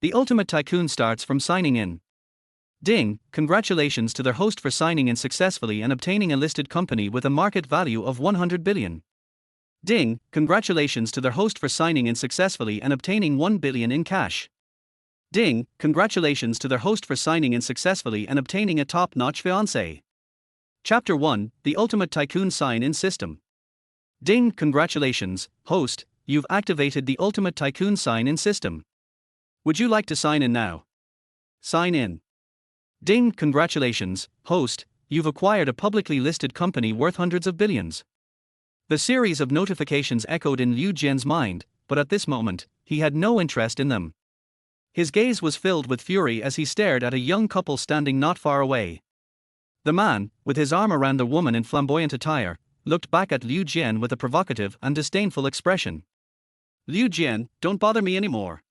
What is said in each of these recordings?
The ultimate tycoon starts from signing in. Ding, congratulations to their host for signing in successfully and obtaining a listed company with a market value of 100 billion. Ding, congratulations to their host for signing in successfully and obtaining 1 billion in cash. Ding, congratulations to their host for signing in successfully and obtaining a top-notch fiancée. Chapter 1, The Ultimate Tycoon Sign-In System. Ding, congratulations, host, you've activated the Ultimate Tycoon Sign-In System. Would you like to sign in now? Sign in. Ding, congratulations, host, you've acquired a publicly listed company worth hundreds of billions. The series of notifications echoed in Liu Jian's mind, but at this moment, he had no interest in them. His gaze was filled with fury as he stared at a young couple standing not far away. The man, with his arm around the woman in flamboyant attire, looked back at Liu Jian with a provocative and disdainful expression. Liu Jian, don't bother me anymore.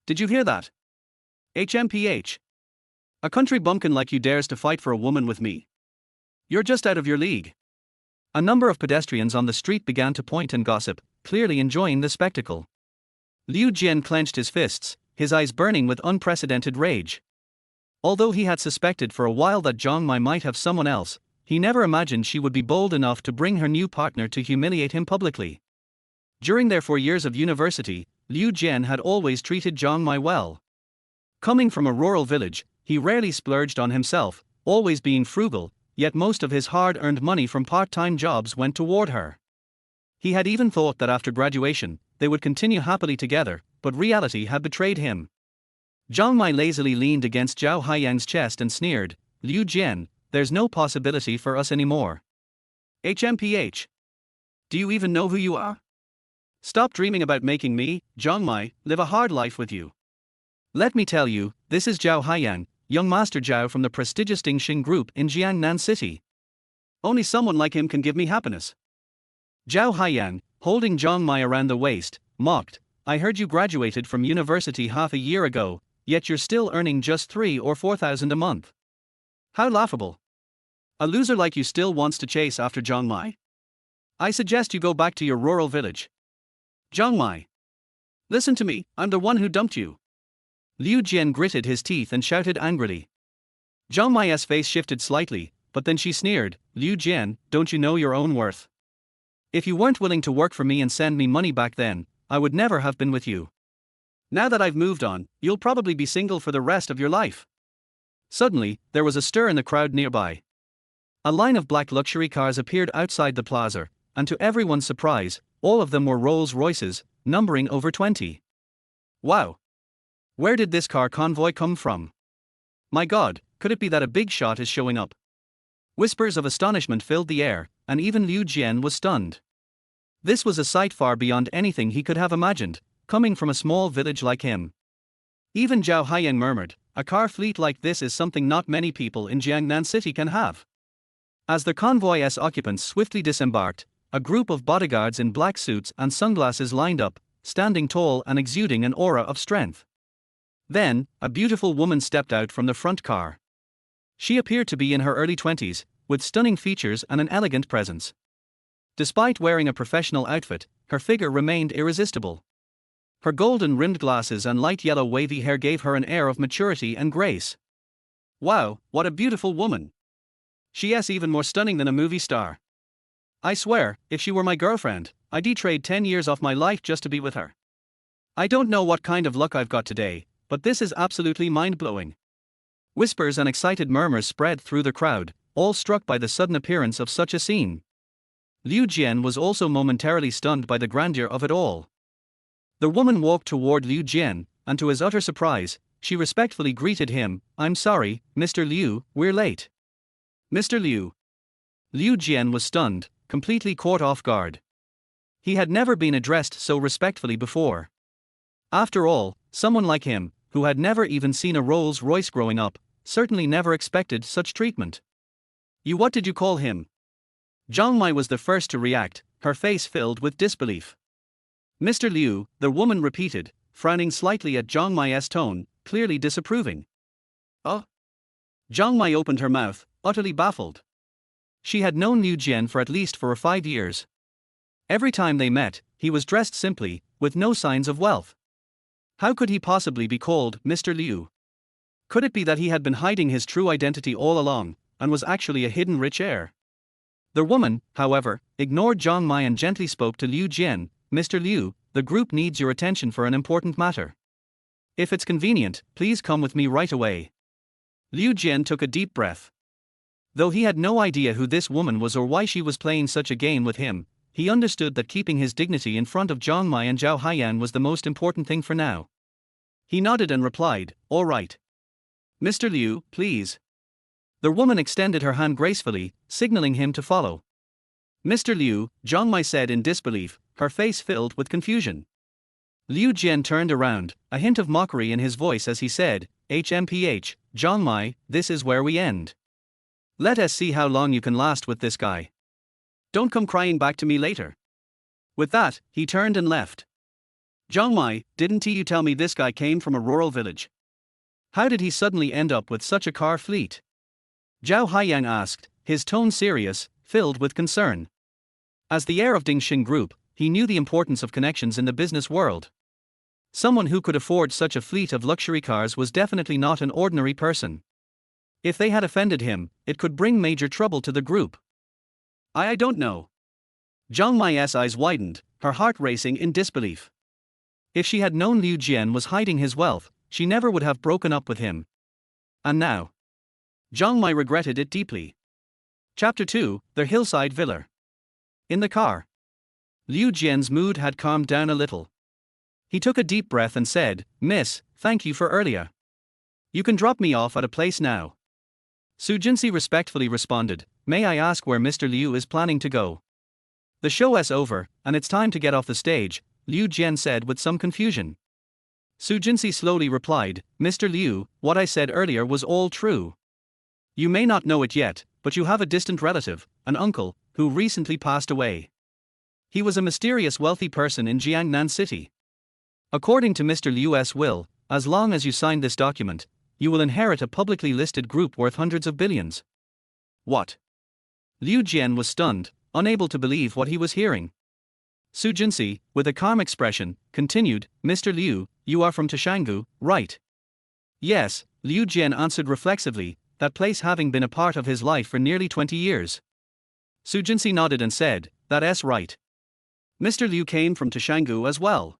Did you hear that? HMPH. A country bumpkin like you dares to fight for a woman with me. You're just out of your league. A number of pedestrians on the street began to point and gossip, clearly enjoying the spectacle. Liu Jian clenched his fists, his eyes burning with unprecedented rage. Although he had suspected for a while that Zhang Mai might have someone else, he never imagined she would be bold enough to bring her new partner to humiliate him publicly. During their 4 years of university, Liu Jian had always treated Zhang Mai well. Coming from a rural village, he rarely splurged on himself, always being frugal, yet most of his hard-earned money from part-time jobs went toward her. He had even thought that after graduation, they would continue happily together, but reality had betrayed him. Zhang Mai lazily leaned against Zhao Haiyang's chest and sneered, Liu Jian, there's no possibility for us anymore. HMPH. Do you even know who you are? Stop dreaming about making me, Zhang Mai, live a hard life with you. Let me tell you, this is Zhao Haiyang, young Master Zhao from the prestigious Yuntian Group in Jiangnan City. Only someone like him can give me happiness. Zhao Haiyang, holding Zhang Mai around the waist, mocked, I heard you graduated from university half a year ago, yet you're still earning just 3,000 or 4,000 a month. How laughable. A loser like you still wants to chase after Zhang Mai? I suggest you go back to your rural village. Zhang Mai. Listen to me, I'm the one who dumped you. Liu Jian gritted his teeth and shouted angrily. Zhang Mai's face shifted slightly, but then she sneered, Liu Jian, don't you know your own worth? If you weren't willing to work for me and send me money back then, I would never have been with you. Now that I've moved on, you'll probably be single for the rest of your life. Suddenly, there was a stir in the crowd nearby. A line of black luxury cars appeared outside the plaza, and to everyone's surprise, all of them were Rolls-Royces, numbering over 20. Wow! Where did this car convoy come from? My God, could it be that a big shot is showing up? Whispers of astonishment filled the air, and even Liu Jian was stunned. This was a sight far beyond anything he could have imagined, coming from a small village like him. Even Zhao Haiyang murmured, a car fleet like this is something not many people in Jiangnan City can have. As the convoy's occupants swiftly disembarked, a group of bodyguards in black suits and sunglasses lined up, standing tall and exuding an aura of strength. Then, a beautiful woman stepped out from the front car. She appeared to be in her early 20s, with stunning features and an elegant presence. Despite wearing a professional outfit, her figure remained irresistible. Her golden-rimmed glasses and light yellow wavy hair gave her an air of maturity and grace. Wow, what a beautiful woman! She's even more stunning than a movie star. I swear, if she were my girlfriend, I'd trade 10 years off my life just to be with her. I don't know what kind of luck I've got today, but this is absolutely mind-blowing. Whispers and excited murmurs spread through the crowd, all struck by the sudden appearance of such a scene. Liu Jian was also momentarily stunned by the grandeur of it all. The woman walked toward Liu Jian, and to his utter surprise, she respectfully greeted him, I'm sorry, Mr. Liu, we're late. Mr. Liu. Liu Jian was stunned, completely caught off guard. He had never been addressed so respectfully before. After all, someone like him, who had never even seen a Rolls-Royce growing up, certainly never expected such treatment. What did you call him? Zhang Mai was the first to react, her face filled with disbelief. Mr. Liu, the woman repeated, frowning slightly at Zhang Mai's tone, clearly disapproving. Oh? Zhang Mai opened her mouth, utterly baffled. She had known Liu Jian for at least 4 or 5 years. Every time they met, he was dressed simply, with no signs of wealth. How could he possibly be called Mr. Liu? Could it be that he had been hiding his true identity all along, and was actually a hidden rich heir? The woman, however, ignored Zhang Mai and gently spoke to Liu Jian. Mr. Liu, the group needs your attention for an important matter. If it's convenient, please come with me right away. Liu Jian took a deep breath. Though he had no idea who this woman was or why she was playing such a game with him, he understood that keeping his dignity in front of Zhang Mai and Zhao Haiyan was the most important thing for now. He nodded and replied, "All right. Mr. Liu, please." The woman extended her hand gracefully, signaling him to follow. "Mr. Liu," Zhang Mai said in disbelief, her face filled with confusion. Liu Jian turned around, a hint of mockery in his voice as he said, "HMPH, Zhang Mai, this is where we end. Let us see how long you can last with this guy. Don't come crying back to me later." With that, he turned and left. "Zhang Mai, didn't you tell me this guy came from a rural village? How did he suddenly end up with such a car fleet?" Zhao Haiyang asked, his tone serious, filled with concern. As the heir of Yuntian Group, he knew the importance of connections in the business world. Someone who could afford such a fleet of luxury cars was definitely not an ordinary person. If they had offended him, it could bring major trouble to the group. I don't know." Zhang Mai's eyes widened, her heart racing in disbelief. If she had known Liu Jian was hiding his wealth, she never would have broken up with him. And now, Zhang Mai regretted it deeply. Chapter 2, The Hillside Villa. In the car, Liu Jian's mood had calmed down a little. He took a deep breath and said, "Miss, thank you for earlier. You can drop me off at a place now." Su Jinsi respectfully responded, "May I ask where Mr. Liu is planning to go?" "The show is over, and it's time to get off the stage," Liu Jian said with some confusion. Su Jinsi slowly replied, "Mr. Liu, what I said earlier was all true. You may not know it yet, but you have a distant relative, an uncle, who recently passed away. He was a mysterious wealthy person in Jiangnan City. According to Mr. Liu's will, as long as you sign this document, you will inherit a publicly listed group worth hundreds of billions." What? Liu Jian was stunned, unable to believe what he was hearing. Su Jinsi, with a calm expression, continued, "Mr. Liu, you are from Tashangu, right?" "Yes," Liu Jian answered reflexively, that place having been a part of his life for nearly 20 years. Su Jinsi nodded and said, "That's right. Mr. Liu came from Tashangu as well.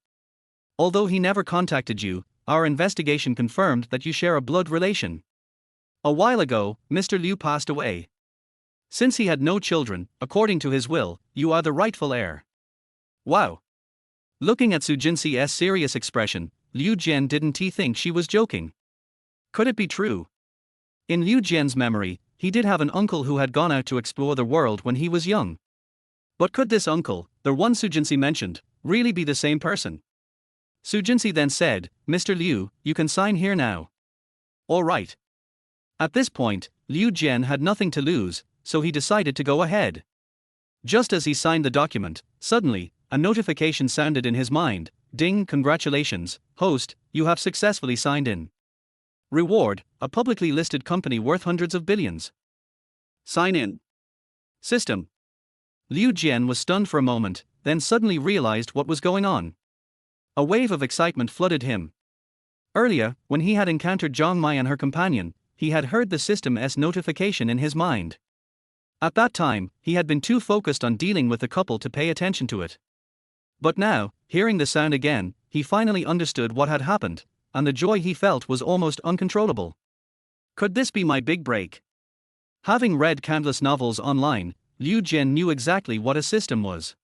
Although he never contacted you, our investigation confirmed that you share a blood relation. A while ago, Mr. Liu passed away. Since he had no children, according to his will, you are the rightful heir." Wow. Looking at Su Jinsi's serious expression, Liu Jian didn't think she was joking. Could it be true? In Liu Jian's memory, he did have an uncle who had gone out to explore the world when he was young. But could this uncle, the one Su Jinsi mentioned, really be the same person? Su Jinsi then said, "Mr. Liu, you can sign here now." All right. At this point, Liu Jian had nothing to lose, so he decided to go ahead. Just as he signed the document, suddenly, a notification sounded in his mind. "Ding, congratulations, host, you have successfully signed in. Reward, a publicly listed company worth hundreds of billions. Sign in." System. Liu Jian was stunned for a moment, then suddenly realized what was going on. A wave of excitement flooded him. Earlier, when he had encountered Zhang Mai and her companion, he had heard the system's notification in his mind. At that time, he had been too focused on dealing with the couple to pay attention to it. But now, hearing the sound again, he finally understood what had happened, and the joy he felt was almost uncontrollable. Could this be my big break? Having read countless novels online, Liu Jian knew exactly what a system was.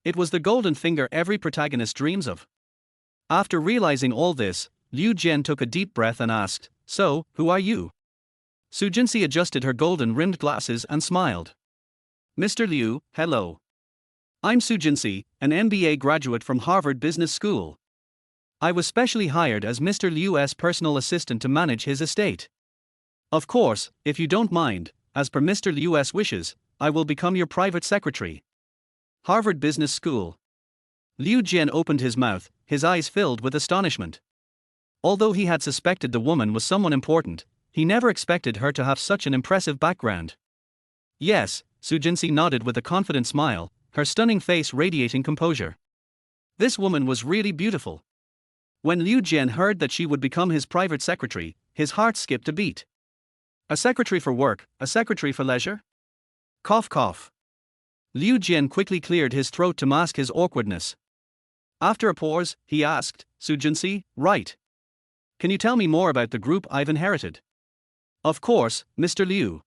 It was the golden finger every protagonist dreams of. After realizing all this, Liu Jian took a deep breath and asked, "So, who are you?" Su Jinsi adjusted her golden-rimmed glasses and smiled. "Mr. Liu, hello. I'm Su Jinsi, an MBA graduate from Harvard Business School. I was specially hired as Mr. Liu's personal assistant to manage his estate. Of course, if you don't mind, as per Mr. Liu's wishes, I will become your private secretary." Harvard Business School. Liu Jian opened his mouth, his eyes filled with astonishment. Although he had suspected the woman was someone important, he never expected her to have such an impressive background. "Yes," Su Jinsi nodded with a confident smile, her stunning face radiating composure. This woman was really beautiful. When Liu Jian heard that she would become his private secretary, his heart skipped a beat. A secretary for work, a secretary for leisure? Cough cough. Liu Jian quickly cleared his throat to mask his awkwardness. After a pause, he asked, Su Junsi, right? Can you tell me more about the group I've inherited? Of course, Mr. Liu.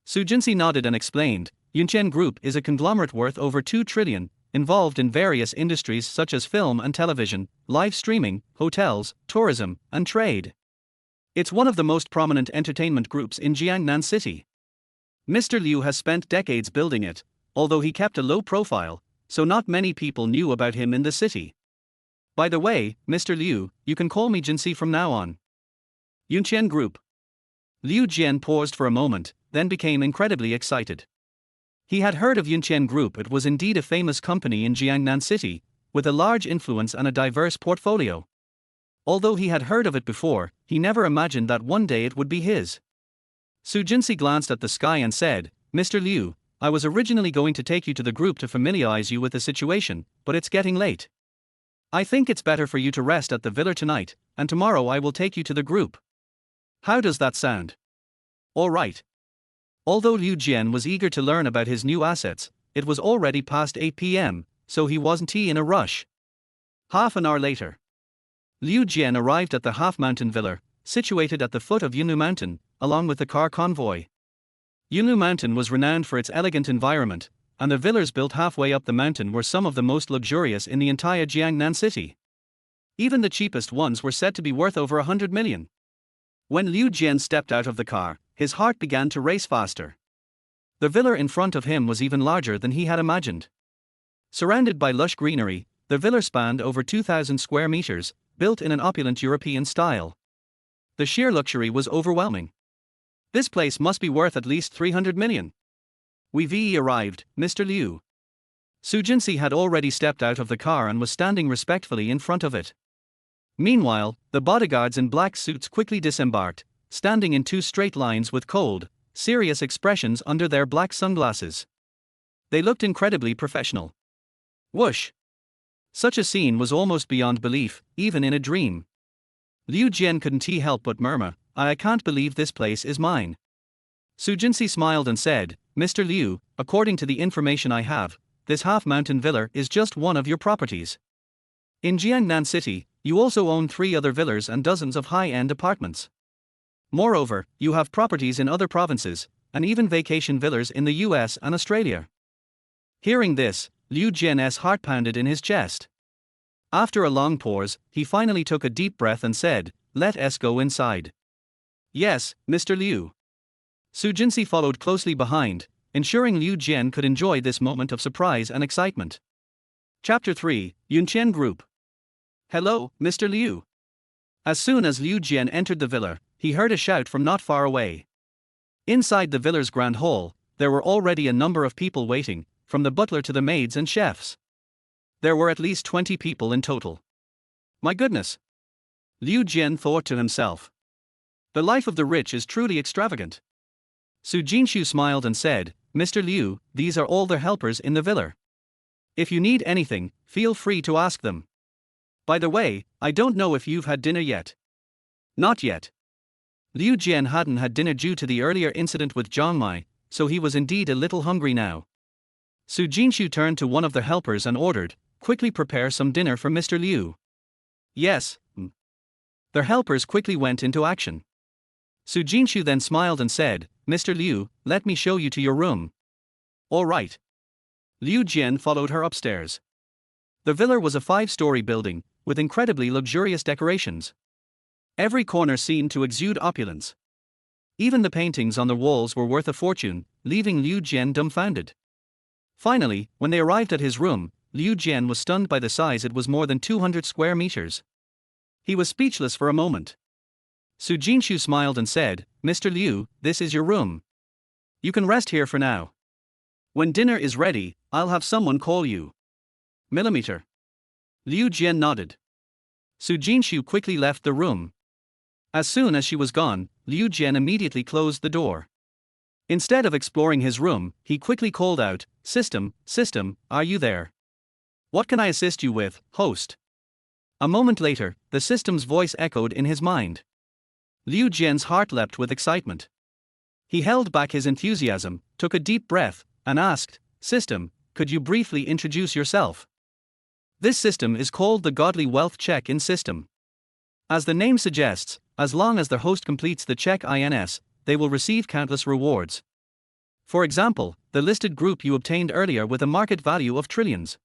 Su Junsi nodded and explained, Yuntian Group is a conglomerate worth over 2 trillion, involved in various industries such as film and television, live streaming, hotels, tourism, and trade. It's one of the most prominent entertainment groups in Jiangnan City. Mr. Liu has spent decades building it, although he kept a low profile, so not many people knew about him in the city. By the way, Mr. Liu, you can call me Jinsi from now on. Yuntian Group. Liu Jian paused for a moment, then became incredibly excited. He had heard of Yuntian Group. It was indeed a famous company in Jiangnan City, with a large influence and a diverse portfolio. Although he had heard of it before, he never imagined that one day it would be his. Su Jinsi glanced at the sky and said, Mr. Liu, I was originally going to take you to the group to familiarize you with the situation, but it's getting late. I think it's better for you to rest at the villa tonight, and tomorrow I will take you to the group. How does that sound? All right. Although Liu Jian was eager to learn about his new assets, it was already past 8 p.m., so he wasn't in a rush. Half an hour later, Liu Jian arrived at the half-mountain villa, situated at the foot of Yunlu Mountain, along with the car convoy. Yunlu Mountain was renowned for its elegant environment, and the villas built halfway up the mountain were some of the most luxurious in the entire Jiangnan city. Even the cheapest ones were said to be worth over 100 million. When Liu Jian stepped out of the car, his heart began to race faster. The villa in front of him was even larger than he had imagined. Surrounded by lush greenery, the villa spanned over 2,000 square meters, built in an opulent European style. The sheer luxury was overwhelming. This place must be worth at least 300 million. We've arrived, Mr. Liu. Su Jinsi had already stepped out of the car and was standing respectfully in front of it. Meanwhile, the bodyguards in black suits quickly disembarked, standing in 2 straight lines with cold, serious expressions under their black sunglasses. They looked incredibly professional. Whoosh! Such a scene was almost beyond belief, even in a dream. Liu Jian couldn't help but murmur, I can't believe this place is mine. Su Jinsi smiled and said, Mr. Liu, according to the information I have, this half-mountain villa is just one of your properties. In Jiangnan City, you also own 3 other villas and dozens of high-end apartments. Moreover, you have properties in other provinces, and even vacation villas in the US and Australia. Hearing this, Liu Jian's heart pounded in his chest. After a long pause, he finally took a deep breath and said, Let us go inside. Yes, Mr. Liu. Su Jinsi followed closely behind, ensuring Liu Jian could enjoy this moment of surprise and excitement. Chapter 3, Yuntian Group. Hello, Mr. Liu. As soon as Liu Jian entered the villa, he heard a shout from not far away. Inside the villa's grand hall, there were already a number of people waiting, from the butler to the maids and chefs. There were at least 20 people in total. My goodness! Liu Jian thought to himself. The life of the rich is truly extravagant. Su Jinshu smiled and said, Mr. Liu, these are all the helpers in the villa. If you need anything, feel free to ask them. By the way, I don't know if you've had dinner yet. Not yet. Liu Jian hadn't had dinner due to the earlier incident with Zhang Mai, so he was indeed a little hungry now. Su Jinshu turned to one of the helpers and ordered, quickly prepare some dinner for Mr. Liu. Yes. The helpers quickly went into action. Su Jinshu then smiled and said, Mr. Liu, let me show you to your room. All right. Liu Jian followed her upstairs. The villa was a 5-story building, with incredibly luxurious decorations. Every corner seemed to exude opulence. Even the paintings on the walls were worth a fortune, leaving Liu Jian dumbfounded. Finally, when they arrived at his room, Liu Jian was stunned by the size. It was more than 200 square meters. He was speechless for a moment. Su Jinshu smiled and said, Mr. Liu, this is your room. You can rest here for now. When dinner is ready, I'll have someone call you. Millimeter. Liu Jian nodded. Su Jinshu quickly left the room. As soon as she was gone, Liu Jian immediately closed the door. Instead of exploring his room, he quickly called out, System, are you there? What can I assist you with, host? A moment later, the system's voice echoed in his mind. Liu Jian's heart leapt with excitement. He held back his enthusiasm, took a deep breath, and asked, "System, could you briefly introduce yourself?" This system is called the Godly Wealth Check-in system. As the name suggests, as long as the host completes the check-in, they will receive countless rewards. For example, the listed group you obtained earlier with a market value of trillions.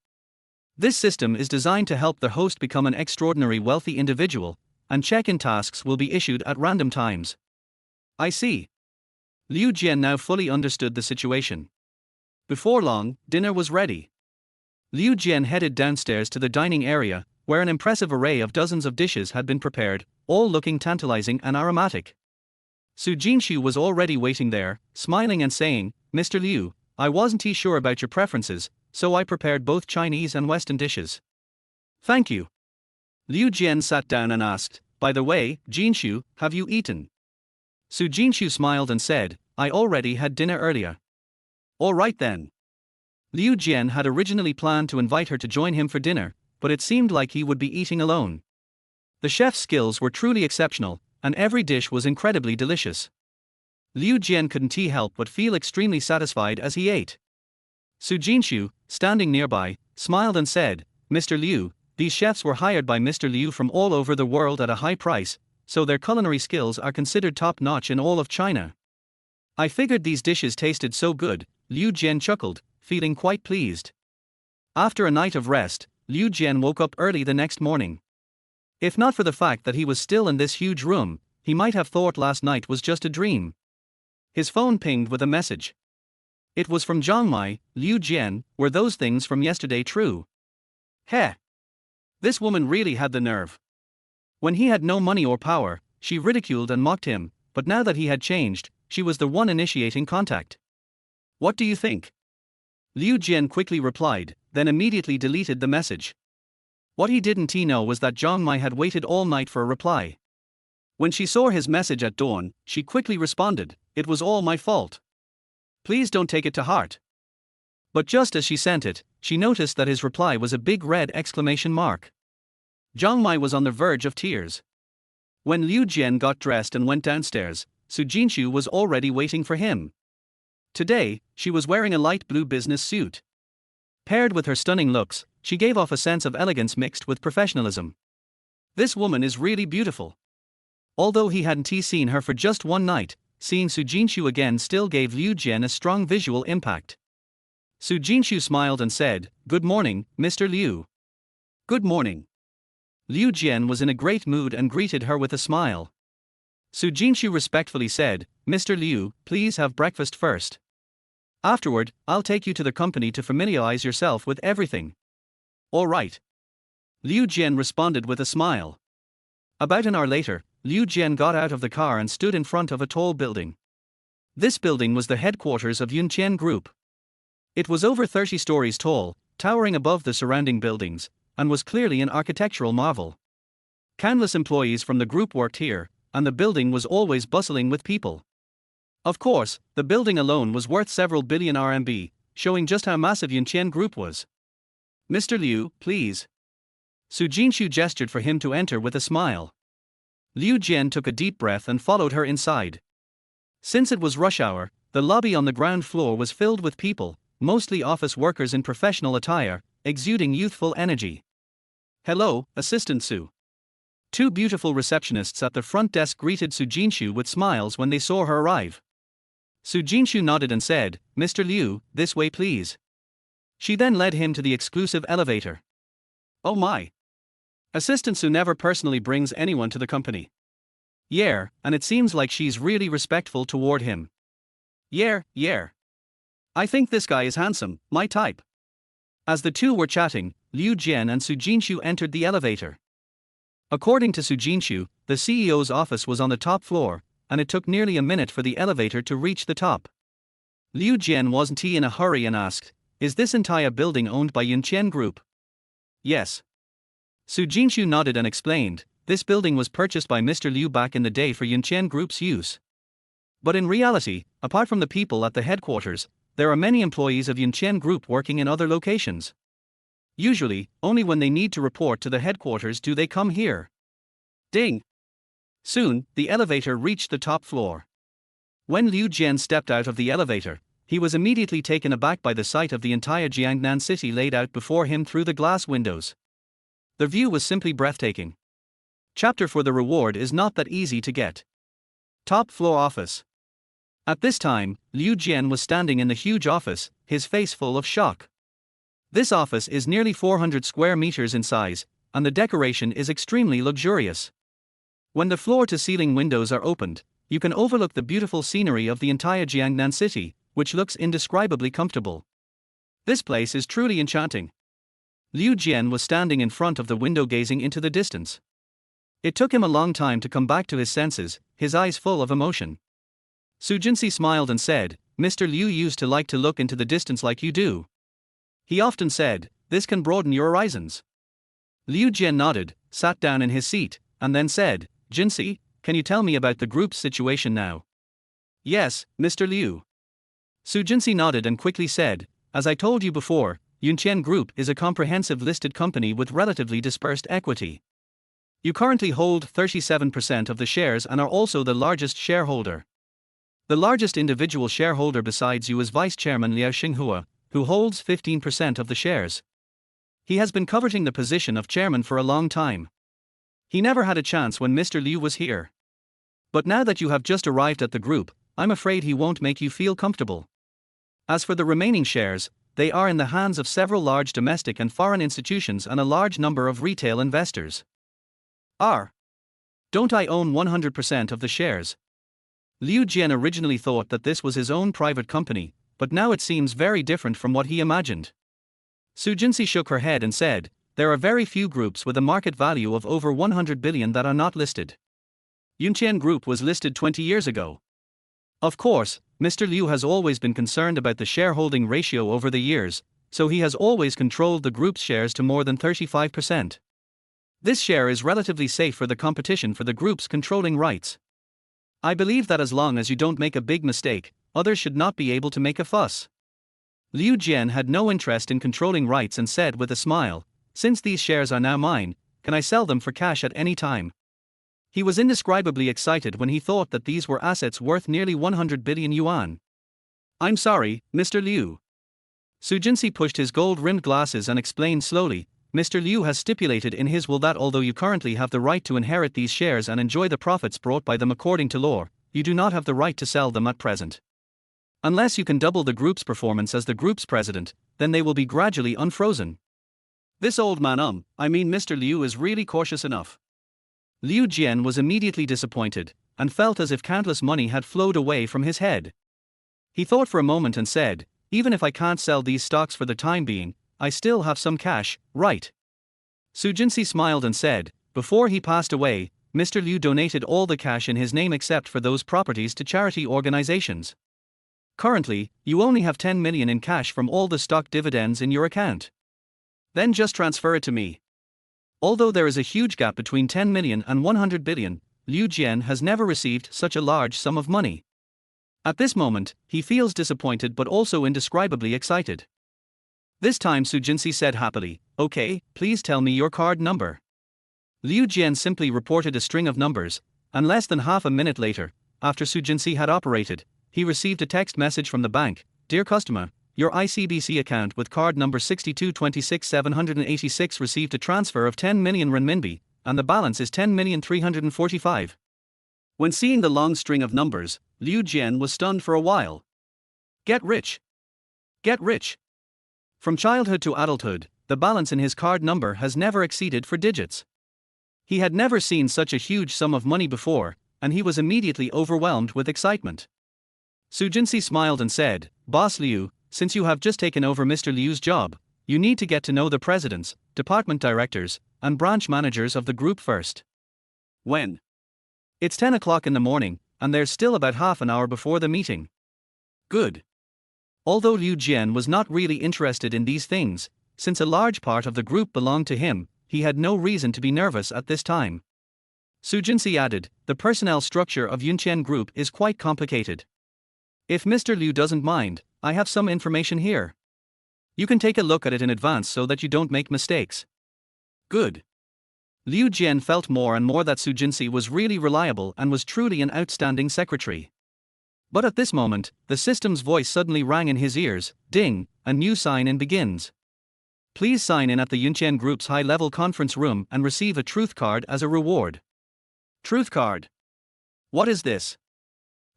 This system is designed to help the host become an extraordinary wealthy individual, and check-in tasks will be issued at random times. I see. Liu Jian now fully understood the situation. Before long, dinner was ready. Liu Jian headed downstairs to the dining area, where an impressive array of dozens of dishes had been prepared, all looking tantalizing and aromatic. Su Jinshu was already waiting there, smiling and saying, "Mr. Liu, I wasn't too sure about your preferences, so I prepared both Chinese and Western dishes." "Thank you." Liu Jian sat down and asked, "By the way, Jinshu, have you eaten?" Su Jinshu smiled and said, "I already had dinner earlier." "All right then." Liu Jian had originally planned to invite her to join him for dinner, but it seemed like he would be eating alone. The chef's skills were truly exceptional, and every dish was incredibly delicious. Liu Jian couldn't help but feel extremely satisfied as he ate. Su Jinshu, standing nearby, smiled and said, "Mr. Liu, these chefs were hired by Mr. Liu from all over the world at a high price, so their culinary skills are considered top-notch in all of China." "I figured these dishes tasted so good," Liu Jian chuckled, feeling quite pleased. After a night of rest, Liu Jian woke up early the next morning. If not for the fact that he was still in this huge room, he might have thought last night was just a dream. His phone pinged with a message. It was from Zhangmai. "Liu Jian, were those things from yesterday true?" Heh! This woman really had the nerve. When he had no money or power, she ridiculed and mocked him, but now that he had changed, she was the one initiating contact. "What do you think?" Liu Jian quickly replied, then immediately deleted the message. What he didn't know was that Zhang Mai had waited all night for a reply. When she saw his message at dawn, she quickly responded, "It was all my fault. Please don't take it to heart." But just as she sent it, she noticed that his reply was a big red exclamation mark. Zhang Mai was on the verge of tears. When Liu Jian got dressed and went downstairs, Su Jinshu was already waiting for him. Today, she was wearing a light blue business suit. Paired with her stunning looks, she gave off a sense of elegance mixed with professionalism. This woman is really beautiful. Although he hadn't seen her for just one night, seeing Su Jinshu again still gave Liu Jian a strong visual impact. Su Jinshu smiled and said, "Good morning, Mr. Liu." "Good morning." Liu Jian was in a great mood and greeted her with a smile. Su Jinshu respectfully said, "Mr. Liu, please have breakfast first. Afterward, I'll take you to the company to familiarize yourself with everything." "All right." Liu Jian responded with a smile. About an hour later, Liu Jian got out of the car and stood in front of a tall building. This building was the headquarters of Yuntian Group. It was over 30 stories tall, towering above the surrounding buildings, and was clearly an architectural marvel. Countless employees from the group worked here, and the building was always bustling with people. Of course, the building alone was worth several billion RMB, showing just how massive Yuntian Group was. "Mr. Liu, please." Su Jinshu gestured for him to enter with a smile. Liu Jian took a deep breath and followed her inside. Since it was rush hour, the lobby on the ground floor was filled with people, mostly office workers in professional attire, exuding youthful energy. "Hello, Assistant Su." Two beautiful receptionists at the front desk greeted Su Jinshu with smiles when they saw her arrive. Su Jinshu nodded and said, "Mr. Liu, this way please." She then led him to the exclusive elevator. "Oh my. Assistant Su never personally brings anyone to the company." "Yeah, and it seems like she's really respectful toward him." Yeah. "I think this guy is handsome, my type." As the two were chatting, Liu Jian and Su Jinshu entered the elevator. According to Su Jinshu, the CEO's office was on the top floor, and it took nearly a minute for the elevator to reach the top. Liu Jian wasn't in a hurry and asked, "Is this entire building owned by Yuntian Group?" "Yes." Su Jinshu nodded and explained, "This building was purchased by Mr. Liu back in the day for Yuntian Group's use. But in reality, apart from the people at the headquarters, there are many employees of Yuntian Group working in other locations." Usually, only when they need to report to the headquarters do they come here. Ding! Soon, the elevator reached the top floor. When Liu Jian stepped out of the elevator, he was immediately taken aback by the sight of the entire Jiangnan city laid out before him through the glass windows. The view was simply breathtaking. Chapter for the reward is not that easy to get. Top floor office. At this time, Liu Jian was standing in the huge office, his face full of shock. This office is nearly 400 square meters in size, and the decoration is extremely luxurious. When the floor-to-ceiling windows are opened, you can overlook the beautiful scenery of the entire Jiangnan city, which looks indescribably comfortable. This place is truly enchanting. Liu Jian was standing in front of the window gazing into the distance. It took him a long time to come back to his senses, his eyes full of emotion. Su Jinsi smiled and said, "Mr. Liu used to like to look into the distance like you do. He often said, this can broaden your horizons." Liu Jian nodded, sat down in his seat, and then said, "Jinsi, can you tell me about the group's situation now?" "Yes, Mr. Liu." Su Jinsi nodded and quickly said, "As I told you before, Yuntian Group is a comprehensive listed company with relatively dispersed equity. You currently hold 37% of the shares and are also the largest shareholder. The largest individual shareholder besides you is Vice Chairman Liao Xinghua, who holds 15% of the shares. He has been coveting the position of chairman for a long time. He never had a chance when Mr. Liu was here. But now that you have just arrived at the group, I'm afraid he won't make you feel comfortable. As for the remaining shares, they are in the hands of several large domestic and foreign institutions and a large number of retail investors. Don't I own 100% of the shares?" Liu Jian originally thought that this was his own private company, but now it seems very different from what he imagined. Su Jinsi shook her head and said, "There are very few groups with a market value of over 100 billion that are not listed. Yuntian Group was listed 20 years ago. Of course, Mr. Liu has always been concerned about the shareholding ratio over the years, so he has always controlled the group's shares to more than 35%. This share is relatively safe for the competition for the group's controlling rights. I believe that as long as you don't make a big mistake, others should not be able to make a fuss." Liu Jian had no interest in controlling rights and said with a smile, "Since these shares are now mine, can I sell them for cash at any time?" He was indescribably excited when he thought that these were assets worth nearly 100 billion yuan. "I'm sorry, Mr. Liu." Su Jinsi pushed his gold-rimmed glasses and explained slowly, "Mr. Liu has stipulated in his will that although you currently have the right to inherit these shares and enjoy the profits brought by them according to law, you do not have the right to sell them at present. Unless you can double the group's performance as the group's president, then they will be gradually unfrozen." This old man Mr. Liu is really cautious enough. Liu Jian was immediately disappointed, and felt as if countless money had flowed away from his head. He thought for a moment and said, "Even if I can't sell these stocks for the time being, I still have some cash, right?" Su Jinsi smiled and said, "Before he passed away, Mr. Liu donated all the cash in his name except for those properties to charity organizations. Currently, you only have 10 million in cash from all the stock dividends in your account. Then just transfer it to me." Although there is a huge gap between 10 million and 100 billion, Liu Jian has never received such a large sum of money. At this moment, he feels disappointed but also indescribably excited. This time Su Jinsi said happily, "Okay, please tell me your card number." Liu Jian simply reported a string of numbers, and less than half a minute later, after Su Jinsi had operated, he received a text message from the bank, "Dear customer, your ICBC account with card number 6226-786 received a transfer of 10 million renminbi, and the balance is 10,345,000. When seeing the long string of numbers, Liu Jian was stunned for a while. Get rich! Get rich! From childhood to adulthood, the balance in his card number has never exceeded 4 digits. He had never seen such a huge sum of money before, and he was immediately overwhelmed with excitement. Su Jinsi smiled and said, "Boss Liu, since you have just taken over Mr. Liu's job, you need to get to know the presidents, department directors, and branch managers of the group first." "When?" "It's 10 o'clock in the morning, and there's still about half an hour before the meeting." "Good." Although Liu Jian was not really interested in these things, since a large part of the group belonged to him, he had no reason to be nervous at this time. Su Jinsi added, "The personnel structure of Yuntian Group is quite complicated. If Mr. Liu doesn't mind, I have some information here." You can take a look at it in advance so that you don't make mistakes. Good. Liu Jian felt more and more that Su Jinsi was really reliable and was truly an outstanding secretary. But at this moment, the system's voice suddenly rang in his ears. Ding, a new sign-in begins. Please sign in at the Yuntian Group's high-level conference room and receive a truth card as a reward. Truth card. What is this?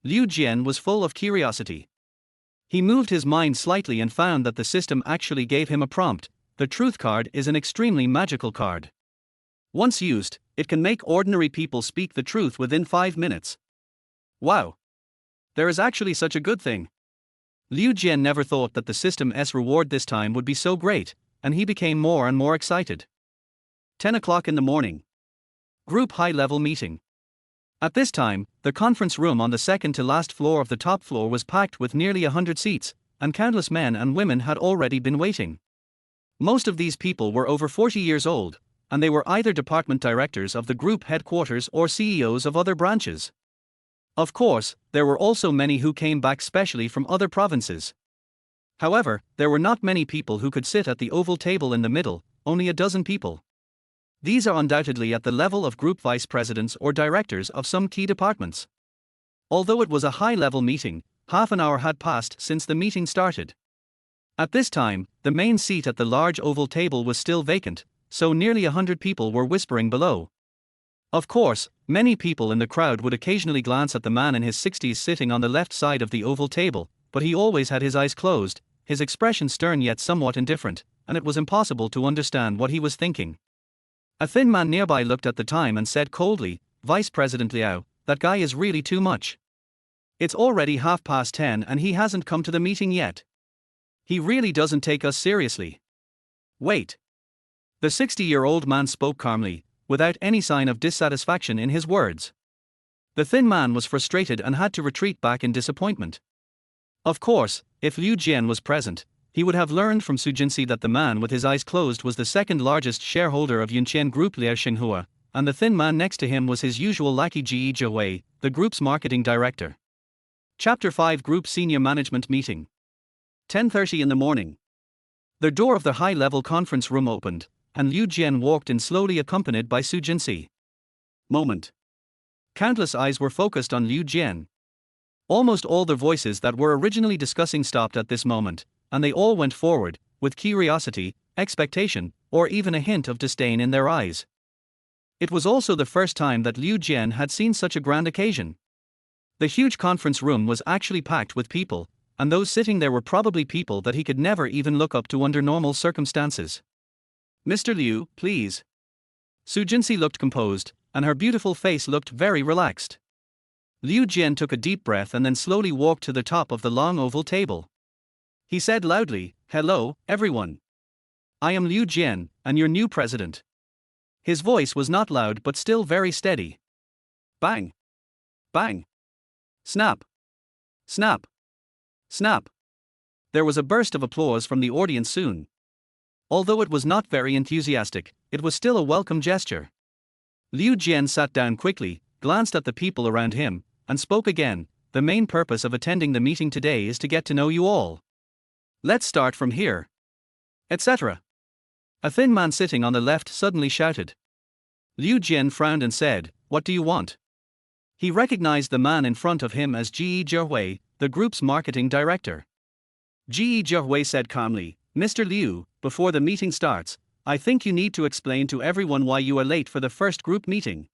Liu Jian was full of curiosity. He moved his mind slightly and found that the system actually gave him a prompt. The truth card is an extremely magical card. Once used, it can make ordinary people speak the truth within 5 minutes. Wow! There is actually such a good thing. Liu Jian never thought that the system's reward this time would be so great, and he became more and more excited. 10 o'clock in the morning. Group high-level meeting. At this time, the conference room on the second to last floor of the top floor was packed with nearly 100 seats, and countless men and women had already been waiting. Most of these people were over 40 years old, and they were either department directors of the group headquarters or CEOs of other branches. Of course, there were also many who came back specially from other provinces. However, there were not many people who could sit at the oval table in the middle, only a dozen people. These are undoubtedly at the level of group vice presidents or directors of some key departments. Although it was a high-level meeting, half an hour had passed since the meeting started. At this time, the main seat at the large oval table was still vacant, so nearly 100 people were whispering below. Of course, many people in the crowd would occasionally glance at the man in his 60s sitting on the left side of the oval table, but he always had his eyes closed, his expression stern yet somewhat indifferent, and it was impossible to understand what he was thinking. A thin man nearby looked at the time and said coldly, "Vice President Liao, that guy is really too much. It's already 10:30 and he hasn't come to the meeting yet. He really doesn't take us seriously." Wait. The 60-year-old man spoke calmly, without any sign of dissatisfaction in his words. The thin man was frustrated and had to retreat back in disappointment. Of course, if Liu Jian was present, he would have learned from Su Jinsi that the man with his eyes closed was the second largest shareholder of Yuntian Group, Liao Xinghua, and the thin man next to him was his usual lackey Ji Zhihui, the group's marketing director. Chapter 5 Group Senior Management Meeting. 10:30 in the morning. The door of the high-level conference room opened, and Liu Jian walked in slowly accompanied by Su Jinsi. Moment. Countless eyes were focused on Liu Jian. Almost all the voices that were originally discussing stopped at this moment, and they all went forward, with curiosity, expectation, or even a hint of disdain in their eyes. It was also the first time that Liu Jian had seen such a grand occasion. The huge conference room was actually packed with people, and those sitting there were probably people that he could never even look up to under normal circumstances. "Mr. Liu, please." Su Jinsi looked composed, and her beautiful face looked very relaxed. Liu Jian took a deep breath and then slowly walked to the top of the long oval table. He said loudly, "Hello, everyone. I am Liu Jian, and your new president." His voice was not loud but still very steady. Bang! Bang! Snap! Snap! Snap! There was a burst of applause from the audience soon. Although it was not very enthusiastic, it was still a welcome gesture. Liu Jian sat down quickly, glanced at the people around him, and spoke again. "The main purpose of attending the meeting today is to get to know you all. Let's start from here. Etc." A thin man sitting on the left suddenly shouted. Liu Jian frowned and said, "What do you want?" He recognized the man in front of him as Ji Zhihui, the group's marketing director. Ji Zhihui said calmly, "Mr. Liu, before the meeting starts, I think you need to explain to everyone why you are late for the first group meeting."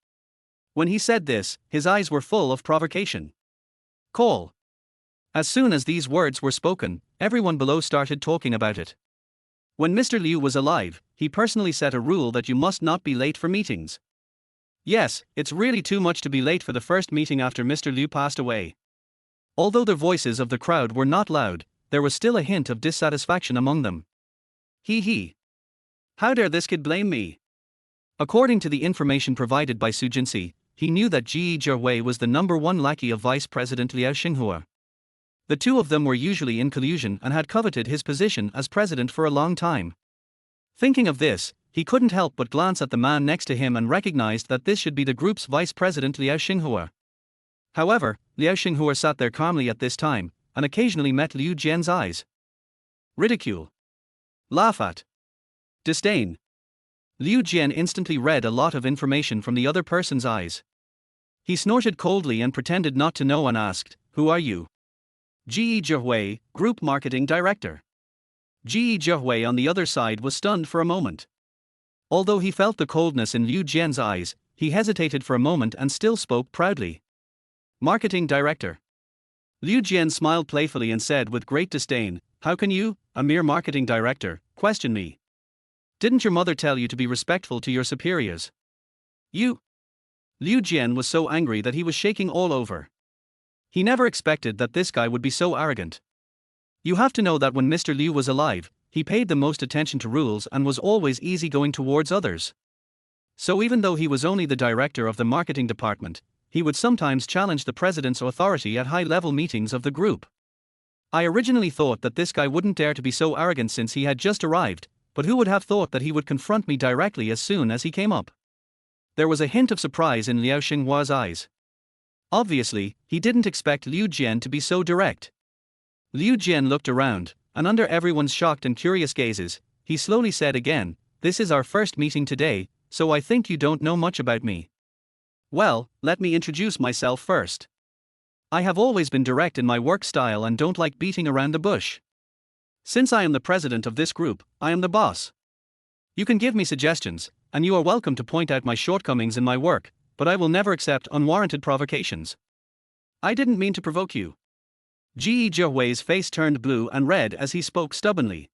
When he said this, his eyes were full of provocation. Call. As soon as these words were spoken, everyone below started talking about it. When Mr. Liu was alive, he personally set a rule that you must not be late for meetings. Yes, it's really too much to be late for the first meeting after Mr. Liu passed away. Although the voices of the crowd were not loud, there was still a hint of dissatisfaction among them. He. How dare this kid blame me? According to the information provided by Su Jinsi, he knew that Ji Zhihui was the #1 lackey of Vice President Liao Xinghua. The two of them were usually in collusion and had coveted his position as president for a long time. Thinking of this, he couldn't help but glance at the man next to him and recognized that this should be the group's vice president Liao Xinghua. However, Liao Xinghua sat there calmly at this time, and occasionally met Liu Jian's eyes. Ridicule. Laugh at. Disdain. Liu Jian instantly read a lot of information from the other person's eyes. He snorted coldly and pretended not to know and asked, "Who are you?" Ji Zhihui, Group Marketing Director. Ji Zhihui on the other side was stunned for a moment. Although he felt the coldness in Liu Jian's eyes, he hesitated for a moment and still spoke proudly. Marketing Director. Liu Jian smiled playfully and said with great disdain, "How can you, a mere marketing director, question me? Didn't your mother tell you to be respectful to your superiors?" You. Liu Jian was so angry that he was shaking all over. He never expected that this guy would be so arrogant. You have to know that when Mr. Liu was alive, he paid the most attention to rules and was always easygoing towards others. So even though he was only the director of the marketing department, he would sometimes challenge the president's authority at high-level meetings of the group. I originally thought that this guy wouldn't dare to be so arrogant since he had just arrived, but who would have thought that he would confront me directly as soon as he came up? There was a hint of surprise in Liao Xinghua's eyes. Obviously, he didn't expect Liu Jian to be so direct. Liu Jian looked around, and under everyone's shocked and curious gazes, he slowly said again, "This is our first meeting today, so I think you don't know much about me. Well, let me introduce myself first. I have always been direct in my work style and don't like beating around the bush. Since I am the president of this group, I am the boss. You can give me suggestions, and you are welcome to point out my shortcomings in my work, but I will never accept unwarranted provocations. I didn't mean to provoke you." Ji Zhihui's face turned blue and red as he spoke stubbornly.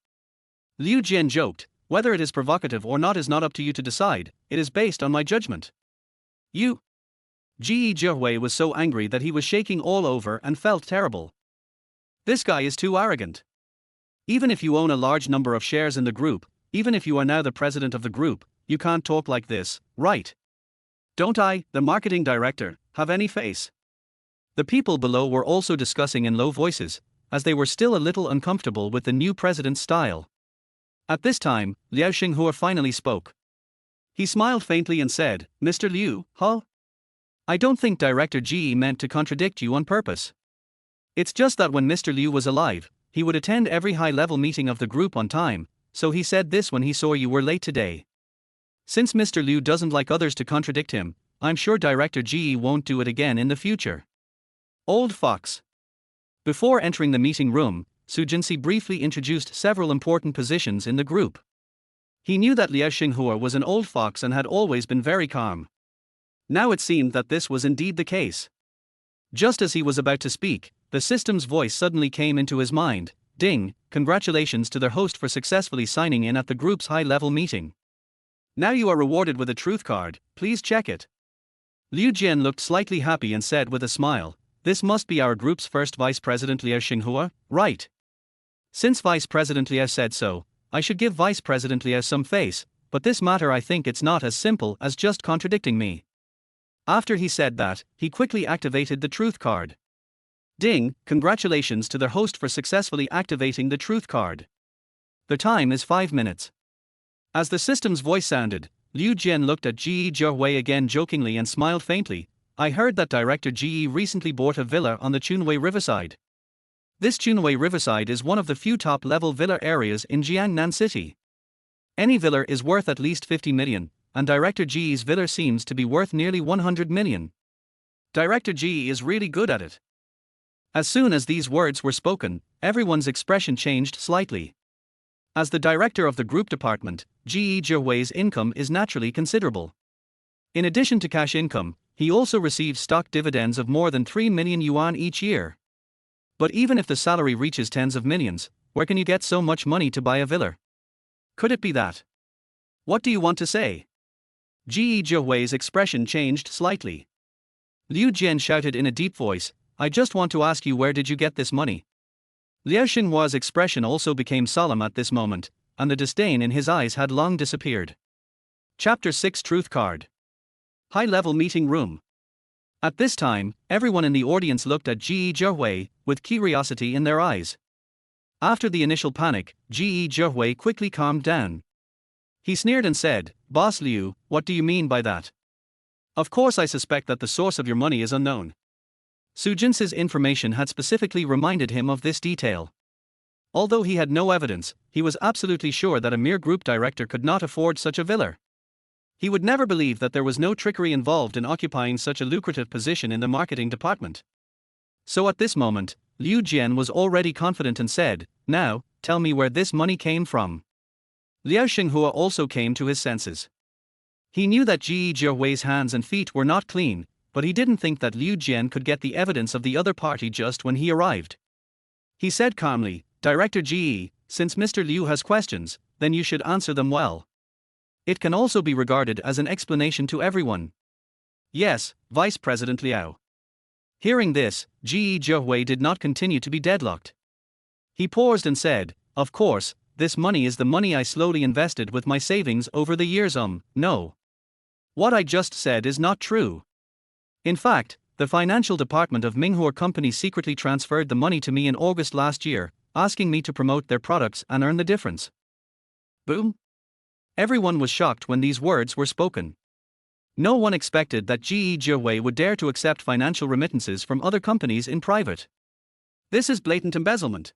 Liu Jian joked, "Whether it is provocative or not is not up to you to decide, it is based on my judgment." You. Ji Zhihui was so angry that he was shaking all over and felt terrible. This guy is too arrogant. Even if you own a large number of shares in the group, even if you are now the president of the group, you can't talk like this, right? Don't I, the marketing director, have any face? The people below were also discussing in low voices, as they were still a little uncomfortable with the new president's style. At this time, Liao Xinghua finally spoke. He smiled faintly and said, "Mr. Liu, huh? I don't think Director Ji meant to contradict you on purpose. It's just that when Mr. Liu was alive, he would attend every high-level meeting of the group on time, so he said this when he saw you were late today. Since Mr. Liu doesn't like others to contradict him, I'm sure Director Ji won't do it again in the future." Old fox. Before entering the meeting room, Su Jinsi briefly introduced several important positions in the group. He knew that Liao Xinghua was an old fox and had always been very calm. Now it seemed that this was indeed the case. Just as he was about to speak, the system's voice suddenly came into his mind. "Ding, congratulations to their host for successfully signing in at the group's high-level meeting. Now you are rewarded with a truth card, please check it." Liu Jian looked slightly happy and said with a smile, "This must be our group's first Vice President Liao Xinghua, right? Since Vice President Liao said so, I should give Vice President Liao some face, but this matter I think it's not as simple as just contradicting me." After he said that, he quickly activated the truth card. Ding, congratulations to their host for successfully activating the truth card. The time is 5 minutes. As the system's voice sounded, Liu Jian looked at Ji Zhihui again jokingly and smiled faintly. "I heard that Director Ji recently bought a villa on the Chunwei Riverside. This Chunwei Riverside is one of the few top-level villa areas in Jiangnan City. Any villa is worth at least 50 million, and Director Ji's villa seems to be worth nearly 100 million. Director Ji is really good at it." As soon as these words were spoken, everyone's expression changed slightly. As the director of the group department, Ji Zhihui's income is naturally considerable. In addition to cash income, he also receives stock dividends of more than 3 million yuan each year. But even if the salary reaches tens of millions, where can you get so much money to buy a villa? Could it be that? What do you want to say? Ji Zhihui's expression changed slightly. Liu Jian shouted in a deep voice, "I just want to ask you, where did you get this money?" Liao Xinghua's expression also became solemn at this moment, and the disdain in his eyes had long disappeared. Chapter 6 Truth Card. High-level meeting room. At this time, everyone in the audience looked at Ji Zhihui with curiosity in their eyes. After the initial panic, Ji Zhihui quickly calmed down. He sneered and said, "Boss Liu, what do you mean by that? Of course I suspect that the source of your money is unknown." Su Jinsi's information had specifically reminded him of this detail. Although he had no evidence, he was absolutely sure that a mere group director could not afford such a villa. He would never believe that there was no trickery involved in occupying such a lucrative position in the marketing department. So at this moment, Liu Jian was already confident and said, "Now, tell me where this money came from." Liao Xinghua also came to his senses. He knew that Ji Jiahui's hands and feet were not clean, but he didn't think that Liu Jian could get the evidence of the other party just when he arrived. He said calmly, "Director Ji, since Mr. Liu has questions, then you should answer them well. It can also be regarded as an explanation to everyone." "Yes, Vice President Liao." Hearing this, Ji Jiahui did not continue to be deadlocked. He paused and said, "Of course, this money is the money I slowly invested with my savings over the years. No. What I just said is not true. In fact, the financial department of Minghua Company secretly transferred the money to me in August last year, asking me to promote their products and earn the difference." Boom! Everyone was shocked when these words were spoken. No one expected that Ji Jiahui would dare to accept financial remittances from other companies in private. This is blatant embezzlement.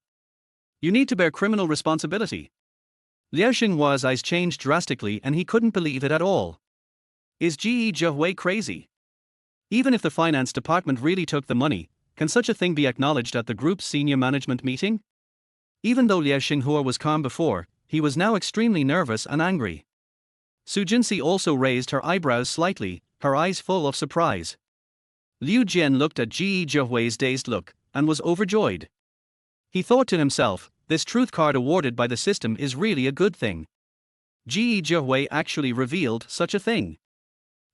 You need to bear criminal responsibility. Liao Xinghua's eyes changed drastically and he couldn't believe it at all. Is Ji Jiahui crazy? Even if the finance department really took the money, can such a thing be acknowledged at the group's senior management meeting? Even though Liao Xinghua was calm before, he was now extremely nervous and angry. Su Jinsi also raised her eyebrows slightly, her eyes full of surprise. Liu Jian looked at Ji Jiahui's dazed look, and was overjoyed. He thought to himself, this truth card awarded by the system is really a good thing. Ji Jiahui actually revealed such a thing.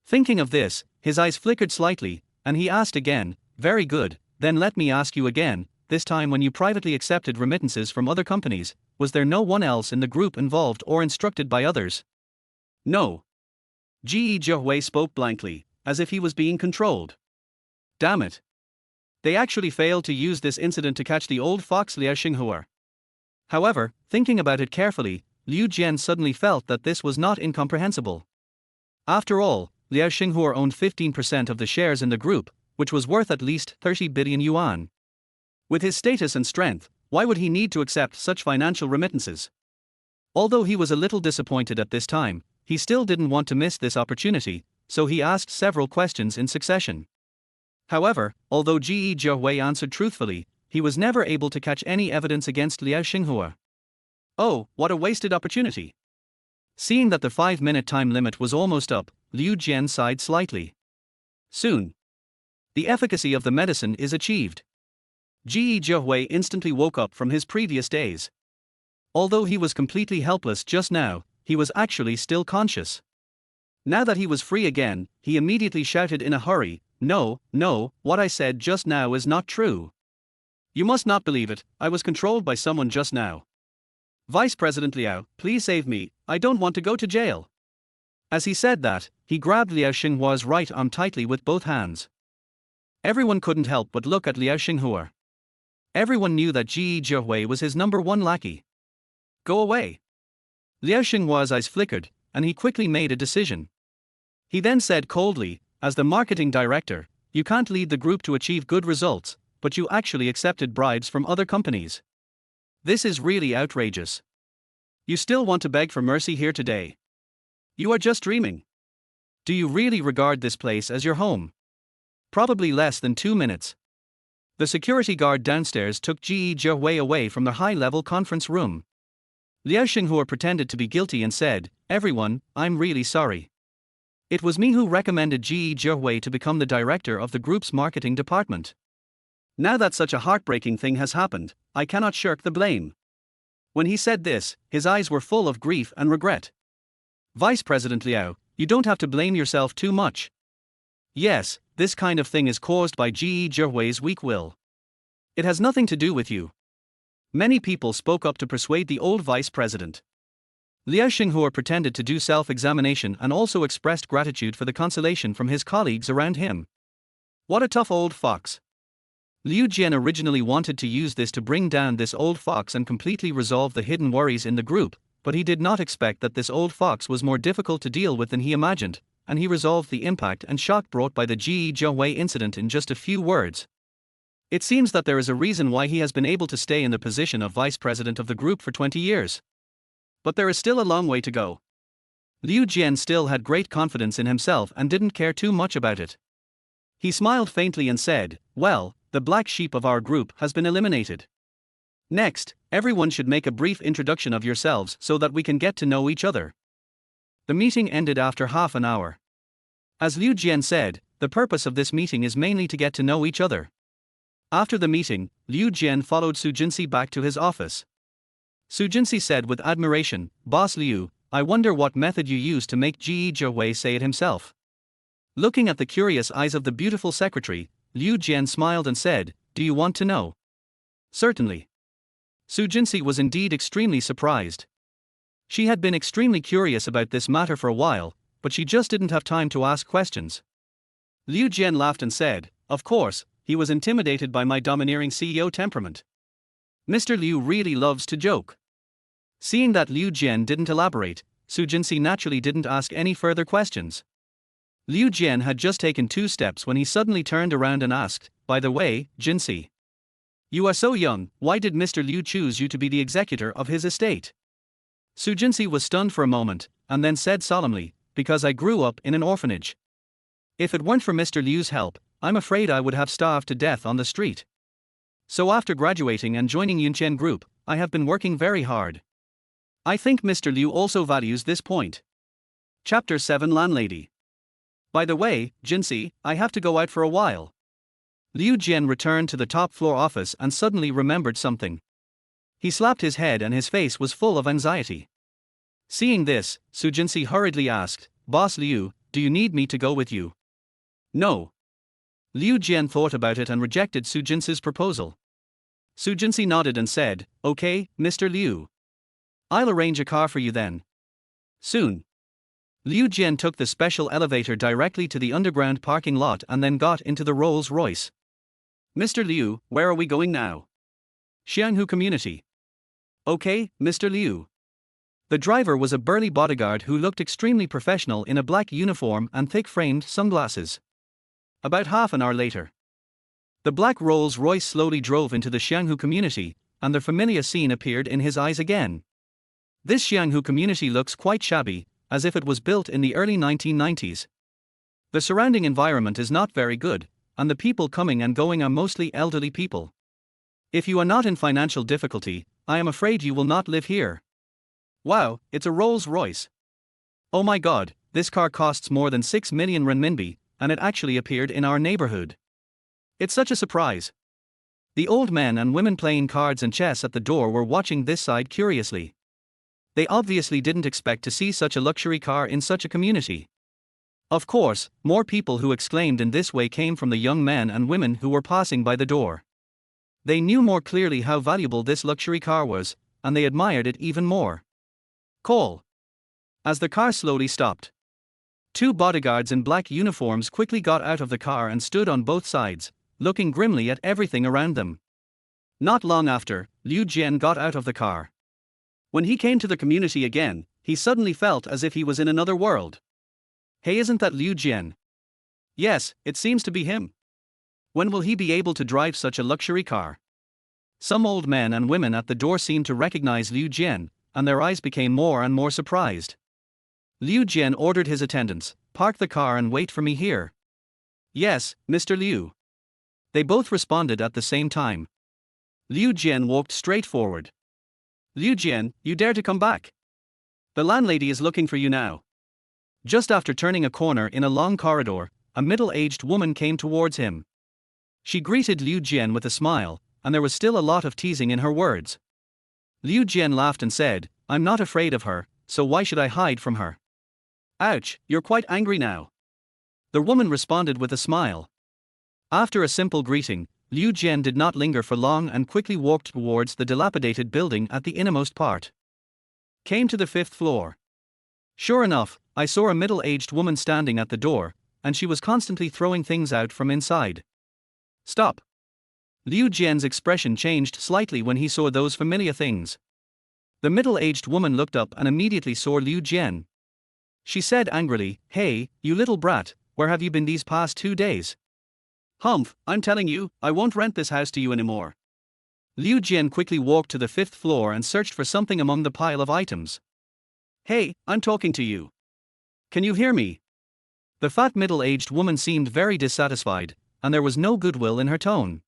Thinking of this, his eyes flickered slightly, and he asked again, "Very good, then let me ask you again, this time when you privately accepted remittances from other companies, was there no one else in the group involved or instructed by others?" "No." Ji Jiahui spoke blankly, as if he was being controlled. Damn it. They actually failed to use this incident to catch the old fox Liao Xinghua. However, thinking about it carefully, Liu Jian suddenly felt that this was not incomprehensible. After all, Liao Xinghua owned 15% of the shares in the group, which was worth at least 30 billion yuan. With his status and strength, why would he need to accept such financial remittances? Although he was a little disappointed at this time, he still didn't want to miss this opportunity, so he asked several questions in succession. However, although Ji Jiahui answered truthfully, he was never able to catch any evidence against Liao Xinghua. Oh, what a wasted opportunity. Seeing that the 5-minute time limit was almost up, Liu Jian sighed slightly. Soon, the efficacy of the medicine is achieved. Ji Jiahui instantly woke up from his previous daze. Although he was completely helpless just now, he was actually still conscious. Now that he was free again, he immediately shouted in a hurry, "No, no, what I said just now is not true. You must not believe it, I was controlled by someone just now. Vice President Liao, please save me, I don't want to go to jail." As he said that, he grabbed Liao Xinghua's right arm tightly with both hands. Everyone couldn't help but look at Liao Xinghua. Everyone knew that Ji Jiahui was his number one lackey. "Go away." Liao Xinghua's eyes flickered, and he quickly made a decision. He then said coldly, "As the marketing director, you can't lead the group to achieve good results, but you actually accepted bribes from other companies. This is really outrageous. You still want to beg for mercy here today? You are just dreaming. Do you really regard this place as your home?" Probably less than 2 minutes. The security guard downstairs took Ji Jiahui away from the high-level conference room. Liao Xinghua pretended to be guilty and said, "Everyone, I'm really sorry. It was me who recommended Ji Jiahui to become the director of the group's marketing department. Now that such a heartbreaking thing has happened, I cannot shirk the blame." When he said this, his eyes were full of grief and regret. "Vice President Liao, you don't have to blame yourself too much. Yes, this kind of thing is caused by Ji Jiahui's weak will. It has nothing to do with you." Many people spoke up to persuade the old vice president. Liao Xinghua pretended to do self-examination and also expressed gratitude for the consolation from his colleagues around him. What a tough old fox. Liu Jian originally wanted to use this to bring down this old fox and completely resolve the hidden worries in the group, but he did not expect that this old fox was more difficult to deal with than he imagined, and he resolved the impact and shock brought by the Ji Jiahui incident in just a few words. It seems that there is a reason why he has been able to stay in the position of vice president of the group for 20 years. But there is still a long way to go. Liu Jian still had great confidence in himself and didn't care too much about it. He smiled faintly and said, "Well, the black sheep of our group has been eliminated. Next, everyone should make a brief introduction of yourselves so that we can get to know each other." The meeting ended after half an hour. As Liu Jian said, the purpose of this meeting is mainly to get to know each other. After the meeting, Liu Jian followed Su Jinsi back to his office. Su Jinsi said with admiration, "Boss Liu, I wonder what method you used to make Ji Jiawei say it himself." Looking at the curious eyes of the beautiful secretary, Liu Jian smiled and said, "Do you want to know?" "Certainly." Su Jinsi was indeed extremely surprised. She had been extremely curious about this matter for a while, but she just didn't have time to ask questions. Liu Jian laughed and said, "Of course, he was intimidated by my domineering CEO temperament. Mr. Liu really loves to joke." Seeing that Liu Jian didn't elaborate, Su Jinsi naturally didn't ask any further questions. Liu Jian had just taken 2 steps when he suddenly turned around and asked, "By the way, Jinsi, you are so young, why did Mr. Liu choose you to be the executor of his estate?" Su Jinsi was stunned for a moment, and then said solemnly, "Because I grew up in an orphanage. If it weren't for Mr. Liu's help, I'm afraid I would have starved to death on the street. So after graduating and joining Yuntian Group, I have been working very hard. I think Mr. Liu also values this point." Chapter 7 Landlady. "By the way, Jinsi, I have to go out for a while." Liu Jian returned to the top floor office and suddenly remembered something. He slapped his head and his face was full of anxiety. Seeing this, Su Jinsi hurriedly asked, "Boss Liu, do you need me to go with you?" "No." Liu Jian thought about it and rejected Su Jinsi's proposal. Su Jinsi nodded and said, "Okay, Mr. Liu. I'll arrange a car for you then. Soon." Liu Jian took the special elevator directly to the underground parking lot and then got into the Rolls-Royce. "Mr. Liu, where are we going now?" "Xianghu Community." "Okay, Mr. Liu." The driver was a burly bodyguard who looked extremely professional in a black uniform and thick-framed sunglasses. About half an hour later, the black Rolls-Royce slowly drove into the Xianghu Community, and the familiar scene appeared in his eyes again. This Xianghu Community looks quite shabby, as if it was built in the early 1990s. The surrounding environment is not very good, and the people coming and going are mostly elderly people. If you are not in financial difficulty, I am afraid you will not live here. Wow, it's a Rolls-Royce. Oh my god, this car costs more than 6 million renminbi, and it actually appeared in our neighborhood. It's such a surprise. The old men and women playing cards and chess at the door were watching this side curiously. They obviously didn't expect to see such a luxury car in such a community. Of course, more people who exclaimed in this way came from the young men and women who were passing by the door. They knew more clearly how valuable this luxury car was, and they admired it even more. Call. As the car slowly stopped, 2 bodyguards in black uniforms quickly got out of the car and stood on both sides, looking grimly at everything around them. Not long after, Liu Jian got out of the car. When he came to the community again, he suddenly felt as if he was in another world. "Hey, isn't that Liu Jian?" "Yes, it seems to be him. When will he be able to drive such a luxury car?" Some old men and women at the door seemed to recognize Liu Jian, and their eyes became more and more surprised. Liu Jian ordered his attendants, "Park the car and wait for me here." "Yes, Mr. Liu." They both responded at the same time. Liu Jian walked straight forward. "Liu Jian, you dare to come back? The landlady is looking for you now." Just after turning a corner in a long corridor, a middle-aged woman came towards him. She greeted Liu Jian with a smile, and there was still a lot of teasing in her words. Liu Jian laughed and said, "I'm not afraid of her, so why should I hide from her?" "Ouch, you're quite angry now." The woman responded with a smile. After a simple greeting, Liu Jian did not linger for long and quickly walked towards the dilapidated building at the innermost part. Came to the 5th floor. Sure enough, I saw a middle-aged woman standing at the door, and she was constantly throwing things out from inside. "Stop." Liu Jian's expression changed slightly when he saw those familiar things. The middle-aged woman looked up and immediately saw Liu Jian. She said angrily, "Hey, you little brat, where have you been these past 2 days? Humph, I'm telling you, I won't rent this house to you anymore. Liu Jian quickly walked to the 5th floor and searched for something among the pile of items. Hey, I'm talking to you. Can you hear me? The fat middle-aged woman seemed very dissatisfied, and there was no goodwill in her tone.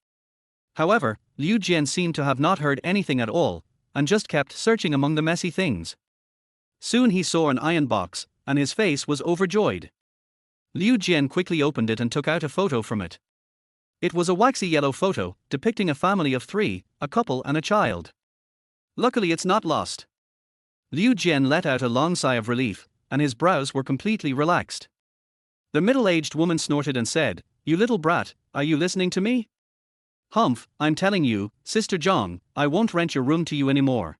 However, Liu Jian seemed to have not heard anything at all, and just kept searching among the messy things. Soon he saw an iron box, and his face was overjoyed. Liu Jian quickly opened it and took out a photo from it. It was a waxy yellow photo, depicting a family of 3, a couple and a child. Luckily it's not lost. Liu Jian let out a long sigh of relief, and his brows were completely relaxed. The middle-aged woman snorted and said, "You little brat, are you listening to me? Humph, I'm telling you, Sister Zhang, I won't rent your room to you anymore.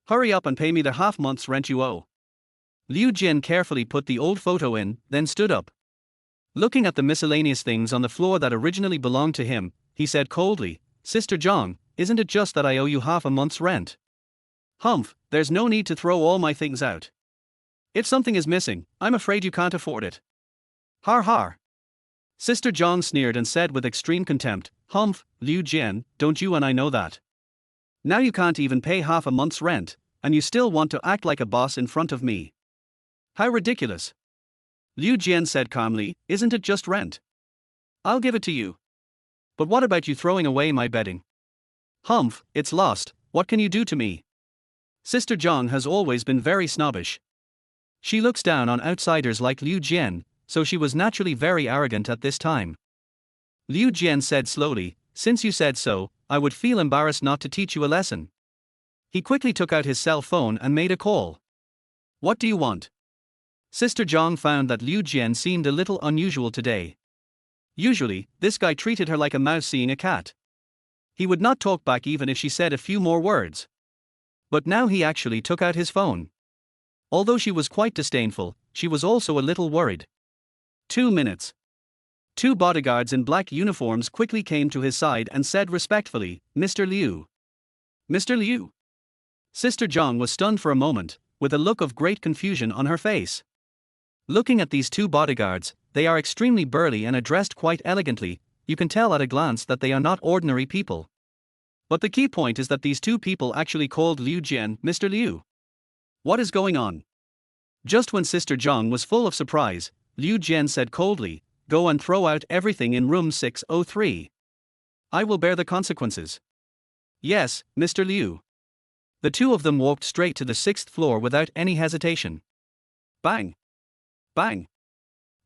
Hurry up and pay me the half-month's rent you owe." Liu Jian carefully put the old photo in, then stood up. Looking at the miscellaneous things on the floor that originally belonged to him, he said coldly, "Sister Zhang, isn't it just that I owe you half a month's rent? Humph, there's no need to throw all my things out. If something is missing, I'm afraid you can't afford it." Har har. Sister Zhang sneered and said with extreme contempt, "Humph, Liu Jian, don't you and I know that? Now you can't even pay half a month's rent, and you still want to act like a boss in front of me. How ridiculous." Liu Jian said calmly, "Isn't it just rent? I'll give it to you. But what about you throwing away my bedding? Humph, it's lost, what can you do to me?" Sister Zhang has always been very snobbish. She looks down on outsiders like Liu Jian, so she was naturally very arrogant at this time. Liu Jian said slowly, "Since you said so, I would feel embarrassed not to teach you a lesson." He quickly took out his cell phone and made a call. "What do you want?" Sister Zhang found that Liu Jian seemed a little unusual today. Usually, this guy treated her like a mouse seeing a cat. He would not talk back even if she said a few more words. But now he actually took out his phone. Although she was quite disdainful, she was also a little worried. 2 minutes. 2 bodyguards in black uniforms quickly came to his side and said respectfully, "Mr. Liu." "Mr. Liu?" Sister Zhang was stunned for a moment, with a look of great confusion on her face. Looking at these 2 bodyguards, they are extremely burly and are dressed quite elegantly. You can tell at a glance that they are not ordinary people. But the key point is that these 2 people actually called Liu Jian Mr. Liu. What is going on? Just when Sister Zhang was full of surprise, Liu Jian said coldly, "Go and throw out everything in room 603. I will bear the consequences." "Yes, Mr. Liu." The 2 of them walked straight to the 6th floor without any hesitation. Bang! Bang!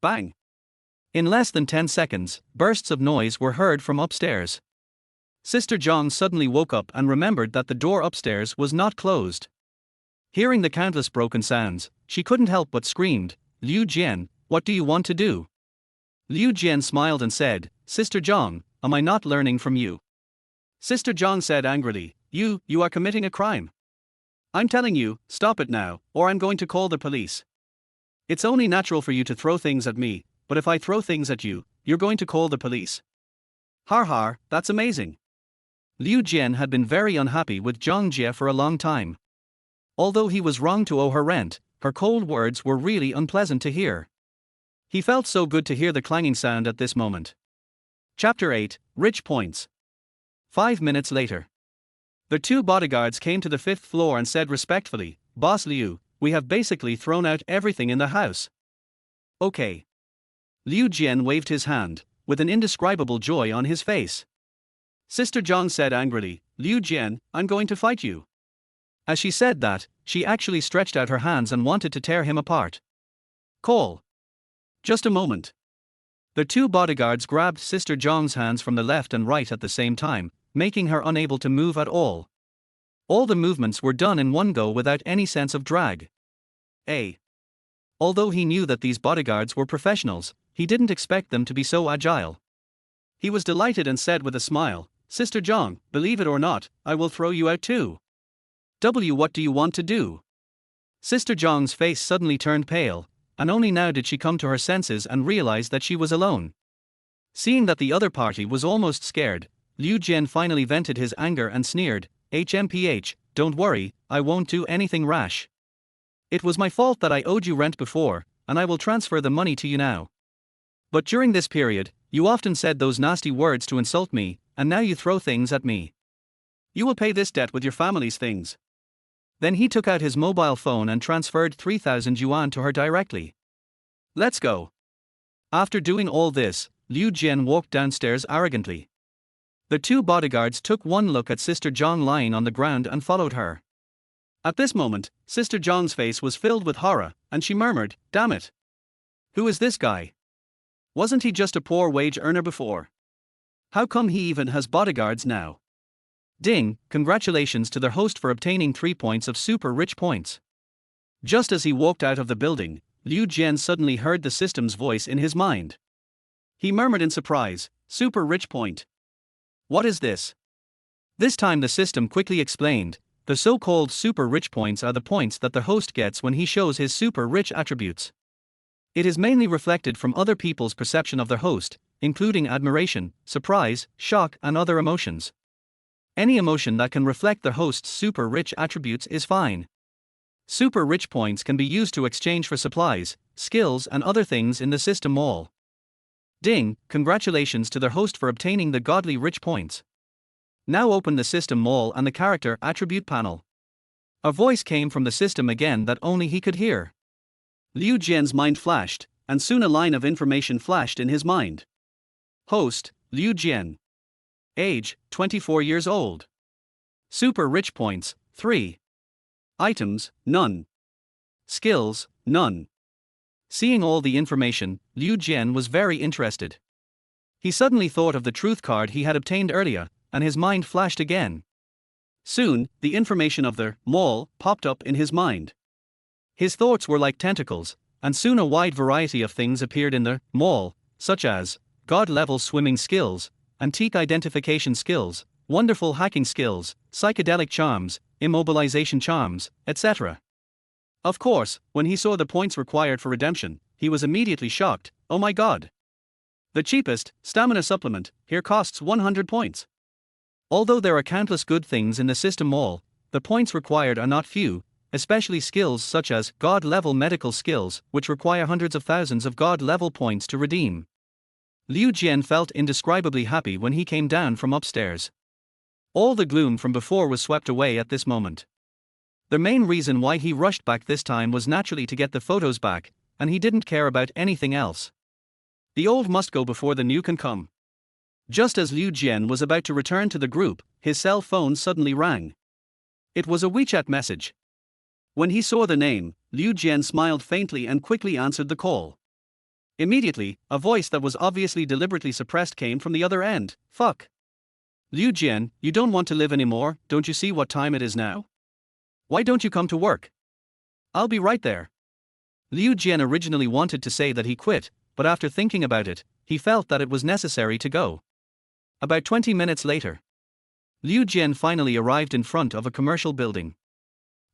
Bang! In less than 10 seconds, bursts of noise were heard from upstairs. Sister Zhang suddenly woke up and remembered that the door upstairs was not closed. Hearing the countless broken sounds, she couldn't help but screamed, "Liu Jian, what do you want to do?" Liu Jian smiled and said, "Sister Zhang, am I not learning from you?" Sister Zhang said angrily, You are committing a crime. I'm telling you, stop it now, or I'm going to call the police. It's only natural for you to throw things at me, but if I throw things at you, you're going to call the police." Har har, that's amazing. Liu Jian had been very unhappy with Zhang Jie for a long time. Although he was wrong to owe her rent, her cold words were really unpleasant to hear. He felt so good to hear the clanging sound at this moment. Chapter 8, Rich Points. 5 minutes later. The 2 bodyguards came to the 5th floor and said respectfully, "Boss Liu, we have basically thrown out everything in the house." "Okay." Liu Jian waved his hand, with an indescribable joy on his face. Sister Zhang said angrily, "Liu Jian, I'm going to fight you." As she said that, she actually stretched out her hands and wanted to tear him apart. "Call." "Just a moment." The 2 bodyguards grabbed Sister Zhang's hands from the left and right at the same time, making her unable to move at all. All the movements were done in one go without any sense of drag. Although he knew that these bodyguards were professionals, he didn't expect them to be so agile. He was delighted and said with a smile, "Sister Zhang, believe it or not, I will throw you out too." What do you want to do?" Sister Zhang's face suddenly turned pale, and only now did she come to her senses and realize that she was alone. Seeing that the other party was almost scared, Liu Jian finally vented his anger and sneered, "HMPH, don't worry, I won't do anything rash. It was my fault that I owed you rent before, and I will transfer the money to you now." But during this period, you often said those nasty words to insult me, and now you throw things at me. You will pay this debt with your family's things. Then he took out his mobile phone and transferred 3,000 yuan to her directly. Let's go. After doing all this, Liu Jian walked downstairs arrogantly. The two bodyguards took one look at Sister Zhang lying on the ground and followed her. At this moment, Sister Zhang's face was filled with horror, and she murmured, "Damn it! Who is this guy? Wasn't he just a poor wage earner before? How come he even has bodyguards now?" Ding, congratulations to their host for obtaining 3 points of super rich points. Just as he walked out of the building, Liu Jian suddenly heard the system's voice in his mind. He murmured in surprise, "Super rich point. What is this?" This time the system quickly explained, the so-called super rich points are the points that the host gets when he shows his super rich attributes. It is mainly reflected from other people's perception of their host, including admiration, surprise, shock, and other emotions. Any emotion that can reflect the host's super rich attributes is fine. Super rich points can be used to exchange for supplies, skills, and other things in the system mall. Ding, congratulations to their host for obtaining the godly rich points. Now open the system mall and the character attribute panel. A voice came from the system again that only he could hear. Liu Jian's mind flashed, and soon a line of information flashed in his mind. Host, Liu Jian. Age, 24 years old. Super rich points, 3. Items, none. Skills, none. Seeing all the information, Liu Jian was very interested. He suddenly thought of the truth card he had obtained earlier, and his mind flashed again. Soon, the information of the mall popped up in his mind. His thoughts were like tentacles, and soon a wide variety of things appeared in the mall, such as god-level swimming skills, antique identification skills, wonderful hacking skills, psychedelic charms, immobilization charms, etc. Of course, when he saw the points required for redemption, he was immediately shocked. "Oh my god! The cheapest stamina supplement here costs 100 points. Although there are countless good things in the system mall, the points required are not few, especially skills such as god-level medical skills, which require hundreds of thousands of god-level points to redeem." Liu Jian felt indescribably happy when he came down from upstairs. All the gloom from before was swept away at this moment. The main reason why he rushed back this time was naturally to get the photos back, and he didn't care about anything else. The old must go before the new can come. Just as Liu Jian was about to return to the group, his cell phone suddenly rang. It was a WeChat message. When he saw the name, Liu Jian smiled faintly and quickly answered the call. Immediately, a voice that was obviously deliberately suppressed came from the other end. "Fuck. Liu Jian, you don't want to live anymore, don't you see what time it is now? Why don't you come to work? I'll be right there." Liu Jian originally wanted to say that he quit, but after thinking about it, he felt that it was necessary to go. About 20 minutes later, Liu Jian finally arrived in front of a commercial building.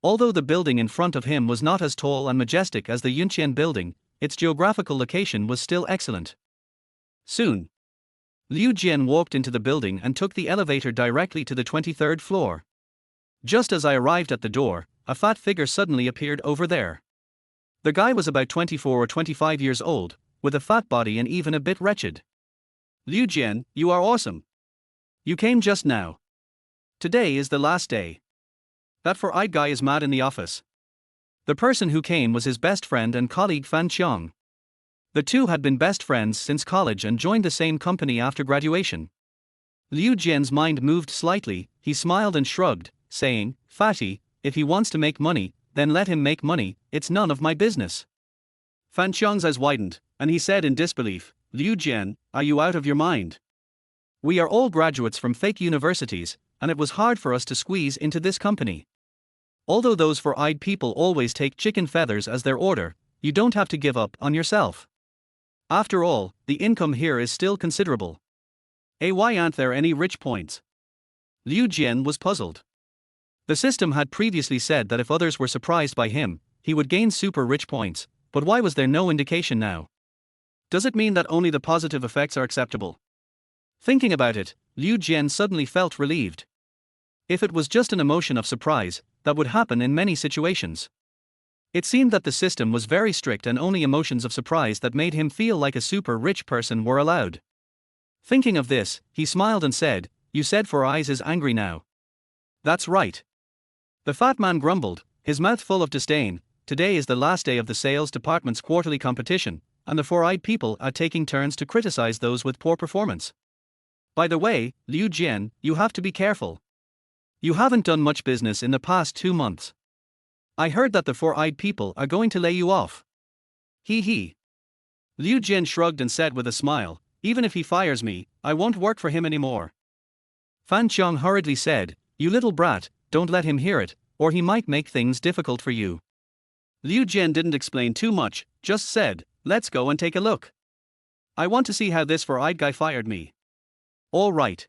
Although the building in front of him was not as tall and majestic as the Yuntian building, its geographical location was still excellent. Soon, Liu Jian walked into the building and took the elevator directly to the 23rd floor. Just as I arrived at the door, a fat figure suddenly appeared over there. The guy was about 24 or 25 years old, with a fat body and even a bit wretched. "Liu Jian, you are awesome. You came just now. Today is the last day. That four-eyed guy is mad in the office." The person who came was his best friend and colleague Fan Qiang. The two had been best friends since college and joined the same company after graduation. Liu Jian's mind moved slightly, he smiled and shrugged, saying, "Fatty, if he wants to make money, then let him make money, it's none of my business." Fan Qiang's eyes widened, and he said in disbelief, "Liu Jian, are you out of your mind? We are all graduates from fake universities, and it was hard for us to squeeze into this company. Although those four-eyed people always take chicken feathers as their order, you don't have to give up on yourself. After all, the income here is still considerable. Why aren't there any rich points?" Liu Jian was puzzled. The system had previously said that if others were surprised by him, he would gain super rich points, but why was there no indication now? Does it mean that only the positive effects are acceptable? Thinking about it, Liu Jian suddenly felt relieved. If it was just an emotion of surprise, that would happen in many situations. It seemed that the system was very strict and only emotions of surprise that made him feel like a super rich person were allowed. Thinking of this, he smiled and said, "You said 4 Eyes is angry now." "That's right." The fat man grumbled, his mouth full of disdain. "Today is the last day of the sales department's quarterly competition, and the 4-eyed people are taking turns to criticize those with poor performance. By the way, Liu Jian, you have to be careful. You haven't done much business in the past 2 months. I heard that the 4-eyed people are going to lay you off." He. Liu Jian shrugged and said with a smile, "Even if he fires me, I won't work for him anymore." Fan Qiang hurriedly said, "You little brat, don't let him hear it, or he might make things difficult for you." Liu Jian didn't explain too much, just said, "Let's go and take a look. I want to see how this 4-eyed guy fired me." "All right."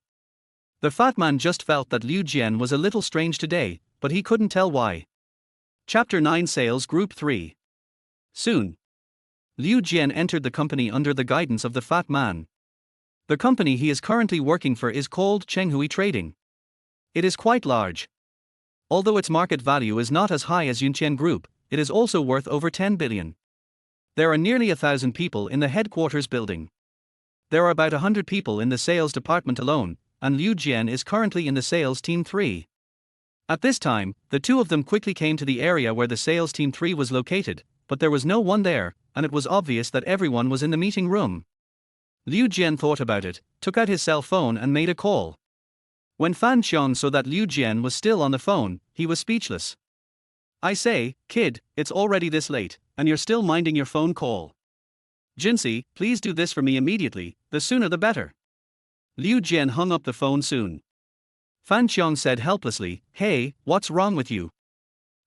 The fat man just felt that Liu Jian was a little strange today, but he couldn't tell why. Chapter 9 Sales Group 3. Soon, Liu Jian entered the company under the guidance of the fat man. The company he is currently working for is called Chenghui Trading. It is quite large. Although its market value is not as high as Yuntian Group, it is also worth over 10 billion. There are nearly 1,000 people in the headquarters building. There are about 100 people in the sales department alone, and Liu Jian is currently in the sales team 3. At this time, the two of them quickly came to the area where the sales team 3 was located, but there was no one there, and it was obvious that everyone was in the meeting room. Liu Jian thought about it, took out his cell phone and made a call. When Fan Qiang saw that Liu Jian was still on the phone, he was speechless. "I say, kid, it's already this late, and you're still minding your phone call. Jinsei, please do this for me immediately, the sooner the better." Liu Jian hung up the phone soon. Fan Qiang said helplessly, "Hey, what's wrong with you?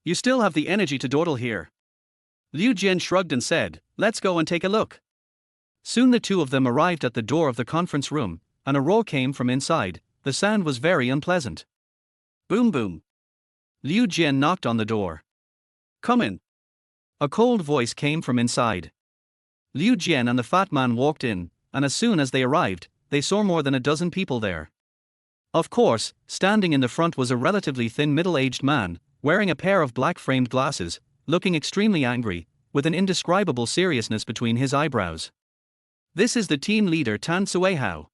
You still have the energy to dawdle here." Liu Jian shrugged and said, "Let's go and take a look." Soon the two of them arrived at the door of the conference room, and a roar came from inside. The sound was very unpleasant. Boom boom. Liu Jian knocked on the door. "Come in." A cold voice came from inside. Liu Jian and the fat man walked in, and as soon as they arrived, they saw more than a dozen people there. Of course, standing in the front was a relatively thin middle-aged man, wearing a pair of black-framed glasses, looking extremely angry, with an indescribable seriousness between his eyebrows. This is the team leader Tan Suihao.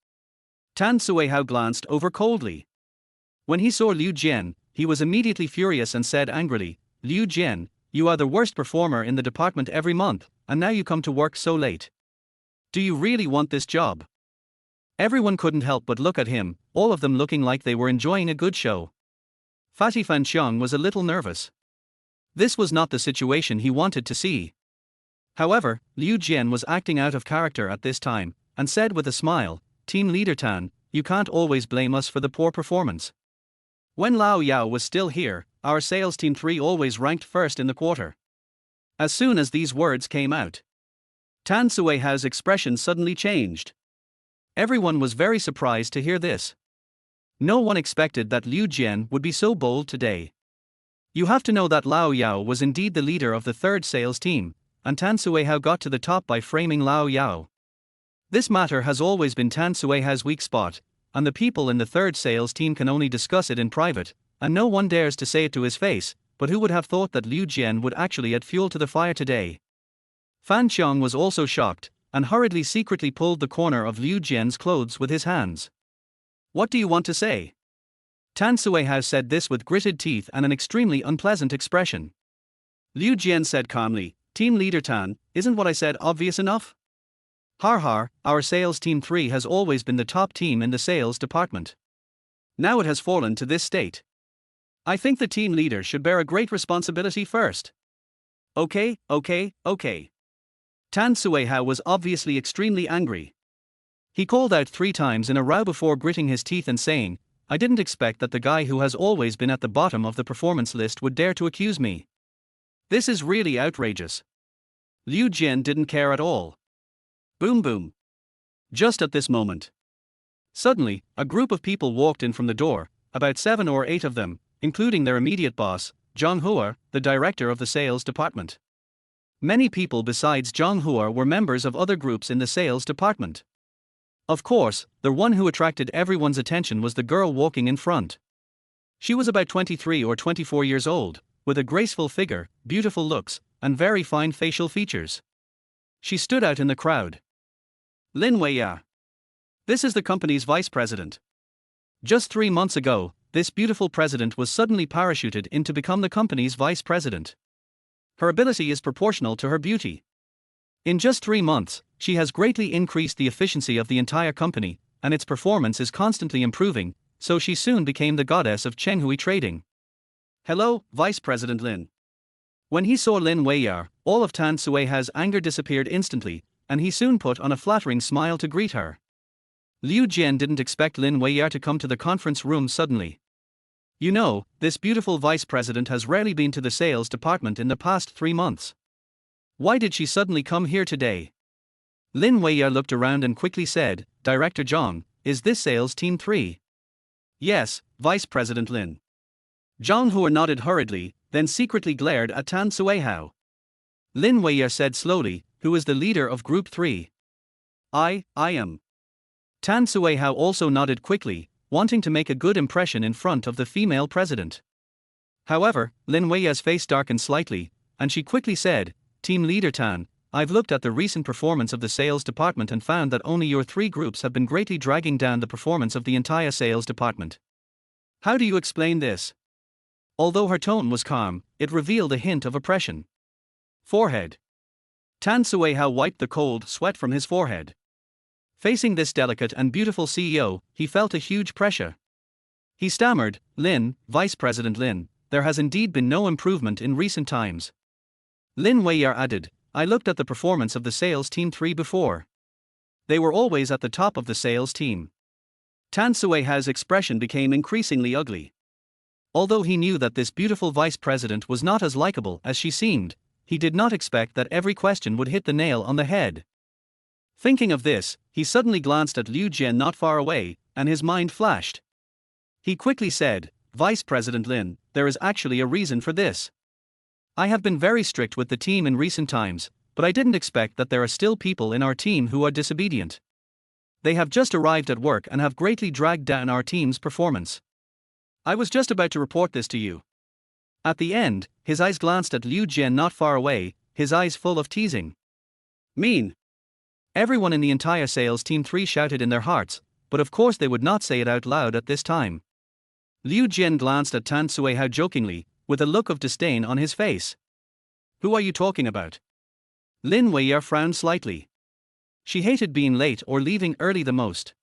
Tan Suihao glanced over coldly. When he saw Liu Jian, he was immediately furious and said angrily, "Liu Jian, you are the worst performer in the department every month, and now you come to work so late. Do you really want this job?" Everyone couldn't help but look at him, all of them looking like they were enjoying a good show. Fatty Fan Qiang was a little nervous. This was not the situation he wanted to see. However, Liu Jian was acting out of character at this time, and said with a smile, "Team leader Tan, you can't always blame us for the poor performance. When Lao Yao was still here, our sales team 3 always ranked first in the quarter." As soon as these words came out, Tan Suihao's expression suddenly changed. Everyone was very surprised to hear this. No one expected that Liu Jian would be so bold today. You have to know that Lao Yao was indeed the leader of the third sales team, and Tan Suihao got to the top by framing Lao Yao. This matter has always been Tan Suihao's weak spot, and the people in the third sales team can only discuss it in private, and no one dares to say it to his face, but who would have thought that Liu Jian would actually add fuel to the fire today? Fan Qiang was also shocked, and hurriedly secretly pulled the corner of Liu Jian's clothes with his hands. "What do you want to say?" Tan Suihao said this with gritted teeth and an extremely unpleasant expression. Liu Jian said calmly, "Team leader Tan, isn't what I said obvious enough? Har, our sales team 3 has always been the top team in the sales department. Now it has fallen to this state. I think the team leader should bear a great responsibility first." Okay. Tan Suihao was obviously extremely angry. He called out 3 times in a row before gritting his teeth and saying, "I didn't expect that the guy who has always been at the bottom of the performance list would dare to accuse me. This is really outrageous." Liu Jian didn't care at all. Boom boom. Just at this moment, suddenly, a group of people walked in from the door, about 7 or 8 of them, including their immediate boss, Zhang Hua, the director of the sales department. Many people besides Zhang Hua were members of other groups in the sales department. Of course, the one who attracted everyone's attention was the girl walking in front. She was about 23 or 24 years old, with a graceful figure, beautiful looks, and very fine facial features. She stood out in the crowd. Lin Weiya. This is the company's vice president. Just 3 months ago, this beautiful president was suddenly parachuted in to become the company's vice president. Her ability is proportional to her beauty. In just 3 months, she has greatly increased the efficiency of the entire company, and its performance is constantly improving, so she soon became the goddess of Chenghui trading. Hello, Vice President Lin. When he saw Lin Weiya, all of Tan Suiha's anger disappeared instantly, and he soon put on a flattering smile to greet her. Liu Jian didn't expect Lin Weiya to come to the conference room suddenly. You know, this beautiful vice president has rarely been to the sales department in the past 3 months. Why did she suddenly come here today? Lin Weiya looked around and quickly said, Director Zhang, is this sales team 3? Yes, Vice President Lin. Zhang Hua nodded hurriedly, then secretly glared at Tan Suihao. Lin Weiya said slowly, who is the leader of Group 3? I am. Tan Suihao also nodded quickly, wanting to make a good impression in front of the female president. However, Lin Weiya's face darkened slightly, and she quickly said, Team Leader Tan, I've looked at the recent performance of the sales department and found that only your 3 groups have been greatly dragging down the performance of the entire sales department. How do you explain this? Although her tone was calm, it revealed a hint of oppression. Forehead. Tan Suihao wiped the cold sweat from his forehead. Facing this delicate and beautiful CEO, he felt a huge pressure. He stammered, Lin, Vice President Lin, there has indeed been no improvement in recent times. Lin Weiya added, I looked at the performance of the sales team 3 before. They were always at the top of the sales team. Tan Suiha's expression became increasingly ugly. Although he knew that this beautiful vice president was not as likable as she seemed, he did not expect that every question would hit the nail on the head. Thinking of this, he suddenly glanced at Liu Jian not far away, and his mind flashed. He quickly said, Vice President Lin, there is actually a reason for this. I have been very strict with the team in recent times, but I didn't expect that there are still people in our team who are disobedient. They have just arrived at work and have greatly dragged down our team's performance. I was just about to report this to you. At the end, his eyes glanced at Liu Jian not far away, his eyes full of teasing. Mean. Everyone in the entire sales team 3 shouted in their hearts, but of course they would not say it out loud at this time. Liu Jian glanced at Tan Suihao jokingly, with a look of disdain on his face. Who are you talking about? Lin Weiya frowned slightly. She hated being late or leaving early the most.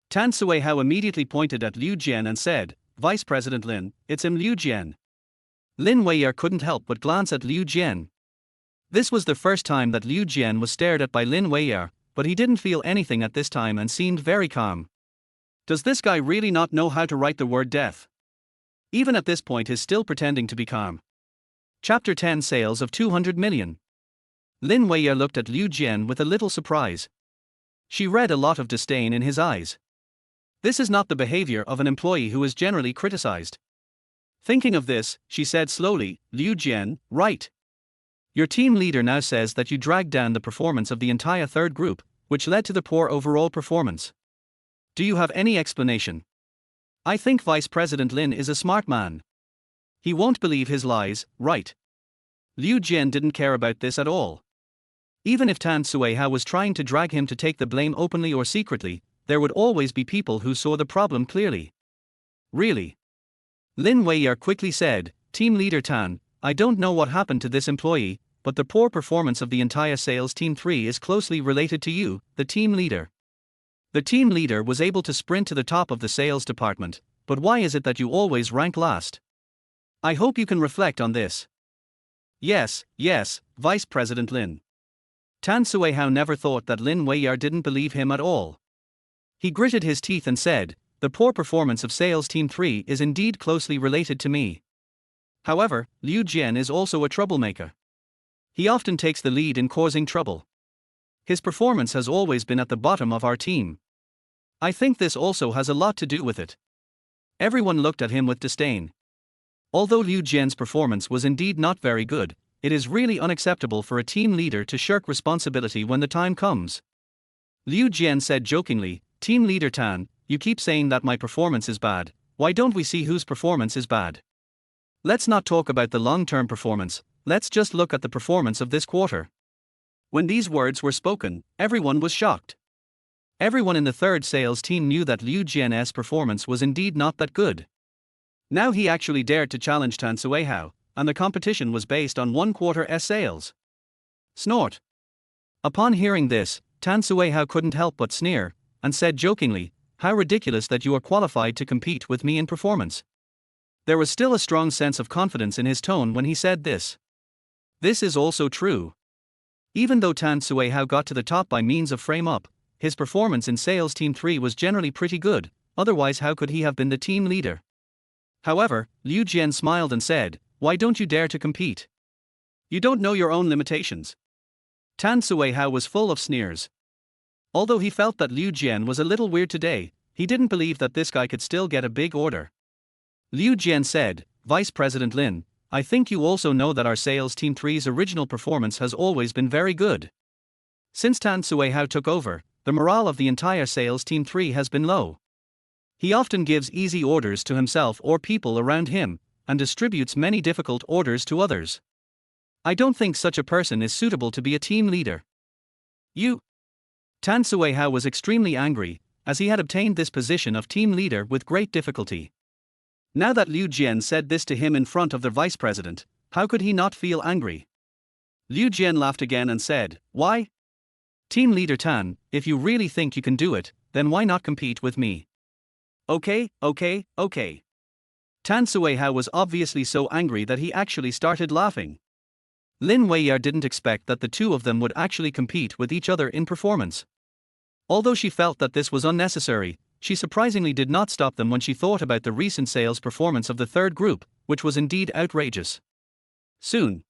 Tan Suihao immediately pointed at Liu Jian and said, Vice President Lin, it's him Liu Jian. Lin Weiya couldn't help but glance at Liu Jian. This was the first time that Liu Jian was stared at by Lin Weiya, but he didn't feel anything at this time and seemed very calm. Does this guy really not know how to write the word death? Even at this point he's still pretending to be calm. Chapter 10 Sales of 200 million. Lin Weiya looked at Liu Jian with a little surprise. She read a lot of disdain in his eyes. This is not the behavior of an employee who is generally criticized. Thinking of this, she said slowly, Liu Jian, right. Your team leader now says that you dragged down the performance of the entire 3rd group, which led to the poor overall performance. Do you have any explanation? I think Vice President Lin is a smart man. He won't believe his lies, right? Liu Jian didn't care about this at all. Even if Tan Suihao was trying to drag him to take the blame openly or secretly, there would always be people who saw the problem clearly. Really? Lin Weiya quickly said, Team Leader Tan, I don't know what happened to this employee, but the poor performance of the entire sales team 3 is closely related to you, the team leader. The team leader was able to sprint to the top of the sales department, but why is it that you always rank last? I hope you can reflect on this. Yes, Vice President Lin. Tan Suihao never thought that Lin Weiya didn't believe him at all. He gritted his teeth and said, the poor performance of sales team 3 is indeed closely related to me. However, Liu Jian is also a troublemaker. He often takes the lead in causing trouble. His performance has always been at the bottom of our team. I think this also has a lot to do with it. Everyone looked at him with disdain. Although Liu Jian's performance was indeed not very good, it is really unacceptable for a team leader to shirk responsibility when the time comes. Liu Jian said jokingly, Team Leader Tan, you keep saying that my performance is bad, why don't we see whose performance is bad? Let's not talk about the long-term performance, let's just look at the performance of this quarter. When these words were spoken, everyone was shocked. Everyone in the third sales team knew that Liu Jian's performance was indeed not that good. Now he actually dared to challenge Tan Suihao, and the competition was based on 1 quarter's sales. Snort. Upon hearing this, Tan Suihao couldn't help but sneer, and said jokingly, "How ridiculous that you are qualified to compete with me in performance." There was still a strong sense of confidence in his tone when he said this. This is also true. Even though Tan Suihao got to the top by means of frame-up, his performance in Sales Team 3 was generally pretty good, otherwise how could he have been the team leader? However, Liu Jian smiled and said, "Why don't you dare to compete? You don't know your own limitations." Tan Suihao was full of sneers. Although he felt that Liu Jian was a little weird today, he didn't believe that this guy could still get a big order. Liu Jian said, "Vice President Lin, I think you also know that our Sales Team 3's original performance has always been very good. Since Tan Suihao took over, the morale of the entire Sales Team 3 has been low. He often gives easy orders to himself or people around him, and distributes many difficult orders to others. I don't think such a person is suitable to be a team leader. You." Tan Suihao was extremely angry, as he had obtained this position of team leader with great difficulty. Now that Liu Jian said this to him in front of the vice president, how could he not feel angry? Liu Jian laughed again and said, "Why? Team leader Tan, if you really think you can do it, then why not compete with me?" Okay. Tan Suihao was obviously so angry that he actually started laughing. Lin Weiyar didn't expect that the two of them would actually compete with each other in performance. Although she felt that this was unnecessary, she surprisingly did not stop them when she thought about the recent sales performance of the third group, which was indeed outrageous. Soon,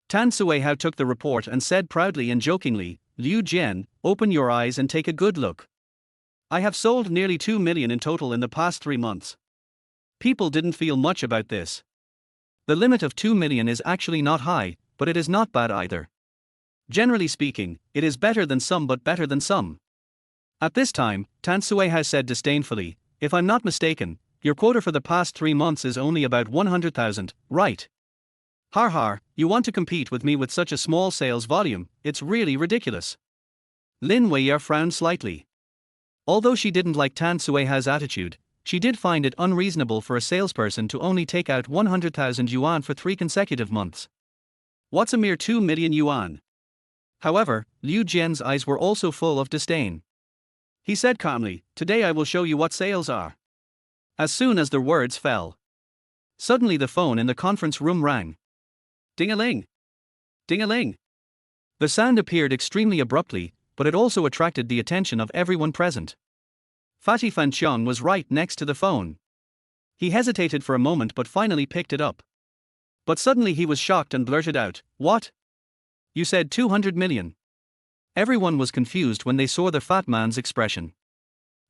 Tan Suihao took the report and said proudly and jokingly, "Liu Jian, open your eyes and take a good look. I have sold nearly 2 million in total in the past 3 months. People didn't feel much about this. The limit of 2 million is actually not high, but it is not bad either. Generally speaking, it is better than some but better than some." At this time, Tan Suihao said disdainfully, "If I'm not mistaken, your quota for the past 3 months is only about 100,000, right? Har, you want to compete with me with such a small sales volume, it's really ridiculous." Lin Weiyar frowned slightly. Although she didn't like Tan Suihao's attitude, she did find it unreasonable for a salesperson to only take out 100,000 yuan for 3 consecutive months. What's a mere 2 million yuan? However, Liu Jian's eyes were also full of disdain. He said calmly, "Today I will show you what sales are." As soon as the words fell, suddenly the phone in the conference room rang. Ding-a-ling! Ding-a-ling! The sound appeared extremely abruptly, but it also attracted the attention of everyone present. Fatty Fancheng was right next to the phone. He hesitated for a moment but finally picked it up. But suddenly he was shocked and blurted out, "What? You said 200 million. Everyone was confused when they saw the fat man's expression.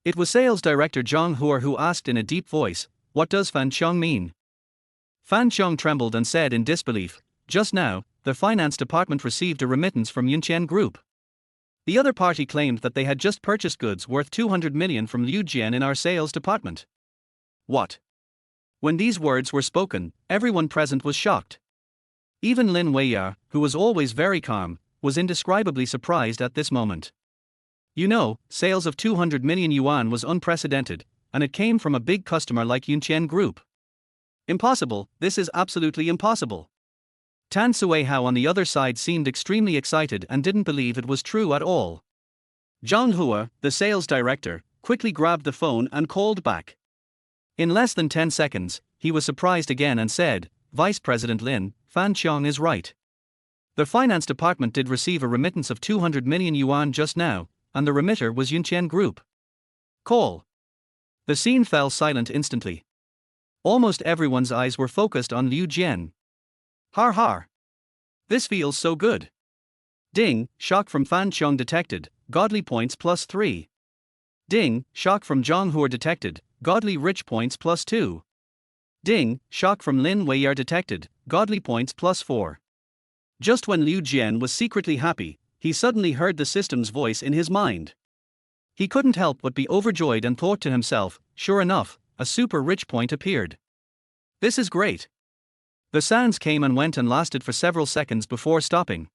It was sales director Zhang Huo who asked in a deep voice, "What does Fan Cheng mean?" Fan Cheng trembled and said in disbelief, "Just now, the finance department received a remittance from Yuntian Group. The other party claimed that they had just purchased goods worth 200 million from Liu Jian in our sales department." What? When these words were spoken, everyone present was shocked. Even Lin Weiyar, who was always very calm, was indescribably surprised at this moment. You know, sales of 200 million yuan was unprecedented, and it came from a big customer like Yuntian Group. Impossible, this is absolutely impossible. Tan Suihao on the other side seemed extremely excited and didn't believe it was true at all. Zhang Huo, the sales director, quickly grabbed the phone and called back. In less than 10 seconds, he was surprised again and said, "Vice President Lin, Fan Cheng is right. The finance department did receive a remittance of 200 million yuan just now, and the remitter was Yuntian Group. Call." The scene fell silent instantly. Almost everyone's eyes were focused on Liu Jian. Har. This feels so good. Ding, shock from Fan Cheng detected, godly points +3. Ding, shock from Zhang Huo detected, godly rich points +2. Ding, shock from Lin Weiyar detected, godly points +4. Just when Liu Jian was secretly happy, he suddenly heard the system's voice in his mind. He couldn't help but be overjoyed and thought to himself, sure enough, a super rich point appeared. This is great. The sounds came and went and lasted for several seconds before stopping.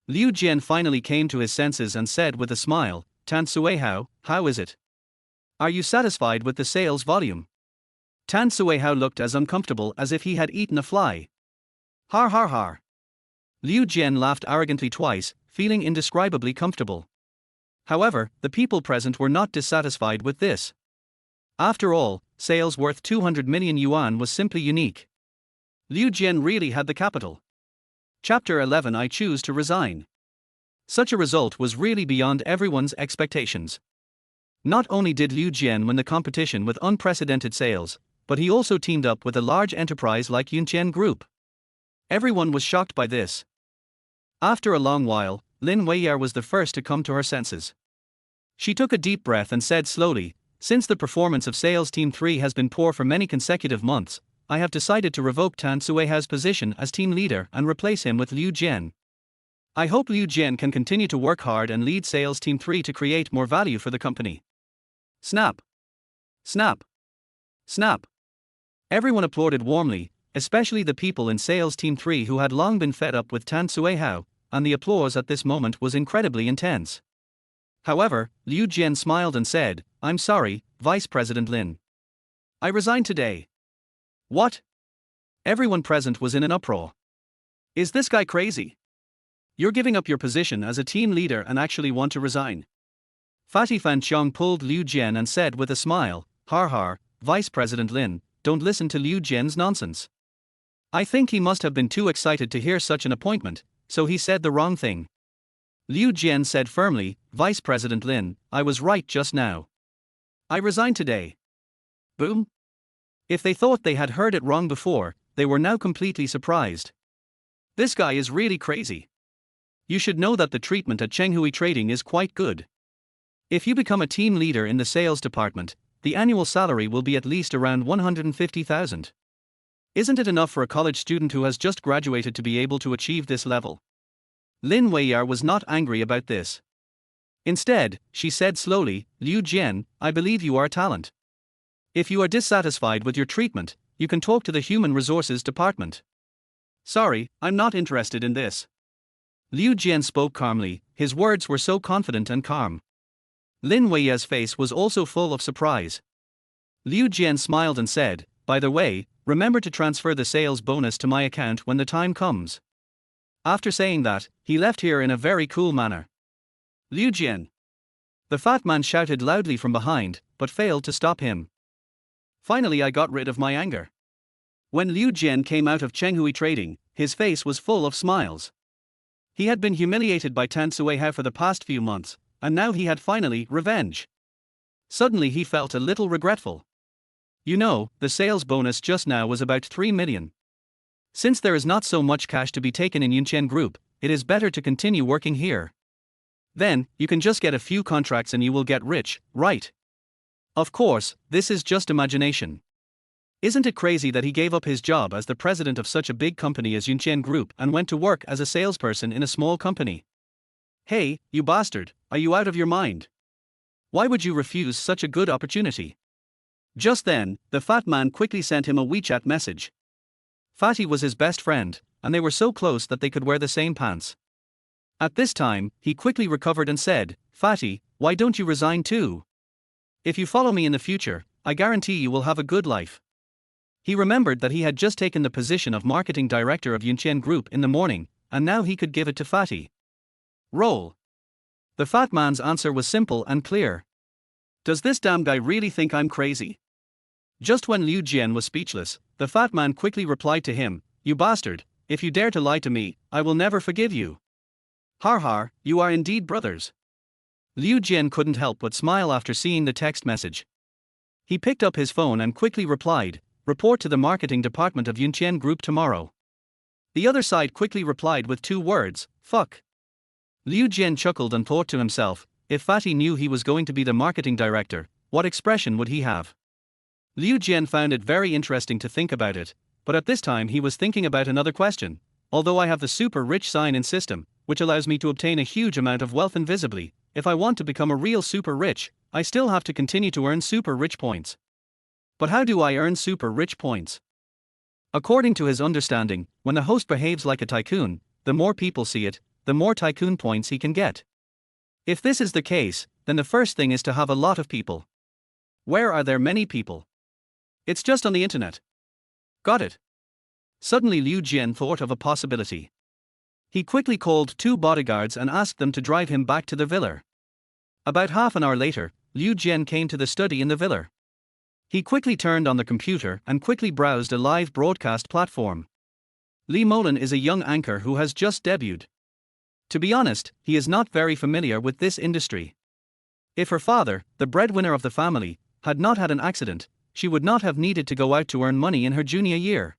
Liu Jian finally came to his senses and said with a smile, Tan Suihao, how is it? Are you satisfied with the sales volume? Tan Suihao looked as uncomfortable as if he had eaten a fly. Har har har. Liu Jian laughed arrogantly twice, feeling indescribably comfortable. However, the people present were not dissatisfied with this. After all, sales worth 200 million yuan was simply unique. Liu Jian really had the capital. Chapter 11 I choose to resign. Such a result was really beyond everyone's expectations. Not only did Liu Jian win the competition with unprecedented sales, but he also teamed up with a large enterprise like Yuntian Group. Everyone was shocked by this. After a long while, Lin Weiyar was the first to come to her senses. She took a deep breath and said slowly, since the performance of Sales Team 3 has been poor for many consecutive months, I have decided to revoke Tan Suihao's position as team leader and replace him with Liu Jian. I hope Liu Jian can continue to work hard and lead Sales Team 3 to create more value for the company. Snap! Snap! Snap! Everyone applauded warmly, especially the people in Sales Team 3 who had long been fed up with Tan Suihao, and the applause at this moment was incredibly intense. However, Liu Jian smiled and said, I'm sorry, Vice President Lin. I resign today. What? Everyone present was in an uproar. Is this guy crazy? You're giving up your position as a team leader and actually want to resign? Fatty Fan Qiong pulled Liu Jian and said with a smile, Har har, Vice President Lin, don't listen to Liu Jian's nonsense. I think he must have been too excited to hear such an appointment, so he said the wrong thing. Liu Jian said firmly, Vice President Lin, I was right just now. I resign today. Boom. If they thought they had heard it wrong before, they were now completely surprised. This guy is really crazy. You should know that the treatment at Chenghui Trading is quite good. If you become a team leader in the sales department, the annual salary will be at least around 150,000. Isn't it enough for a college student who has just graduated to be able to achieve this level? Lin Weiyar was not angry about this. Instead, she said slowly, Liu Jian, I believe you are a talent. If you are dissatisfied with your treatment, you can talk to the Human Resources Department. Sorry, I'm not interested in this. Liu Jian spoke calmly, his words were so confident and calm. Lin Weiyar's face was also full of surprise. Liu Jian smiled and said, by the way, remember to transfer the sales bonus to my account when the time comes. After saying that, he left here in a very cool manner. Liu Jian! The fat man shouted loudly from behind, but failed to stop him. Finally I got rid of my anger. When Liu Jian came out of Chenghui Trading, his face was full of smiles. He had been humiliated by Tan Suihao for the past few months, and now he had finally revenge. Suddenly he felt a little regretful. You know, the sales bonus just now was about 3 million. Since there is not so much cash to be taken in Yuntian Group, it is better to continue working here. Then, you can just get a few contracts and you will get rich, right? Of course, this is just imagination. Isn't it crazy that he gave up his job as the president of such a big company as Yuntian Group and went to work as a salesperson in a small company? Hey, you bastard, are you out of your mind? Why would you refuse such a good opportunity? Just then, the fat man quickly sent him a WeChat message. Fatty was his best friend, and they were so close that they could wear the same pants. At this time, he quickly recovered and said, Fatty, why don't you resign too? If you follow me in the future, I guarantee you will have a good life. He remembered that he had just taken the position of marketing director of Yuntian Group in the morning, and now he could give it to Fatty. Roll. The fat man's answer was simple and clear. Does this damn guy really think I'm crazy? Just when Liu Jian was speechless, the fat man quickly replied to him, You bastard, if you dare to lie to me, I will never forgive you. Har har, you are indeed brothers. Liu Jian couldn't help but smile after seeing the text message. He picked up his phone and quickly replied, Report to the marketing department of Yuntian Group tomorrow. The other side quickly replied with 2 words, fuck. Liu Jian chuckled and thought to himself, if Fatty knew he was going to be the marketing director, what expression would he have? Liu Jian found it very interesting to think about it, but at this time he was thinking about another question. Although I have the super rich sign-in system, which allows me to obtain a huge amount of wealth invisibly, if I want to become a real super rich, I still have to continue to earn super rich points. But how do I earn super rich points? According to his understanding, when the host behaves like a tycoon, the more people see it, the more tycoon points he can get. If this is the case, then the first thing is to have a lot of people. Where are there many people? It's just on the internet. Got it. Suddenly Liu Jian thought of a possibility. He quickly called 2 bodyguards and asked them to drive him back to the villa. About half an hour later, Liu Jian came to the study in the villa. He quickly turned on the computer and quickly browsed a live broadcast platform. Li Molan is a young anchor who has just debuted. To be honest, he is not very familiar with this industry. If her father, the breadwinner of the family, had not had an accident, she would not have needed to go out to earn money in her junior year.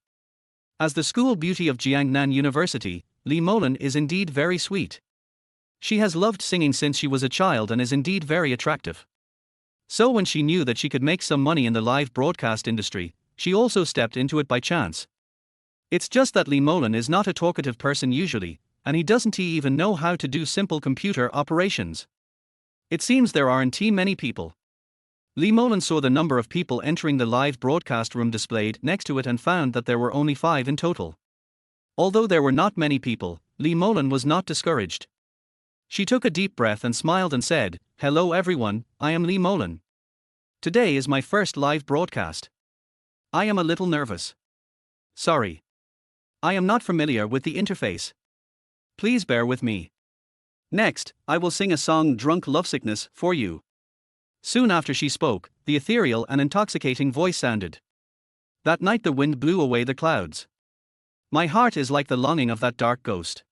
As the school beauty of Jiangnan University, Li Molan is indeed very sweet. She has loved singing since she was a child and is indeed very attractive. So when she knew that she could make some money in the live broadcast industry, she also stepped into it by chance. It's just that Li Molan is not a talkative person usually, and he doesn't even know how to do simple computer operations. It seems there aren't many people. Li Molan saw the number of people entering the live broadcast room displayed next to it and found that there were only 5 in total. Although there were not many people, Li Molan was not discouraged. She took a deep breath and smiled and said, "Hello everyone, I am Li Molan. Today is my first live broadcast. I am a little nervous. Sorry. I am not familiar with the interface. Please bear with me. Next, I will sing a song Drunk Lovesickness for you." Soon after she spoke, the ethereal and intoxicating voice sounded. That night the wind blew away the clouds. My heart is like the longing of that dark ghost.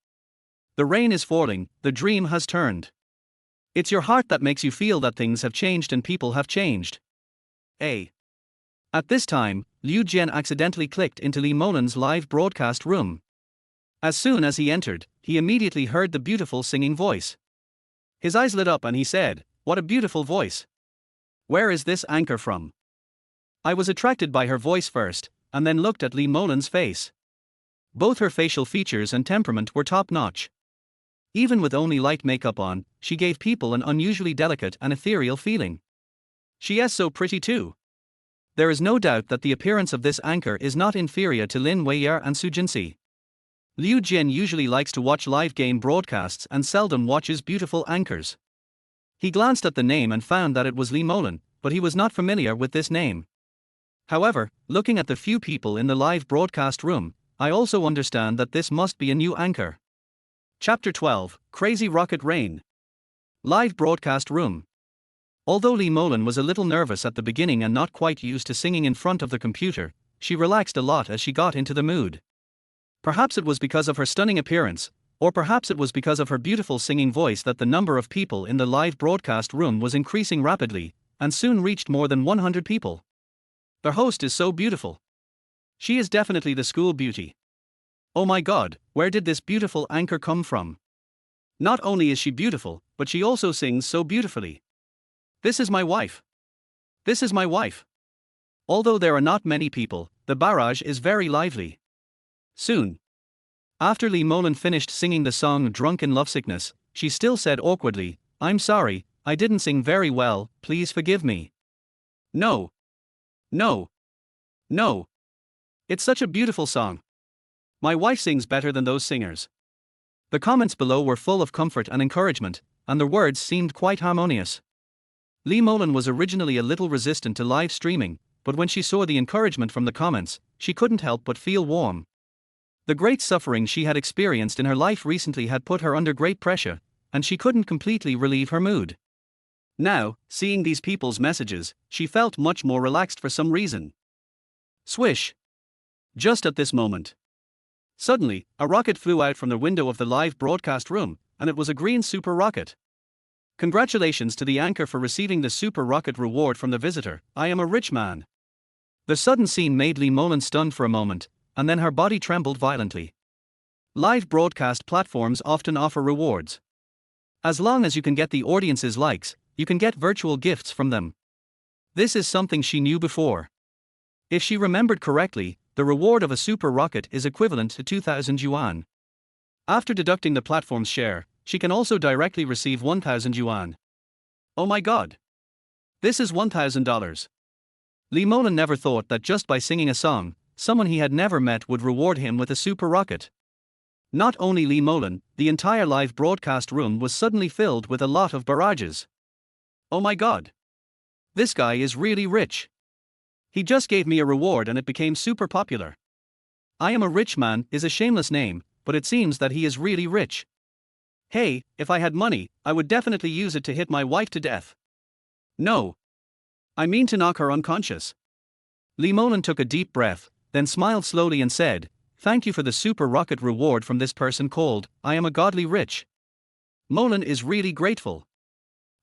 The rain is falling, the dream has turned. It's your heart that makes you feel that things have changed and people have changed. At this time, Liu Jian accidentally clicked into Li Molan's live broadcast room. As soon as he entered, he immediately heard the beautiful singing voice. His eyes lit up and he said, "What a beautiful voice. Where is this anchor from?" I was attracted by her voice first, and then looked at Li Molan's face. Both her facial features and temperament were top-notch. Even with only light makeup on, she gave people an unusually delicate and ethereal feeling. She is so pretty too. There is no doubt that the appearance of this anchor is not inferior to Lin Wei'er and Su Jinxi. Liu Jian usually likes to watch live game broadcasts and seldom watches beautiful anchors. He glanced at the name and found that it was Li Molan, but he was not familiar with this name. However, looking at the few people in the live broadcast room, I also understand that this must be a new anchor. Chapter 12, Crazy Rocket Rain. Live broadcast room. Although Li Molan was a little nervous at the beginning and not quite used to singing in front of the computer, she relaxed a lot as she got into the mood. Perhaps it was because of her stunning appearance, or perhaps it was because of her beautiful singing voice that the number of people in the live broadcast room was increasing rapidly, and soon reached more than 100 people. The host is so beautiful. She is definitely the school beauty. Oh my god, where did this beautiful anchor come from? Not only is she beautiful, but she also sings so beautifully. This is my wife. This is my wife. Although there are not many people, the barrage is very lively. Soon. After Li Molan finished singing the song Drunk in Lovesickness, she still said awkwardly, "I'm sorry, I didn't sing very well, please forgive me." No. No. No. It's such a beautiful song. My wife sings better than those singers. The comments below were full of comfort and encouragement, and the words seemed quite harmonious. Li Molan was originally a little resistant to live streaming, but when she saw the encouragement from the comments, she couldn't help but feel warm. The great suffering she had experienced in her life recently had put her under great pressure, and she couldn't completely relieve her mood. Now, seeing these people's messages, she felt much more relaxed for some reason. Swish! Just at this moment. Suddenly, a rocket flew out from the window of the live broadcast room, and it was a green super rocket. Congratulations to the anchor for receiving the super rocket reward from the visitor, I am a rich man. The sudden scene made Li Molan stunned for a moment, and then her body trembled violently. Live broadcast platforms often offer rewards. As long as you can get the audience's likes, you can get virtual gifts from them. This is something she knew before. If she remembered correctly, the reward of a super rocket is equivalent to 2,000 yuan. After deducting the platform's share, she can also directly receive 1,000 yuan. Oh my god! This is $1,000. Li Molan never thought that just by singing a song, someone he had never met would reward him with a super rocket. Not only Lee Molan, the entire live broadcast room was suddenly filled with a lot of barrages. Oh my god! This guy is really rich. He just gave me a reward and it became super popular. I am a rich man is a shameless name, but it seems that he is really rich. Hey, if I had money, I would definitely use it to hit my wife to death. No. I mean to knock her unconscious. Lee Molan took a deep breath, then smiled slowly and said, "Thank you for the super rocket reward from this person called, I am a godly rich." Molan is really grateful.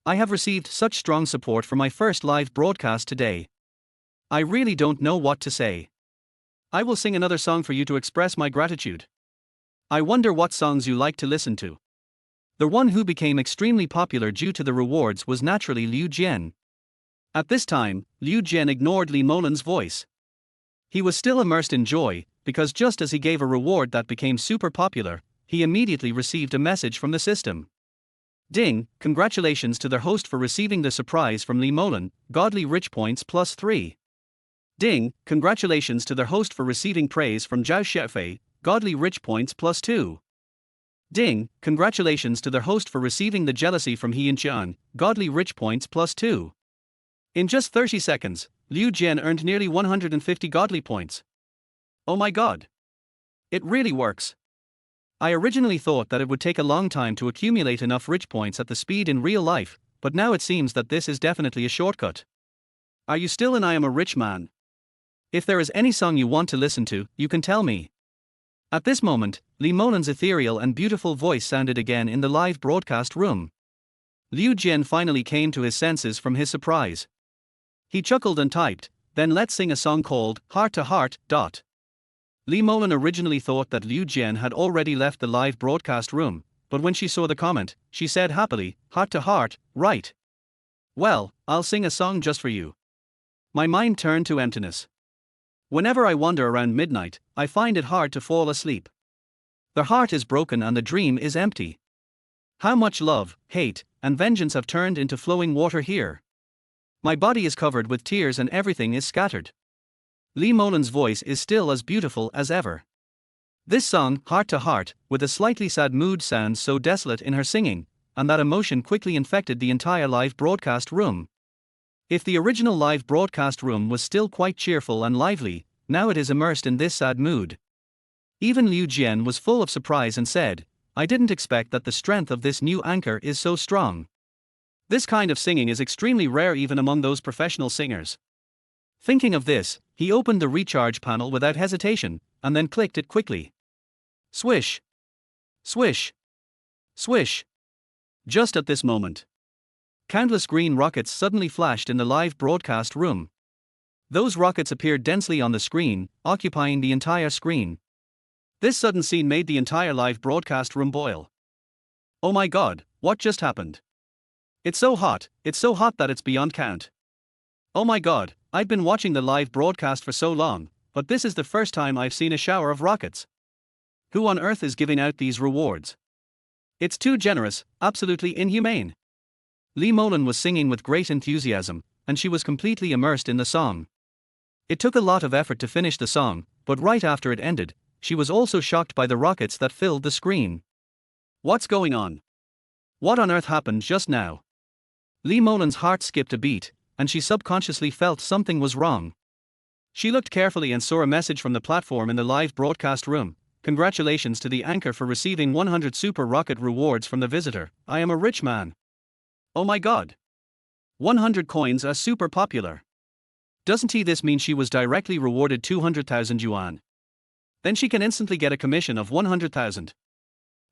I have received such strong support for my first live broadcast today. I really don't know what to say. I will sing another song for you to express my gratitude. I wonder what songs you like to listen to. The one who became extremely popular due to the rewards was naturally Liu Jian. At this time, Liu Jian ignored Lee Molan's voice. He was still immersed in joy, because just as he gave a reward that became super popular, he immediately received a message from the system. Ding, congratulations to their host for receiving the surprise from Lee Molan, godly rich points +3. Ding, congratulations to their host for receiving praise from Zhao Xiaofei, godly rich points +2. Ding, congratulations to their host for receiving the jealousy from Yuntian, godly rich points +2. In just 30 seconds, Liu Jian earned nearly 150 godly points. Oh my god! It really works. I originally thought that it would take a long time to accumulate enough rich points at the speed in real life, but now it seems that this is definitely a shortcut. Are you still in I Am a Rich Man? If there is any song you want to listen to, you can tell me. At this moment, Lee Molan's ethereal and beautiful voice sounded again in the live broadcast room. Liu Jian finally came to his senses from his surprise. He chuckled and typed, "Then let's sing a song called Heart to Heart." Lee Molan originally thought that Liu Jian had already left the live broadcast room, but when she saw the comment, she said happily, "Heart to heart, right. Well, I'll sing a song just for you." My mind turned to emptiness. Whenever I wander around midnight, I find it hard to fall asleep. The heart is broken and the dream is empty. How much love, hate, and vengeance have turned into flowing water here. My body is covered with tears and everything is scattered. Lee Molan's voice is still as beautiful as ever. This song, Heart to Heart, with a slightly sad mood sounds so desolate in her singing, and that emotion quickly infected the entire live broadcast room. If the original live broadcast room was still quite cheerful and lively, now it is immersed in this sad mood. Even Liu Jian was full of surprise and said, "I didn't expect that the strength of this new anchor is so strong. This kind of singing is extremely rare even among those professional singers." Thinking of this, he opened the recharge panel without hesitation, and then clicked it quickly. Swish! Swish! Swish! Just at this moment, countless green rockets suddenly flashed in the live broadcast room. Those rockets appeared densely on the screen, occupying the entire screen. This sudden scene made the entire live broadcast room boil. Oh my god, what just happened? It's so hot that it's beyond count. Oh my god, I've been watching the live broadcast for so long, but this is the first time I've seen a shower of rockets. Who on earth is giving out these rewards? It's too generous, absolutely inhumane. Lee Molan was singing with great enthusiasm, and she was completely immersed in the song. It took a lot of effort to finish the song, but right after it ended, she was also shocked by the rockets that filled the screen. What's going on? What on earth happened just now? Lee Molan's heart skipped a beat, and she subconsciously felt something was wrong. She looked carefully and saw a message from the platform in the live broadcast room. "Congratulations to the anchor for receiving 100 super rocket rewards from the visitor. I am a rich man." Oh my god. 100 coins are super popular. Doesn't this mean she was directly rewarded 200,000 yuan? Then she can instantly get a commission of 100,000.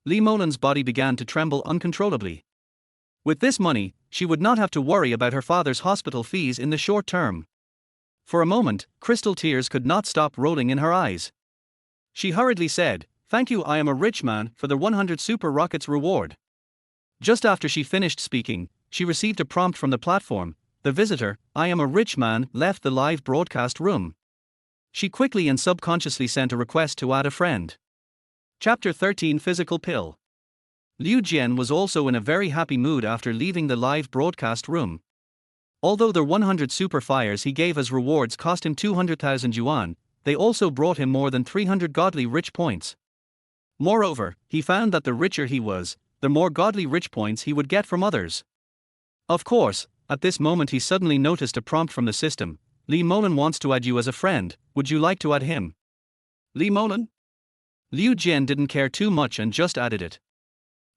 Lee Molan's body began to tremble uncontrollably. With this money, she would not have to worry about her father's hospital fees in the short term. For a moment, crystal tears could not stop rolling in her eyes. She hurriedly said, "Thank you, I am a rich man," for the 100 super rockets reward. Just after she finished speaking, she received a prompt from the platform. The visitor, I am a rich man, left the live broadcast room. She quickly and subconsciously sent a request to add a friend. Chapter 13 Physical Pill. Liu Jian was also in a very happy mood after leaving the live broadcast room. Although the 100 super fires he gave as rewards cost him 200,000 yuan, they also brought him more than 300 godly rich points. Moreover, he found that the richer he was, the more godly rich points he would get from others. Of course, at this moment he suddenly noticed a prompt from the system: Lee Molan wants to add you as a friend, would you like to add him? Lee Molan? Liu Jian didn't care too much and just added it.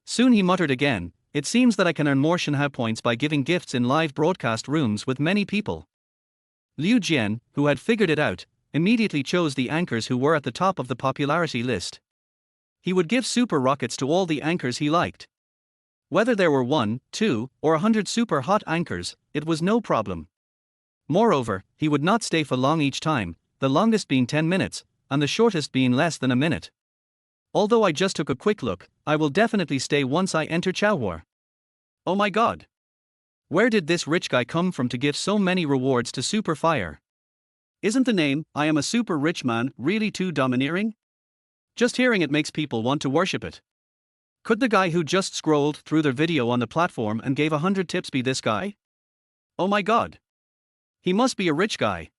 Soon he muttered again, it seems that I can earn more Shanhao points by giving gifts in live broadcast rooms with many people. Liu Jian, who had figured it out, immediately chose the anchors who were at the top of the popularity list. He would give super rockets to all the anchors he liked. Whether there were 1, 2, or 100 super hot anchors, it was no problem. Moreover, he would not stay for long each time, the longest being 10 minutes, and the shortest being less than a minute. Although I just took a quick look, I will definitely stay once I enter Chaohua. Oh my god! Where did this rich guy come from to give so many rewards to Super Fire? Isn't the name, I am a super rich man, really too domineering? Just hearing it makes people want to worship it. Could the guy who just scrolled through their video on the platform and gave 100 tips be this guy? Oh my god! He must be a rich guy.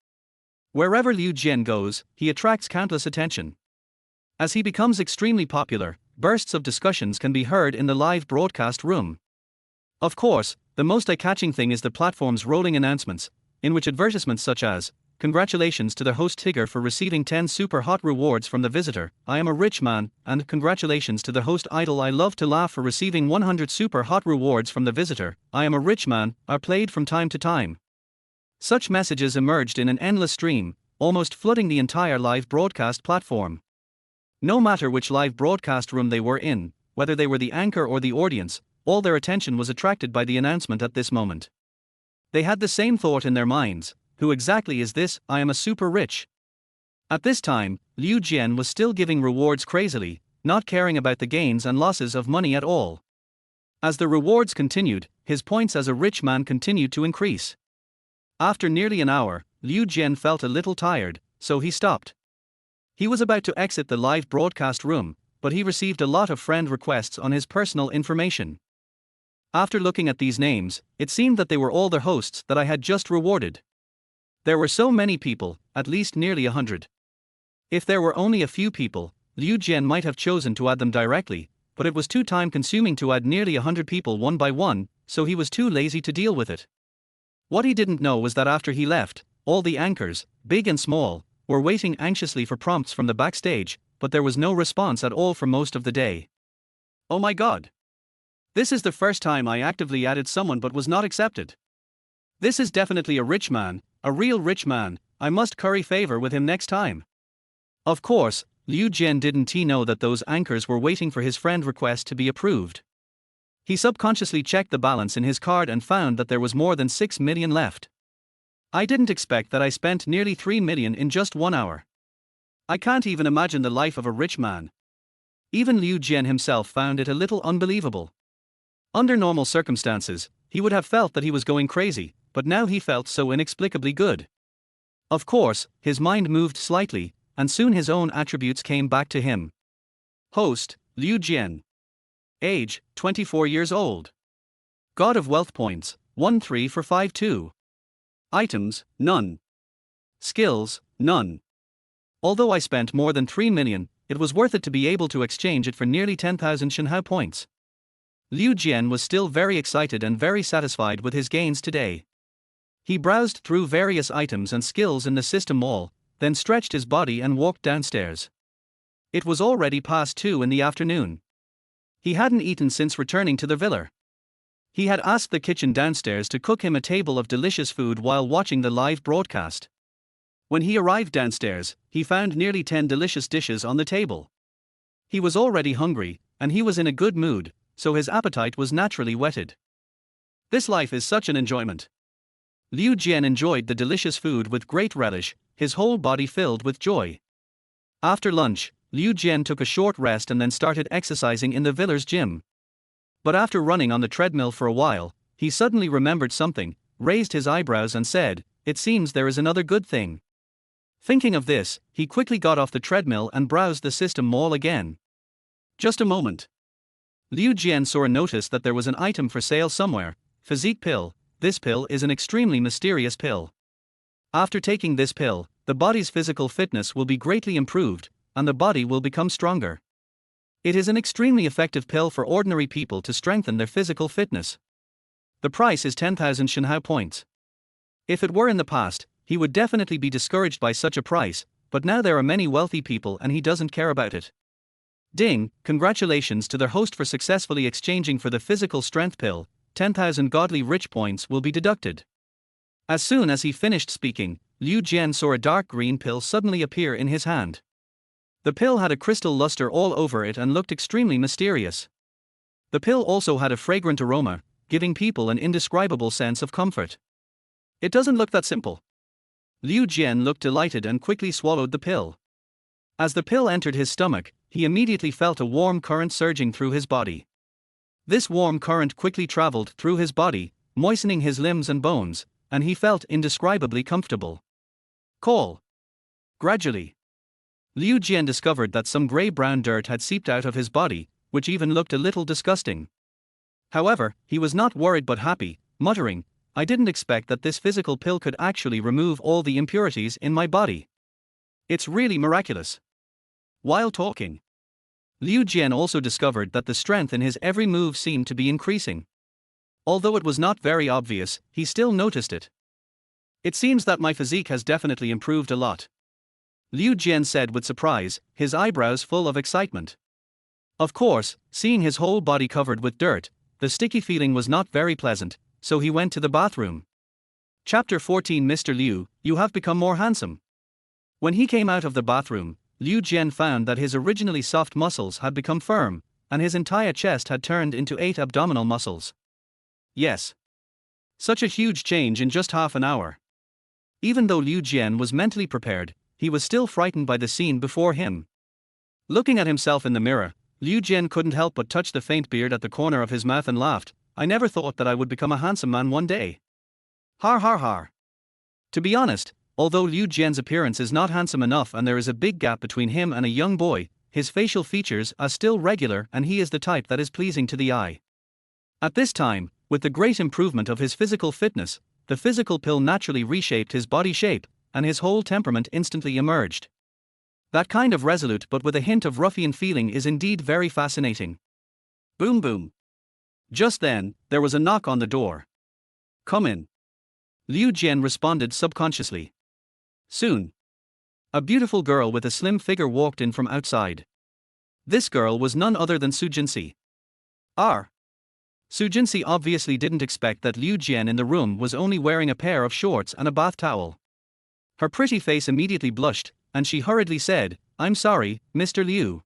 Wherever Liu Jian goes, he attracts countless attention. As he becomes extremely popular, bursts of discussions can be heard in the live broadcast room. Of course, the most eye-catching thing is the platform's rolling announcements, in which advertisements such as, congratulations to the host Tigger for receiving 10 super hot rewards from the visitor, I am a rich man, and congratulations to the host Idol I love to laugh for receiving 100 super hot rewards from the visitor, I am a rich man, are played from time to time. Such messages emerged in an endless stream, almost flooding the entire live broadcast platform. No matter which live broadcast room they were in, whether they were the anchor or the audience, all their attention was attracted by the announcement at this moment. They had the same thought in their minds: who exactly is this, I am a super rich? At this time, Liu Jian was still giving rewards crazily, not caring about the gains and losses of money at all. As the rewards continued, his points as a rich man continued to increase. After nearly an hour, Liu Jian felt a little tired, so he stopped. He was about to exit the live broadcast room, but he received a lot of friend requests on his personal information. After looking at these names, it seemed that they were all the hosts that I had just rewarded. There were so many people, at least nearly 100. If there were only a few people, Liu Jian might have chosen to add them directly, but it was too time-consuming to add nearly 100 people one by one, so he was too lazy to deal with it. What he didn't know was that after he left, all the anchors, big and small, were waiting anxiously for prompts from the backstage, but there was no response at all for most of the day. Oh my god! This is the first time I actively added someone but was not accepted. This is definitely a rich man, a real rich man, I must curry favor with him next time. Of course, Liu Jian didn't know that those anchors were waiting for his friend request to be approved. He subconsciously checked the balance in his card and found that there was more than 6 million left. I didn't expect that I spent nearly 3 million in just 1 hour. I can't even imagine the life of a rich man. Even Liu Jian himself found it a little unbelievable. Under normal circumstances, he would have felt that he was going crazy, but now he felt so inexplicably good. Of course, his mind moved slightly, and soon his own attributes came back to him. Host, Liu Jian. Age, 24 years old. God of Wealth Points, 13 for 52. Items, none. Skills, none. Although I spent more than 3 million, it was worth it to be able to exchange it for nearly 10,000 Shanhao points. Liu Jian was still very excited and very satisfied with his gains today. He browsed through various items and skills in the system mall, then stretched his body and walked downstairs. It was already past 2 in the afternoon. He hadn't eaten since returning to the villa. He had asked the kitchen downstairs to cook him a table of delicious food while watching the live broadcast. When he arrived downstairs, he found nearly 10 delicious dishes on the table. He was already hungry, and he was in a good mood, so his appetite was naturally whetted. This life is such an enjoyment. Liu Jian enjoyed the delicious food with great relish, his whole body filled with joy. After lunch, Liu Jian took a short rest and then started exercising in the villa's gym. But after running on the treadmill for a while, he suddenly remembered something, raised his eyebrows and said, "It seems there is another good thing." Thinking of this, he quickly got off the treadmill and browsed the system mall again. Just a moment. Liu Jian saw a notice that there was an item for sale somewhere, physique pill. This pill is an extremely mysterious pill. After taking this pill, the body's physical fitness will be greatly improved, and the body will become stronger. It is an extremely effective pill for ordinary people to strengthen their physical fitness. The price is 10,000 Shanghai points. If it were in the past, he would definitely be discouraged by such a price, but now there are many wealthy people and he doesn't care about it. Ding, congratulations to their host for successfully exchanging for the physical strength pill. 10,000 godly rich points will be deducted. As soon as he finished speaking, Liu Jian saw a dark green pill suddenly appear in his hand. The pill had a crystal luster all over it and looked extremely mysterious. The pill also had a fragrant aroma, giving people an indescribable sense of comfort. It doesn't look that simple. Liu Jian looked delighted and quickly swallowed the pill. As the pill entered his stomach, he immediately felt a warm current surging through his body. This warm current quickly traveled through his body, moistening his limbs and bones, and he felt indescribably comfortable. Call. Gradually, Liu Jian discovered that some grey-brown dirt had seeped out of his body, which even looked a little disgusting. However, he was not worried but happy, muttering, "I didn't expect that this physical pill could actually remove all the impurities in my body. It's really miraculous." While talking, Liu Jian also discovered that the strength in his every move seemed to be increasing. Although it was not very obvious, he still noticed it. "It seems that my physique has definitely improved a lot," Liu Jian said with surprise, his eyebrows full of excitement. Of course, seeing his whole body covered with dirt, the sticky feeling was not very pleasant, so he went to the bathroom. Chapter 14 Mr. Liu, you have become more handsome. When he came out of the bathroom, Liu Jian found that his originally soft muscles had become firm, and his entire chest had turned into 8 abdominal muscles. Yes. Such a huge change in just half an hour. Even though Liu Jian was mentally prepared, he was still frightened by the scene before him. Looking at himself in the mirror, Liu Jian couldn't help but touch the faint beard at the corner of his mouth and laughed. "I never thought that I would become a handsome man one day. Har har har." To be honest, although Liu Jian's appearance is not handsome enough and there is a big gap between him and a young boy, his facial features are still regular and he is the type that is pleasing to the eye. At this time, with the great improvement of his physical fitness, the physical pill naturally reshaped his body shape, and his whole temperament instantly emerged. That kind of resolute but with a hint of ruffian feeling is indeed very fascinating. Boom boom. Just then, there was a knock on the door. "Come in." Liu Jian responded subconsciously. Soon, a beautiful girl with a slim figure walked in from outside. This girl was none other than Su Jinsi. Su Jinsi obviously didn't expect that Liu Jian in the room was only wearing a pair of shorts and a bath towel. Her pretty face immediately blushed, and she hurriedly said, "I'm sorry, Mr. Liu.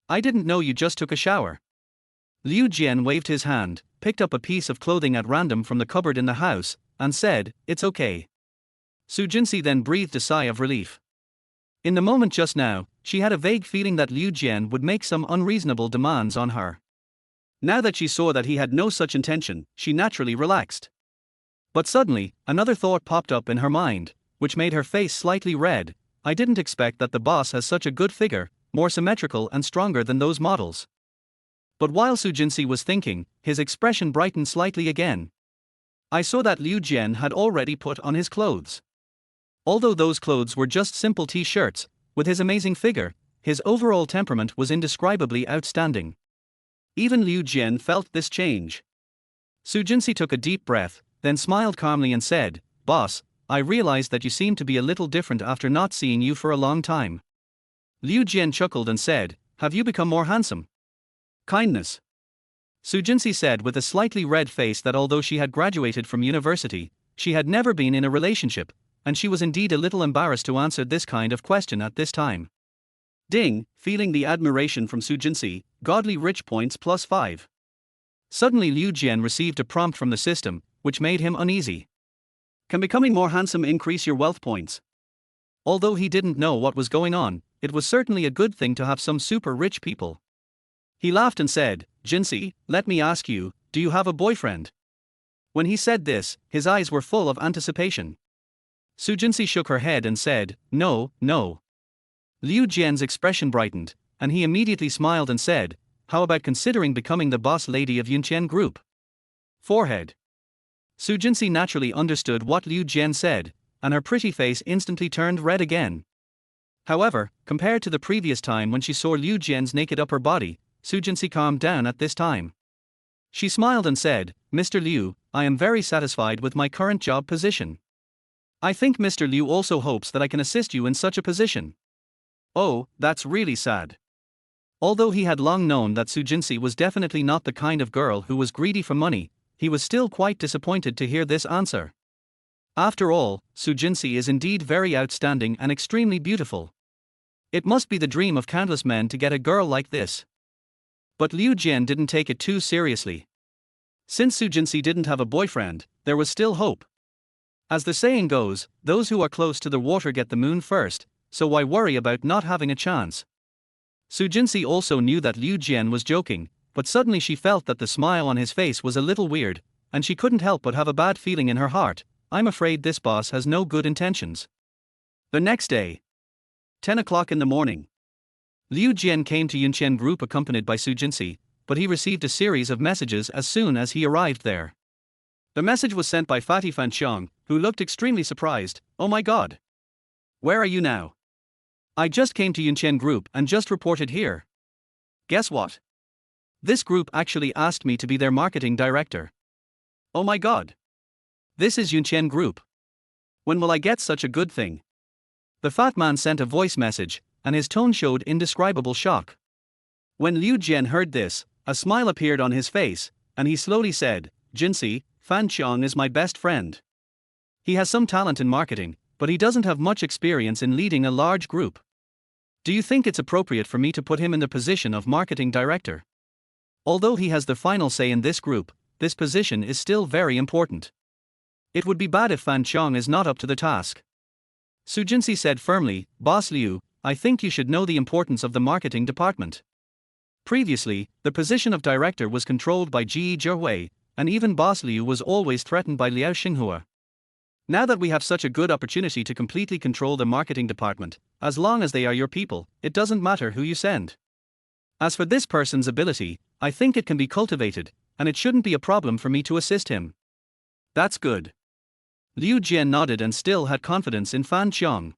I didn't know you just took a shower." Liu Jian waved his hand, picked up a piece of clothing at random from the cupboard in the house, and said, "It's okay." Su Jinsi then breathed a sigh of relief. In the moment just now, she had a vague feeling that Liu Jian would make some unreasonable demands on her. Now that she saw that he had no such intention, she naturally relaxed. But suddenly, another thought popped up in her mind, which made her face slightly red. "I didn't expect that the boss has such a good figure, more symmetrical and stronger than those models." But while Su Jinsi was thinking, his expression brightened slightly again. I saw that Liu Jian had already put on his clothes. Although those clothes were just simple t-shirts, with his amazing figure, his overall temperament was indescribably outstanding. Even Liu Jian felt this change. Su Jinsi took a deep breath, then smiled calmly and said, "Boss, I realized that you seem to be a little different after not seeing you for a long time." Liu Jian chuckled and said, "Have you become more handsome?" "Kindness." Su Jinsi said with a slightly red face that although she had graduated from university, she had never been in a relationship, and she was indeed a little embarrassed to answer this kind of question at this time. Ding, feeling the admiration from Su Jinsi, godly rich points +5. Suddenly Liu Jian received a prompt from the system, which made him uneasy. Can becoming more handsome increase your wealth points? Although he didn't know what was going on, it was certainly a good thing to have some super rich people. He laughed and said, "Jinsi, let me ask you, do you have a boyfriend?" When he said this, his eyes were full of anticipation. Su Jinsi shook her head and said, "No, no." Liu Jian's expression brightened, and he immediately smiled and said, "How about considering becoming the boss lady of Yuntian Group?" Forehead. Su Jinsi naturally understood what Liu Jian said, and her pretty face instantly turned red again. However, compared to the previous time when she saw Liu Jian's naked upper body, Su Jinsi calmed down at this time. She smiled and said, "Mr. Liu, I am very satisfied with my current job position. I think Mr. Liu also hopes that I can assist you in such a position." Oh, that's really sad. Although he had long known that Su Jinsi was definitely not the kind of girl who was greedy for money, he was still quite disappointed to hear this answer. After all, Su Jinsi is indeed very outstanding and extremely beautiful. It must be the dream of countless men to get a girl like this. But Liu Jian didn't take it too seriously. Since Su Jinsi didn't have a boyfriend, there was still hope. As the saying goes, those who are close to the water get the moon first, so why worry about not having a chance? Su Jinsi also knew that Liu Jian was joking, but suddenly she felt that the smile on his face was a little weird, and she couldn't help but have a bad feeling in her heart. I'm afraid this boss has no good intentions. The next day, 10 o'clock in the morning, Liu Jian came to Yuntian Group accompanied by Su Jinsi, but he received a series of messages as soon as he arrived there. The message was sent by Fatty Fanxiang, who looked extremely surprised. "Oh my god! Where are you now? I just came to Yuntian Group and just reported here. Guess what? This group actually asked me to be their marketing director. Oh my god! This is Yuntian Group. When will I get such a good thing?" The fat man sent a voice message, and his tone showed indescribable shock. When Liu Jian heard this, a smile appeared on his face, and he slowly said, "Jinsi, Fan Qiang is my best friend. He has some talent in marketing, but he doesn't have much experience in leading a large group. Do you think it's appropriate for me to put him in the position of marketing director? Although he has the final say in this group, this position is still very important. It would be bad if Fan Qiang is not up to the task." Su Jinsi said firmly, "Boss Liu, I think you should know the importance of the marketing department. Previously, the position of director was controlled by Ji Zhehui, and even Boss Liu was always threatened by Liao Xinghua. Now that we have such a good opportunity to completely control the marketing department, as long as they are your people, it doesn't matter who you send. As for this person's ability, I think it can be cultivated, and it shouldn't be a problem for me to assist him." "That's good." Liu Jian nodded and still had confidence in Fan Qiang.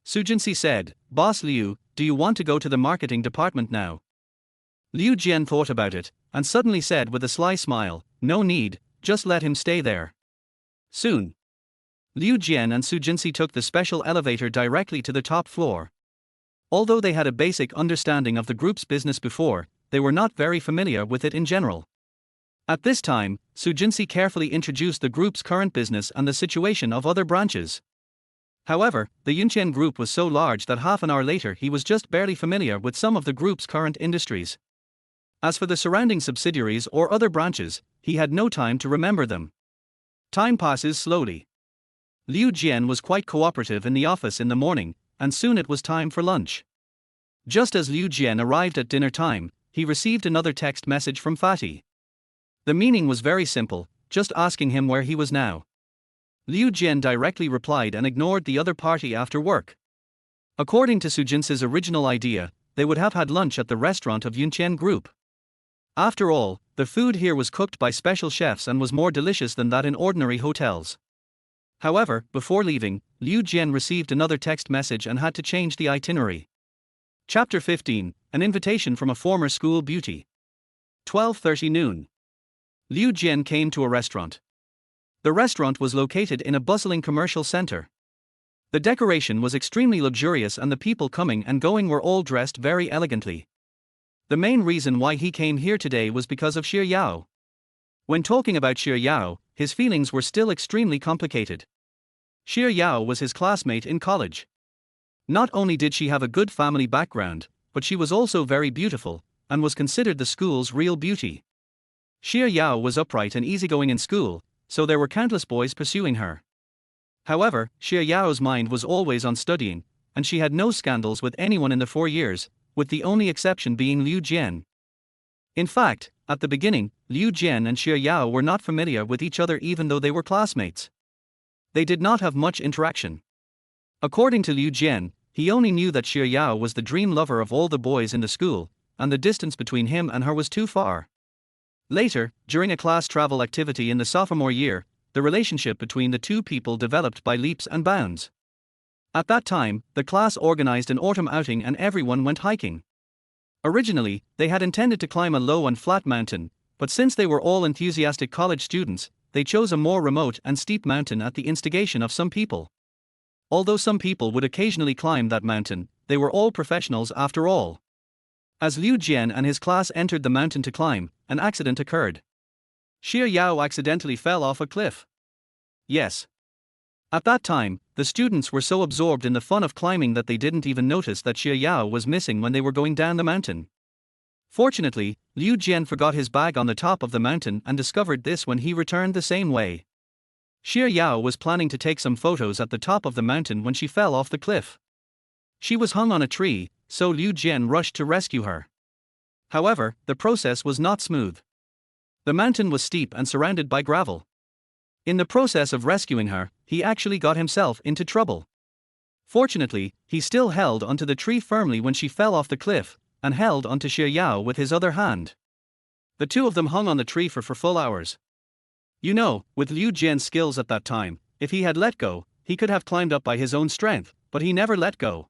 Su Jinsi said, "Boss Liu, do you want to go to the marketing department now?" Liu Jian thought about it, and suddenly said with a sly smile, "No need, just let him stay there." Soon, Liu Jian and Su Jinsi took the special elevator directly to the top floor. Although they had a basic understanding of the group's business before, they were not very familiar with it in general. At this time, Su Jinsi carefully introduced the group's current business and the situation of other branches. However, the Yuntian Group was so large that half an hour later he was just barely familiar with some of the group's current industries. As for the surrounding subsidiaries or other branches, he had no time to remember them. Time passes slowly. Liu Jian was quite cooperative in the office in the morning, and soon it was time for lunch. Just as Liu Jian arrived at dinner time, he received another text message from Fatty. The meaning was very simple, just asking him where he was now. Liu Jian directly replied and ignored the other party after work. According to Su Jinsi's original idea, they would have had lunch at the restaurant of Yuntian Group. After all, the food here was cooked by special chefs and was more delicious than that in ordinary hotels. However, before leaving, Liu Jian received another text message and had to change the itinerary. Chapter 15, An Invitation from a Former School Beauty. 12:30 noon. Liu Jian came to a restaurant. The restaurant was located in a bustling commercial center. The decoration was extremely luxurious and the people coming and going were all dressed very elegantly. The main reason why he came here today was because of Shi Yao. When talking about Shi Yao, his feelings were still extremely complicated. Shi Yao was his classmate in college. Not only did she have a good family background, but she was also very beautiful, and was considered the school's real beauty. Shi Yao was upright and easygoing in school, so there were countless boys pursuing her. However, Shi Yao's mind was always on studying, and she had no scandals with anyone in the 4 years, with the only exception being Liu Jian. In fact, at the beginning, Liu Jian and Shi Yao were not familiar with each other even though they were classmates. They did not have much interaction. According to Liu Jian, he only knew that Shi Yao was the dream lover of all the boys in the school, and the distance between him and her was too far. Later, during a class travel activity in the sophomore year, the relationship between the two people developed by leaps and bounds. At that time, the class organized an autumn outing and everyone went hiking. Originally, they had intended to climb a low and flat mountain, but since they were all enthusiastic college students, they chose a more remote and steep mountain at the instigation of some people. Although some people would occasionally climb that mountain, they were all professionals after all. As Liu Jian and his class entered the mountain to climb, an accident occurred. Shi Yao accidentally fell off a cliff. Yes. At that time, the students were so absorbed in the fun of climbing that they didn't even notice that Shi Yao was missing when they were going down the mountain. Fortunately, Liu Jian forgot his bag on the top of the mountain and discovered this when he returned the same way. Shi Yao was planning to take some photos at the top of the mountain when she fell off the cliff. She was hung on a tree, so Liu Jian rushed to rescue her. However, the process was not smooth. The mountain was steep and surrounded by gravel. In the process of rescuing her, he actually got himself into trouble. Fortunately, he still held onto the tree firmly when she fell off the cliff, and held onto Shi Yao with his other hand. The two of them hung on the tree for full hours. You know, with Liu Jian's skills at that time, if he had let go, he could have climbed up by his own strength, but he never let go.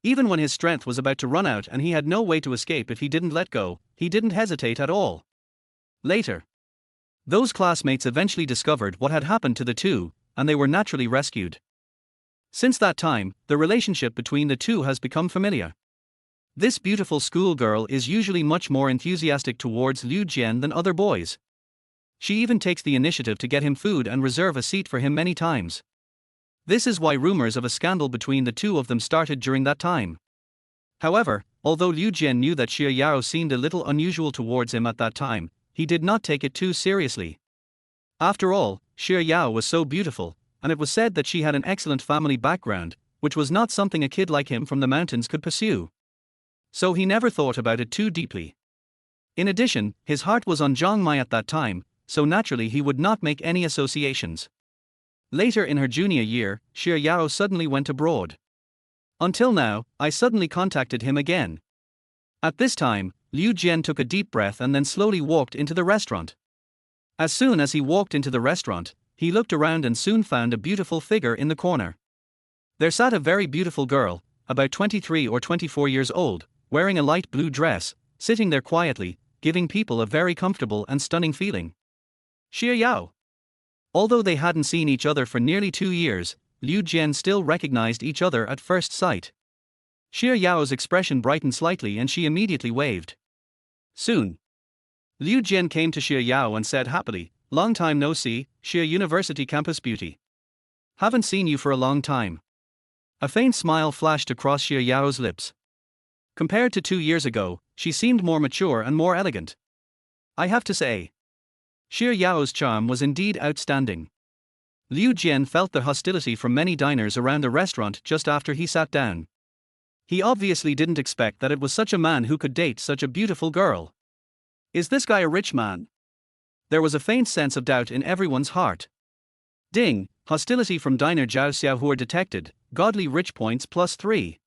Even when his strength was about to run out and he had no way to escape if he didn't let go, he didn't hesitate at all. Later, those classmates eventually discovered what had happened to the two, and they were naturally rescued. Since that time, the relationship between the two has become familiar. This beautiful schoolgirl is usually much more enthusiastic towards Liu Jian than other boys. She even takes the initiative to get him food and reserve a seat for him many times. This is why rumors of a scandal between the two of them started during that time. However, although Liu Jian knew that Shi Yao seemed a little unusual towards him at that time, he did not take it too seriously. After all, Shi Yao was so beautiful, and it was said that she had an excellent family background, which was not something a kid like him from the mountains could pursue. So he never thought about it too deeply. In addition, his heart was on Zhang Mai at that time, so naturally he would not make any associations. Later in her junior year, Shi Yao suddenly went abroad. Until now, I suddenly contacted him again. At this time, Liu Jian took a deep breath and then slowly walked into the restaurant. As soon as he walked into the restaurant, he looked around and soon found a beautiful figure in the corner. There sat a very beautiful girl, about 23 or 24 years old, wearing a light blue dress, sitting there quietly, giving people a very comfortable and stunning feeling. Shi Yao. Although they hadn't seen each other for nearly 2 years, Liu Jian still recognized each other at first sight. Shi Yao's expression brightened slightly and she immediately waved. Soon, Liu Jian came to Shi Yao and said happily, "Long time no see, Shi University campus beauty. Haven't seen you for a long time." A faint smile flashed across Shi Yao's lips. Compared to 2 years ago, she seemed more mature and more elegant. I have to say, Shi Yao's charm was indeed outstanding. Liu Jian felt the hostility from many diners around the restaurant just after he sat down. He obviously didn't expect that it was such a man who could date such a beautiful girl. Is this guy a rich man? There was a faint sense of doubt in everyone's heart. Ding, hostility from diner Zhao Xiaohua detected, godly rich points +3.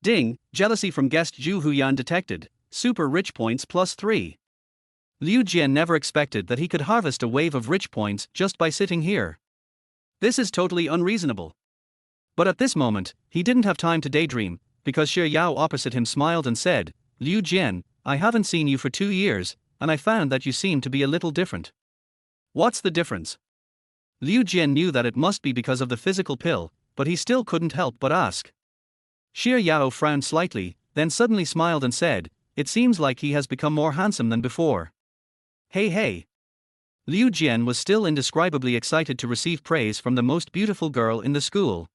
Ding, jealousy from guest Zhu Huyan detected, super rich points +3. Liu Jian never expected that he could harvest a wave of rich points just by sitting here. This is totally unreasonable. But at this moment, he didn't have time to daydream, because Shi Yao opposite him smiled and said, "Liu Jian, I haven't seen you for 2 years, and I found that you seem to be a little different." What's the difference? Liu Jian knew that it must be because of the physical pill, but he still couldn't help but ask. Shi Yao frowned slightly, then suddenly smiled and said, "It seems like he has become more handsome than before." Hey. Liu Jian was still indescribably excited to receive praise from the most beautiful girl in the school.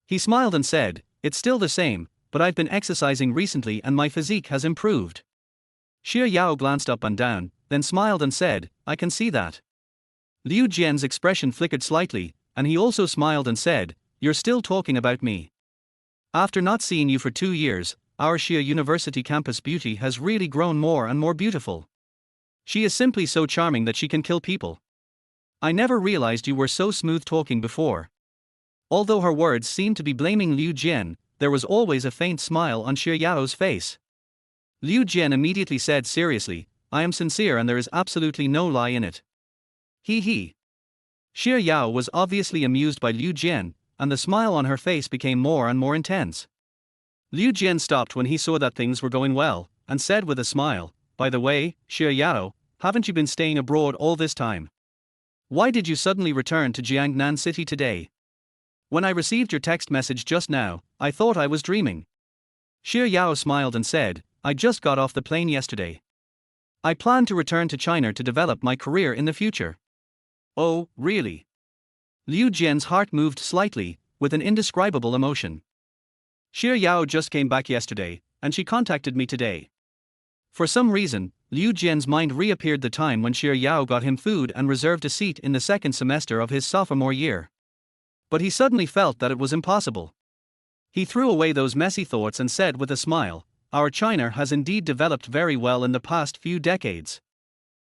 He smiled and said, "It's still the same, but I've been exercising recently and my physique has improved." Shi Yao glanced up and down, then smiled and said, "I can see that." Liu Jian's expression flickered slightly, and he also smiled and said, "You're still talking about me. After not seeing you for 2 years, our Shi University campus beauty has really grown more and more beautiful. She is simply so charming that she can kill people. I never realized you were so smooth talking before." Although her words seemed to be blaming Liu Jian, there was always a faint smile on Shi Yao's face. Liu Jian immediately said seriously, "I am sincere and there is absolutely no lie in it." He. Shi Yao was obviously amused by Liu Jian, and the smile on her face became more and more intense. Liu Jian stopped when he saw that things were going well, and said with a smile, "By the way, Shi Yao, haven't you been staying abroad all this time? Why did you suddenly return to Jiangnan City today? When I received your text message just now, I thought I was dreaming." Shi Yao smiled and said, "I just got off the plane yesterday. I plan to return to China to develop my career in the future." "Oh, really?" Liu Jian's heart moved slightly, with an indescribable emotion. "Shi Yao just came back yesterday, and she contacted me today." For some reason, Liu Jian's mind reappeared the time when Shi Yao got him food and reserved a seat in the second semester of his sophomore year. But he suddenly felt that it was impossible. He threw away those messy thoughts and said with a smile, "Our China has indeed developed very well in the past few decades.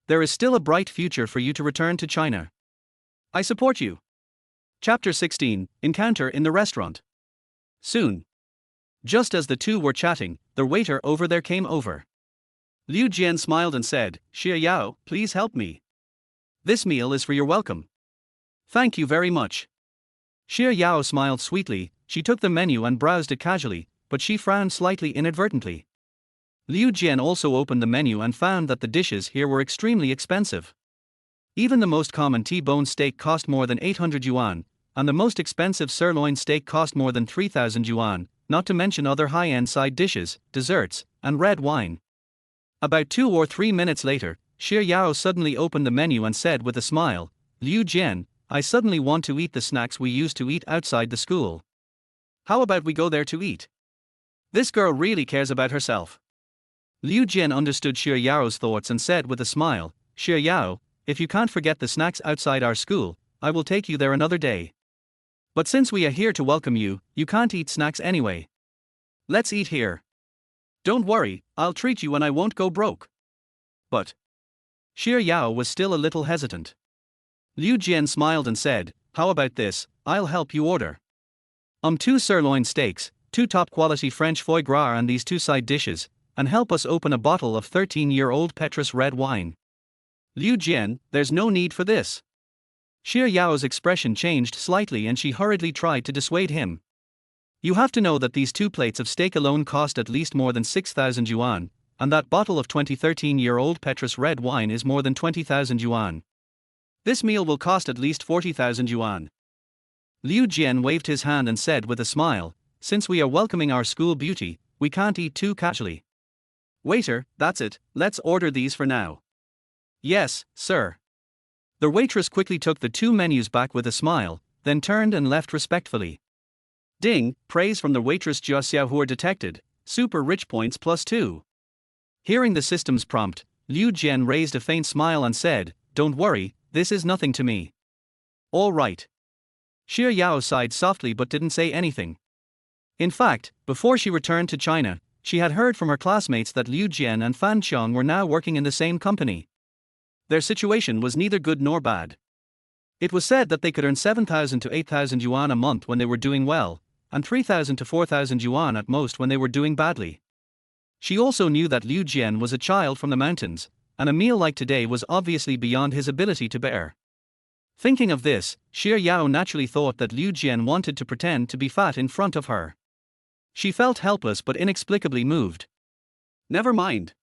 There is still a bright future for you to return to China. I support you." Chapter 16, Encounter in the Restaurant. Soon. Just as the two were chatting, the waiter over there came over. Liu Jian smiled and said, "Shi Yao, please help me. This meal is for your welcome." "Thank you very much." Shi Yao smiled sweetly. She took the menu and browsed it casually, but she frowned slightly inadvertently. Liu Jian also opened the menu and found that the dishes here were extremely expensive. Even the most common T-bone steak cost more than 800 yuan, and the most expensive sirloin steak cost more than 3,000 yuan, not to mention other high-end side dishes, desserts, and red wine. About 2 or 3 minutes later, Shi Yao suddenly opened the menu and said with a smile, "Liu Jian, I suddenly want to eat the snacks we used to eat outside the school. How about we go there to eat? This girl really cares about herself." Liu Jian understood Shi Yao's thoughts and said with a smile, "Shi Yao, if you can't forget the snacks outside our school, I will take you there another day. But since we are here to welcome you, you can't eat snacks anyway. Let's eat here. Don't worry, I'll treat you and I won't go broke." But Shi Yao was still a little hesitant. Liu Jian smiled and said, "How about this, I'll help you order. 2 sirloin steaks, 2 top-quality French foie gras and these 2 side dishes, and help us open a bottle of 13-year-old Petrus red wine." "Liu Jian, there's no need for this." Shi Yao's expression changed slightly and she hurriedly tried to dissuade him. "You have to know that these 2 plates of steak alone cost at least more than 6,000 yuan, and that bottle of 13-year-old Petrus red wine is more than 20,000 yuan. This meal will cost at least 40,000 yuan." Liu Jian waved his hand and said with a smile, "Since we are welcoming our school beauty, we can't eat too casually. Waiter, that's it, let's order these for now." "Yes, sir." The waitress quickly took the 2 menus back with a smile, then turned and left respectfully. Ding, praise from the waitress Jiaxiao detected, super rich points +2. Hearing the system's prompt, Liu Jian raised a faint smile and said, "Don't worry, this is nothing to me." "All right." Shi Yao sighed softly but didn't say anything. In fact, before she returned to China, she had heard from her classmates that Liu Jian and Fan Qiang were now working in the same company. Their situation was neither good nor bad. It was said that they could earn 7,000 to 8,000 yuan a month when they were doing well, and 3,000 to 4,000 yuan at most when they were doing badly. She also knew that Liu Jian was a child from the mountains, and a meal like today was obviously beyond his ability to bear. Thinking of this, Shi Yao naturally thought that Liu Jian wanted to pretend to be fat in front of her. She felt helpless but inexplicably moved. "Never mind.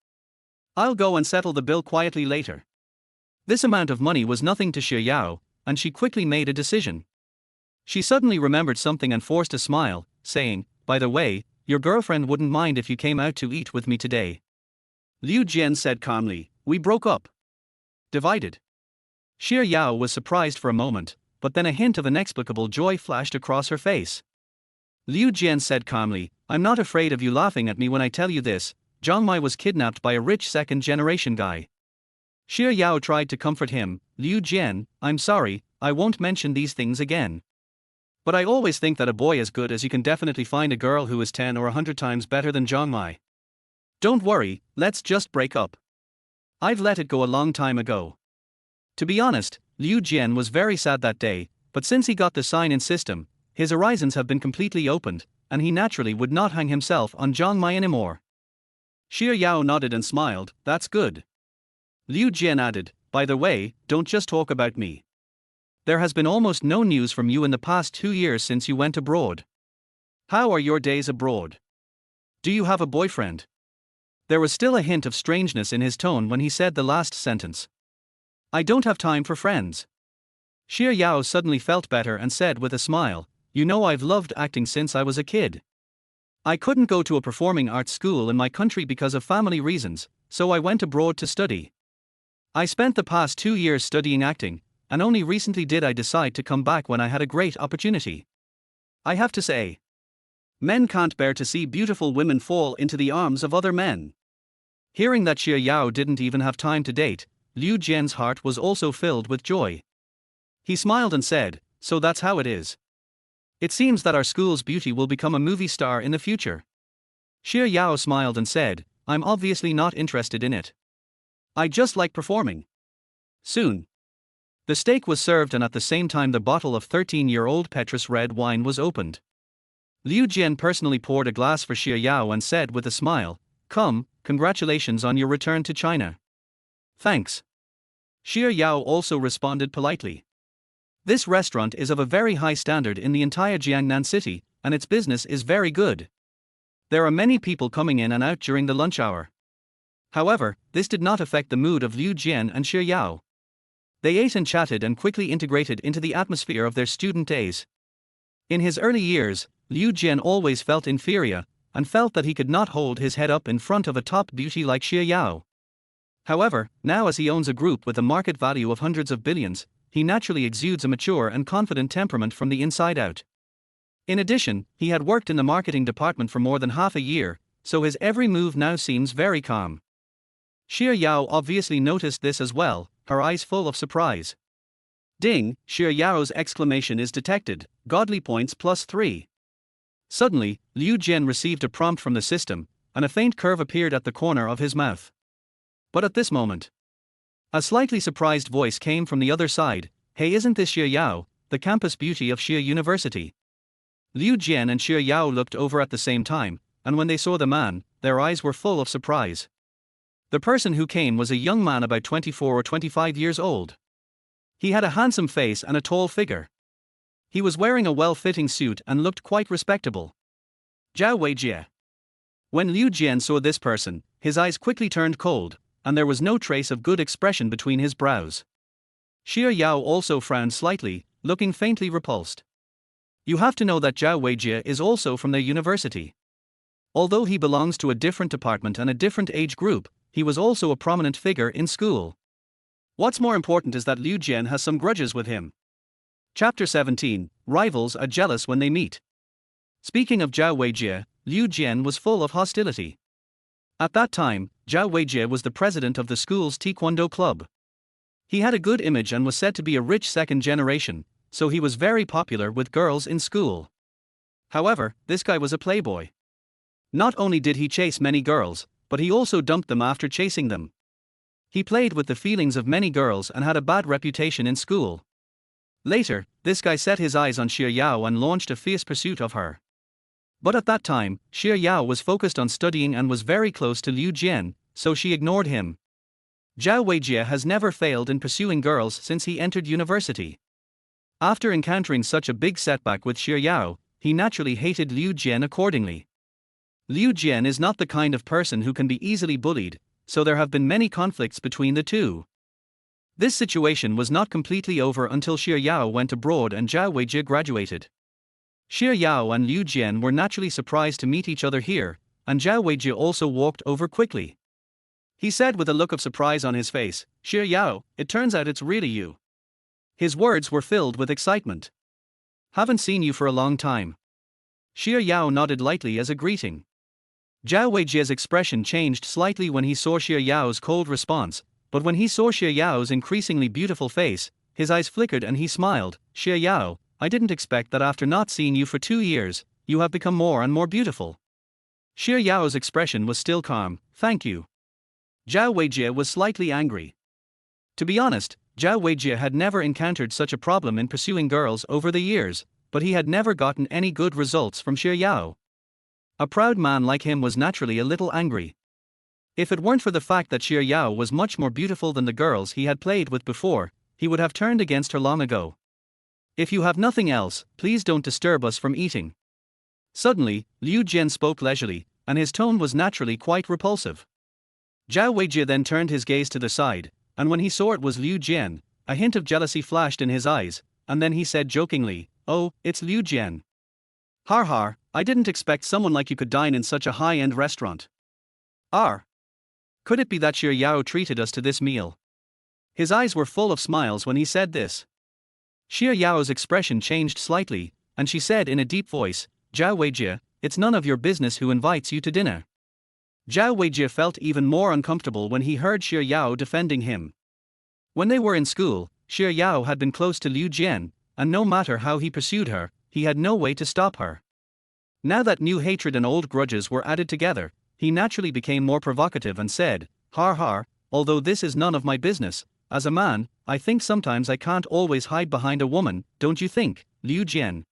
I'll go and settle the bill quietly later." This amount of money was nothing to Shi Yao, and she quickly made a decision. She suddenly remembered something and forced a smile, saying, "By the way, your girlfriend wouldn't mind if you came out to eat with me today." Liu Jian said calmly, "We broke up." Divided. Shi Yao was surprised for a moment, but then a hint of inexplicable joy flashed across her face. Liu Jian said calmly, "I'm not afraid of you laughing at me when I tell you this. Zhang Mai was kidnapped by a rich second-generation guy." Shi Yao tried to comfort him, "Liu Jian, I'm sorry, I won't mention these things again. But I always think that a boy as good as you can definitely find a girl who is 10 or 100 times better than Zhang Mai. Don't worry, let's just break up. I've let it go a long time ago." To be honest, Liu Jian was very sad that day, but since he got the sign-in system, his horizons have been completely opened, and he naturally would not hang himself on Zhang Mai anymore. Shi Yao nodded and smiled, "That's good." Liu Jian added, "By the way, don't just talk about me. There has been almost no news from you in the past 2 years since you went abroad. How are your days abroad? Do you have a boyfriend? There was still a hint of strangeness in his tone when he said the last sentence. I don't have time for friends. Shi Yao suddenly felt better and said with a smile, you know I've loved acting since I was a kid. I couldn't go to a performing arts school in my country because of family reasons, so I went abroad to study. I spent the past 2 years studying acting, and only recently did I decide to come back when I had a great opportunity. I have to say, men can't bear to see beautiful women fall into the arms of other men. Hearing that Shi Yao didn't even have time to date, Liu Jian's heart was also filled with joy. He smiled and said, so that's how it is. It seems that our school's beauty will become a movie star in the future. Shi Yao smiled and said, I'm obviously not interested in it. I just like performing. Soon. The steak was served and at the same time the bottle of 13-year-old Petrus red wine was opened. Liu Jian personally poured a glass for Shi Yao and said with a smile, come, congratulations on your return to China. Thanks. Shi Yao also responded politely. This restaurant is of a very high standard in the entire Jiangnan city, and its business is very good. There are many people coming in and out during the lunch hour. However, this did not affect the mood of Liu Jian and Shi Yao. They ate and chatted and quickly integrated into the atmosphere of their student days. In his early years, Liu Jian always felt inferior, and felt that he could not hold his head up in front of a top beauty like Shi Yao. However, now as he owns a group with a market value of hundreds of billions, he naturally exudes a mature and confident temperament from the inside out. In addition, he had worked in the marketing department for more than half a year, so his every move now seems very calm. Shi Yao obviously noticed this as well, her eyes full of surprise. Ding, Shi Yao's exclamation is detected, godly points +3. Suddenly, Liu Jian received a prompt from the system, and a faint curve appeared at the corner of his mouth. But at this moment, a slightly surprised voice came from the other side, hey, isn't this Shi Yao, the campus beauty of Shi University? Liu Jian and Shi Yao looked over at the same time, and when they saw the man, their eyes were full of surprise. The person who came was a young man about 24 or 25 years old. He had a handsome face and a tall figure. He was wearing a well-fitting suit and looked quite respectable. Zhao Weijie. When Liu Jian saw this person, his eyes quickly turned cold, and there was no trace of good expression between his brows. Shi Yao also frowned slightly, looking faintly repulsed. You have to know that Zhao Weijie is also from their university. Although he belongs to a different department and a different age group, he was also a prominent figure in school. What's more important is that Liu Jian has some grudges with him. Chapter 17, Rivals are jealous when they meet. Speaking of Zhao Weijie, Liu Jian was full of hostility. At that time, Zhao Weijie was the president of the school's taekwondo club. He had a good image and was said to be a rich second generation, so he was very popular with girls in school. However, this guy was a playboy. Not only did he chase many girls, but he also dumped them after chasing them. He played with the feelings of many girls and had a bad reputation in school. Later, this guy set his eyes on Shi Yao and launched a fierce pursuit of her. But at that time, Shi Yao was focused on studying and was very close to Liu Jian, so she ignored him. Zhao Weijie has never failed in pursuing girls since he entered university. After encountering such a big setback with Shi Yao, he naturally hated Liu Jian accordingly. Liu Jian is not the kind of person who can be easily bullied, so there have been many conflicts between the two. This situation was not completely over until Shi Yao went abroad and Zhao Weijie graduated. Shi Yao and Liu Jian were naturally surprised to meet each other here, and Zhao Weijie also walked over quickly. He said with a look of surprise on his face, Shi Yao, it turns out it's really you. His words were filled with excitement. Haven't seen you for a long time. Shi Yao nodded lightly as a greeting. Zhao Weijie's expression changed slightly when he saw Shi Yao's cold response, but when he saw Shi Yao's increasingly beautiful face, his eyes flickered and he smiled. Shi Yao, I didn't expect that after not seeing you for 2 years, you have become more and more beautiful. Shi Yao's expression was still calm, thank you. Zhao Weijie was slightly angry. To be honest, Zhao Weijie had never encountered such a problem in pursuing girls over the years, but he had never gotten any good results from Shi Yao. A proud man like him was naturally a little angry. If it weren't for the fact that Shi Yao was much more beautiful than the girls he had played with before, he would have turned against her long ago. If you have nothing else, please don't disturb us from eating. Suddenly, Liu Jian spoke leisurely, and his tone was naturally quite repulsive. Zhao Weijie then turned his gaze to the side, and when he saw it was Liu Jian, a hint of jealousy flashed in his eyes, and then he said jokingly, "Oh, it's Liu Jian. Har har, I didn't expect someone like you could dine in such a high-end restaurant. Could it be that Shi Yao treated us to this meal?" His eyes were full of smiles when he said this. Shi Yao's expression changed slightly, and she said in a deep voice, "Zhao Weijie, it's none of your business who invites you to dinner." Zhao Weijie felt even more uncomfortable when he heard Shi Yao defending him. When they were in school, Shi Yao had been close to Liu Jian, and no matter how he pursued her, he had no way to stop her. Now that new hatred and old grudges were added together, he naturally became more provocative and said, "Har har, although this is none of my business, as a man, I think sometimes I can't always hide behind a woman, don't you think, Liu Jian?"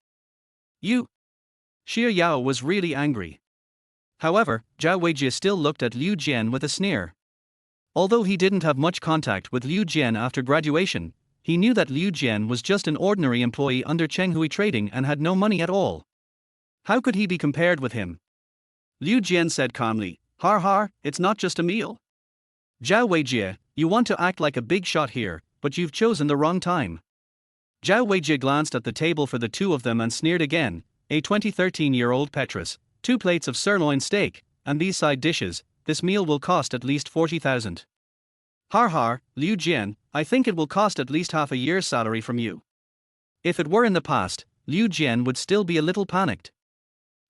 You. Shi Yao was really angry. However, Zhao Weijie still looked at Liu Jian with a sneer. Although he didn't have much contact with Liu Jian after graduation, he knew that Liu Jian was just an ordinary employee under Chenghui Trading and had no money at all. How could he be compared with him? Liu Jian said calmly, "Har har, it's not just a meal. Zhao Weijie, you want to act like a big shot here, but you've chosen the wrong time." Zhao Weijie glanced at the table for the two of them and sneered again, "A 13-year-old Petrus, 2 plates of sirloin steak, and these side dishes, this meal will cost at least 40,000. Har har, Liu Jian, I think it will cost at least half a year's salary from you." If it were in the past, Liu Jian would still be a little panicked.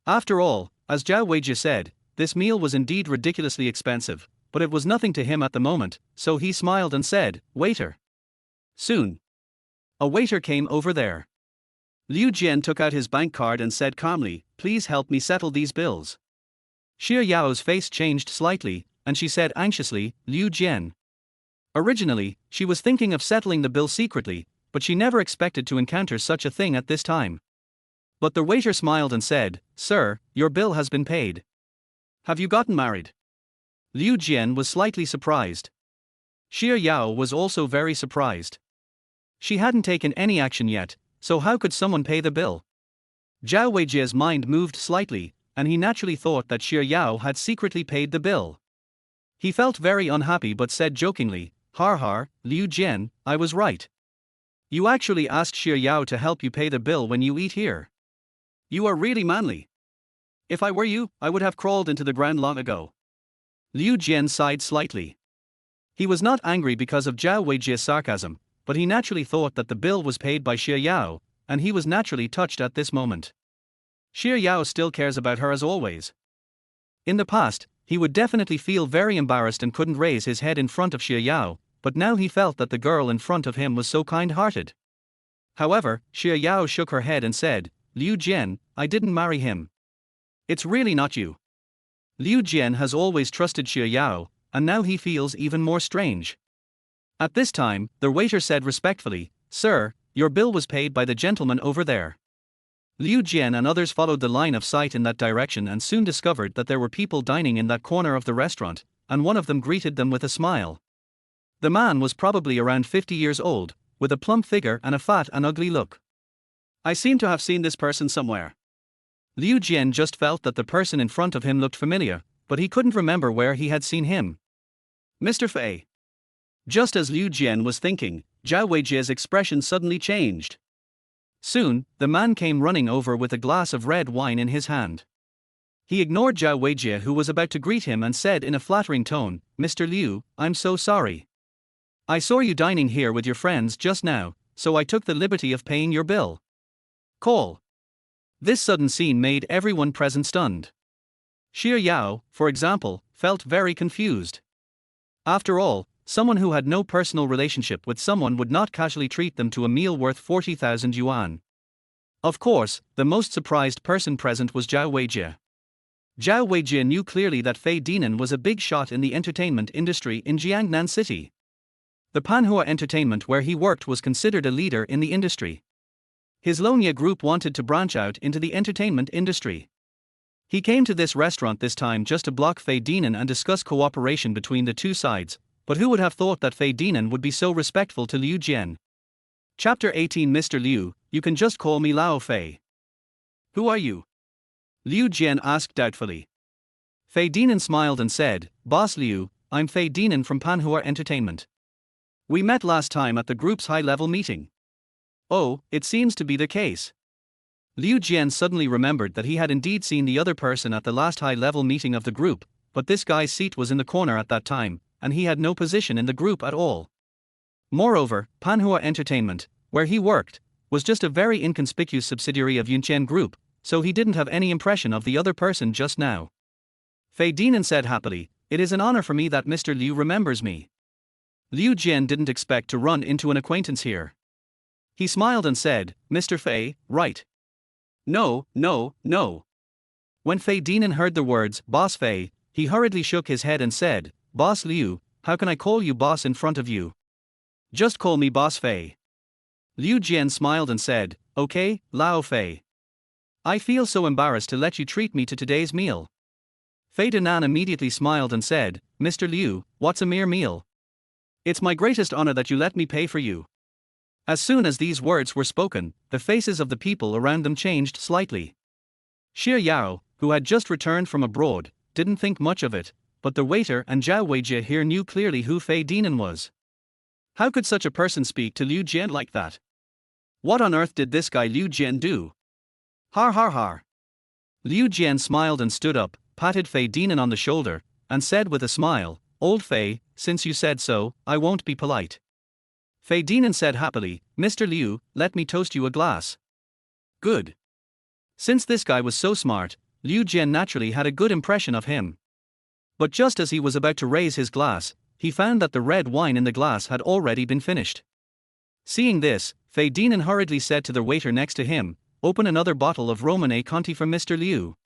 After all, as Zhao Weijie said, this meal was indeed ridiculously expensive, but it was nothing to him at the moment, so he smiled and said, "Waiter." Soon, a waiter came over there. Liu Jian took out his bank card and said calmly, "Please help me settle these bills." Shi Yao's face changed slightly, and she said anxiously, "Liu Jian." Originally, she was thinking of settling the bill secretly, but she never expected to encounter such a thing at this time. But the waiter smiled and said, "Sir, your bill has been paid. Have you gotten married?" Liu Jian was slightly surprised. Shi Yao was also very surprised. She hadn't taken any action yet, so how could someone pay the bill? Zhao Weijie's mind moved slightly, and he naturally thought that Shi Yao had secretly paid the bill. He felt very unhappy but said jokingly, "Har har, Liu Jian, I was right. You actually asked Shi Yao to help you pay the bill when you eat here. You are really manly. If I were you, I would have crawled into the ground long ago." Liu Jian sighed slightly. He was not angry because of Zhao Weijie's sarcasm, but he naturally thought that the bill was paid by Shi Yao, and he was naturally touched at this moment. Shi Yao still cares about her as always. In the past, he would definitely feel very embarrassed and couldn't raise his head in front of Shi Yao, but now he felt that the girl in front of him was so kind-hearted. However, Shi Yao shook her head and said, "Liu Jian, I didn't marry him. It's really not you." Liu Jian has always trusted Shi Yao, and now he feels even more strange. At this time, the waiter said respectfully, "Sir, your bill was paid by the gentleman over there." Liu Jian and others followed the line of sight in that direction and soon discovered that there were people dining in that corner of the restaurant, and one of them greeted them with a smile. The man was probably around 50 years old, with a plump figure and a fat and ugly look. "I seem to have seen this person somewhere." Liu Jian just felt that the person in front of him looked familiar, but he couldn't remember where he had seen him. "Mr. Fei." Just as Liu Jian was thinking, Zhao Weijie's expression suddenly changed. Soon, the man came running over with a glass of red wine in his hand. He ignored Zhao Weijie, who was about to greet him, and said in a flattering tone, "Mr. Liu, I'm so sorry. I saw you dining here with your friends just now, so I took the liberty of paying your bill." Call. This sudden scene made everyone present stunned. Shi Yao, for example, felt very confused. After all, someone who had no personal relationship with someone would not casually treat them to a meal worth 40,000 yuan. Of course, the most surprised person present was Zhao Weijie. Zhao Weijie knew clearly that Fei Dinan was a big shot in the entertainment industry in Jiangnan City. The Panhua Entertainment where he worked was considered a leader in the industry. His Yuntian Group wanted to branch out into the entertainment industry. He came to this restaurant this time just to block Fei Dinan and discuss cooperation between the two sides, but who would have thought that Fei Dinan would be so respectful to Liu Jian? Chapter 18. Mr. Liu, you can just call me Lao Fei. Who are you? Liu Jian asked doubtfully. Fei Dinan smiled and said, Boss Liu, I'm Fei Dinan from Panhua Entertainment. We met last time at the group's high-level meeting. Oh, it seems to be the case. Liu Jian suddenly remembered that he had indeed seen the other person at the last high-level meeting of the group, but this guy's seat was in the corner at that time, and he had no position in the group at all. Moreover, Panhua Entertainment, where he worked, was just a very inconspicuous subsidiary of Yuntian Group, so he didn't have any impression of the other person just now. Fei Dinan said happily, It is an honor for me that Mr. Liu remembers me. Liu Jian didn't expect to run into an acquaintance here. He smiled and said, Mr. Fei, right? No. When Fei Dinan heard the words, Boss Fei, he hurriedly shook his head and said, Boss Liu, how can I call you boss in front of you? Just call me Boss Fei. Liu Jian smiled and said, Okay, Lao Fei. I feel so embarrassed to let you treat me to today's meal. Fei Dinan immediately smiled and said, Mr. Liu, what's a mere meal? It's my greatest honor that you let me pay for you. As soon as these words were spoken, the faces of the people around them changed slightly. Shi Yao, who had just returned from abroad, didn't think much of it, but the waiter and Zhao Weijie here knew clearly who Fei Dinan was. How could such a person speak to Liu Jian like that? What on earth did this guy Liu Jian do? Har. Liu Jian smiled and stood up, patted Fei Dinan on the shoulder, and said with a smile, Old Fei, since you said so, I won't be polite. Fei Dinan said happily, Mr. Liu, let me toast you a glass. Good. Since this guy was so smart, Liu Jian naturally had a good impression of him. But just as he was about to raise his glass, he found that the red wine in the glass had already been finished. Seeing this, Fei Dinan hurriedly said to the waiter next to him, Open another bottle of Romanée Conti for Mr. Liu.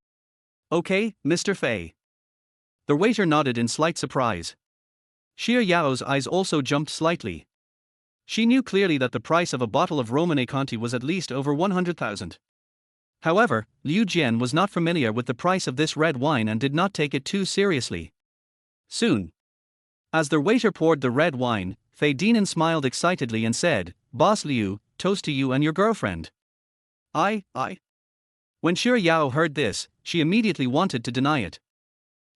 Okay, Mr. Fei. The waiter nodded in slight surprise. Shi Yao's eyes also jumped slightly. She knew clearly that the price of a bottle of Romanée Conti was at least over 100,000. However, Liu Jian was not familiar with the price of this red wine and did not take it too seriously. Soon, as the waiter poured the red wine, Fei Dinan smiled excitedly and said, Boss Liu, toast to you and your girlfriend. I. When Shi Yao heard this, she immediately wanted to deny it.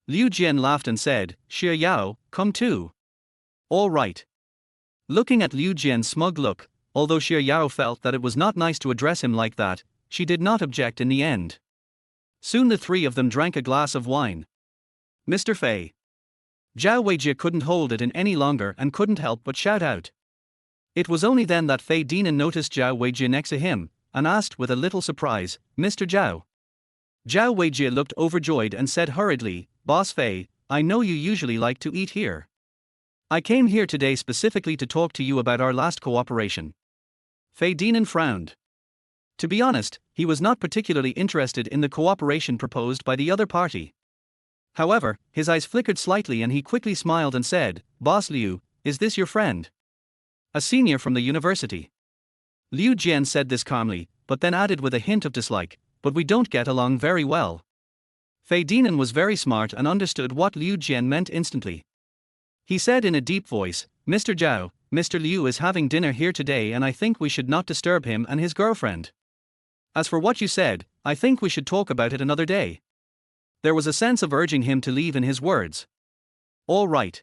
Liu Jian laughed and said, Shi Yao, come too. All right. Looking at Liu Jian's smug look, although Shi Yao felt that it was not nice to address him like that, she did not object in the end. Soon the three of them drank a glass of wine. Mr. Fei. Zhao Weijie couldn't hold it in any longer and couldn't help but shout out. It was only then that Fei Dinan noticed Zhao Weijie next to him, and asked with a little surprise, Mr. Zhao. Zhao Weijie looked overjoyed and said hurriedly, Boss Fei, I know you usually like to eat here. I came here today specifically to talk to you about our last cooperation. Fei Dinan frowned. To be honest, he was not particularly interested in the cooperation proposed by the other party. However, his eyes flickered slightly and he quickly smiled and said, Boss Liu, is this your friend? A senior from the university. Liu Jian said this calmly, but then added with a hint of dislike, but we don't get along very well. Fei Dinan was very smart and understood what Liu Jian meant instantly. He said in a deep voice, Mr. Zhao, Mr. Liu is having dinner here today and I think we should not disturb him and his girlfriend. As for what you said, I think we should talk about it another day. There was a sense of urging him to leave in his words. All right.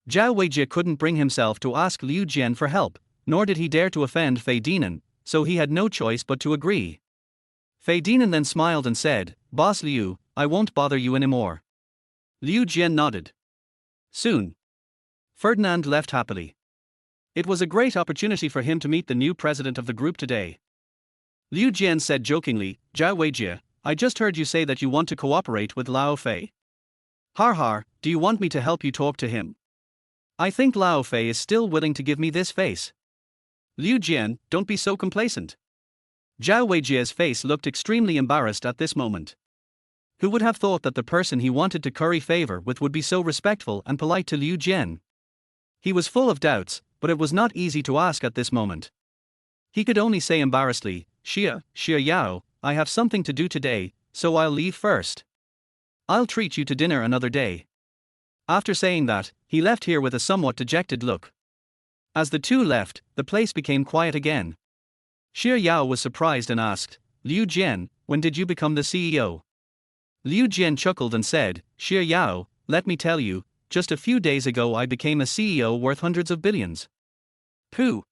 Zhao Weijie couldn't bring himself to ask Liu Jian for help, nor did he dare to offend Fei Dinan, so he had no choice but to agree. Fei Dinan then smiled and said, Boss Liu, I won't bother you anymore. Liu Jian nodded. Soon, Ferdinand left happily. It was a great opportunity for him to meet the new president of the group today. Liu Jian said jokingly, Zhao Weijie, I just heard you say that you want to cooperate with Lao Fei. Har, do you want me to help you talk to him? I think Lao Fei is still willing to give me this face. Liu Jian, don't be so complacent. Zhao Weijie's face looked extremely embarrassed at this moment. Who would have thought that the person he wanted to curry favor with would be so respectful and polite to Liu Jian? He was full of doubts, but it was not easy to ask at this moment. He could only say embarrassedly, Shi Yao, I have something to do today, so I'll leave first. I'll treat you to dinner another day. After saying that, he left here with a somewhat dejected look. As the two left, the place became quiet again. Shi Yao was surprised and asked, Liu Jian, when did you become the CEO? Liu Jian chuckled and said, Shi Yao, let me tell you, just a few days ago I became a CEO worth hundreds of billions. Pooh!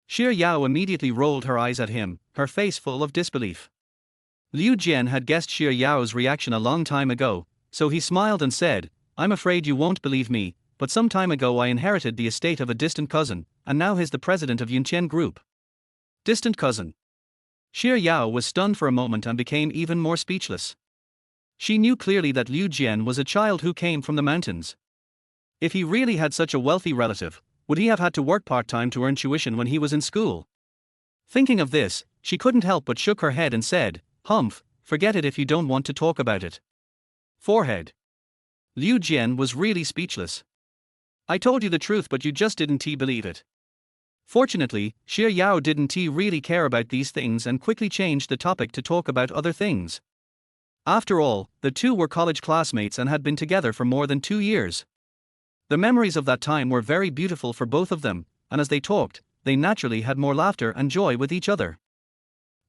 Shi Yao immediately rolled her eyes at him, her face full of disbelief. Liu Jian had guessed Shi Yao's reaction a long time ago, so he smiled and said, I'm afraid you won't believe me, but some time ago I inherited the estate of a distant cousin, and now he's the president of Yuntian Group. Distant cousin. Shi Yao was stunned for a moment and became even more speechless. She knew clearly that Liu Jian was a child who came from the mountains. If he really had such a wealthy relative, would he have had to work part-time to earn tuition when he was in school? Thinking of this, she couldn't help but shook her head and said, Humph, forget it if you don't want to talk about it. Forehead. Liu Jian was really speechless. I told you the truth but you just didn't believe it. Fortunately, Shi Yao didn't really care about these things and quickly changed the topic to talk about other things. After all, the two were college classmates and had been together for more than 2 years. The memories of that time were very beautiful for both of them, and as they talked, they naturally had more laughter and joy with each other.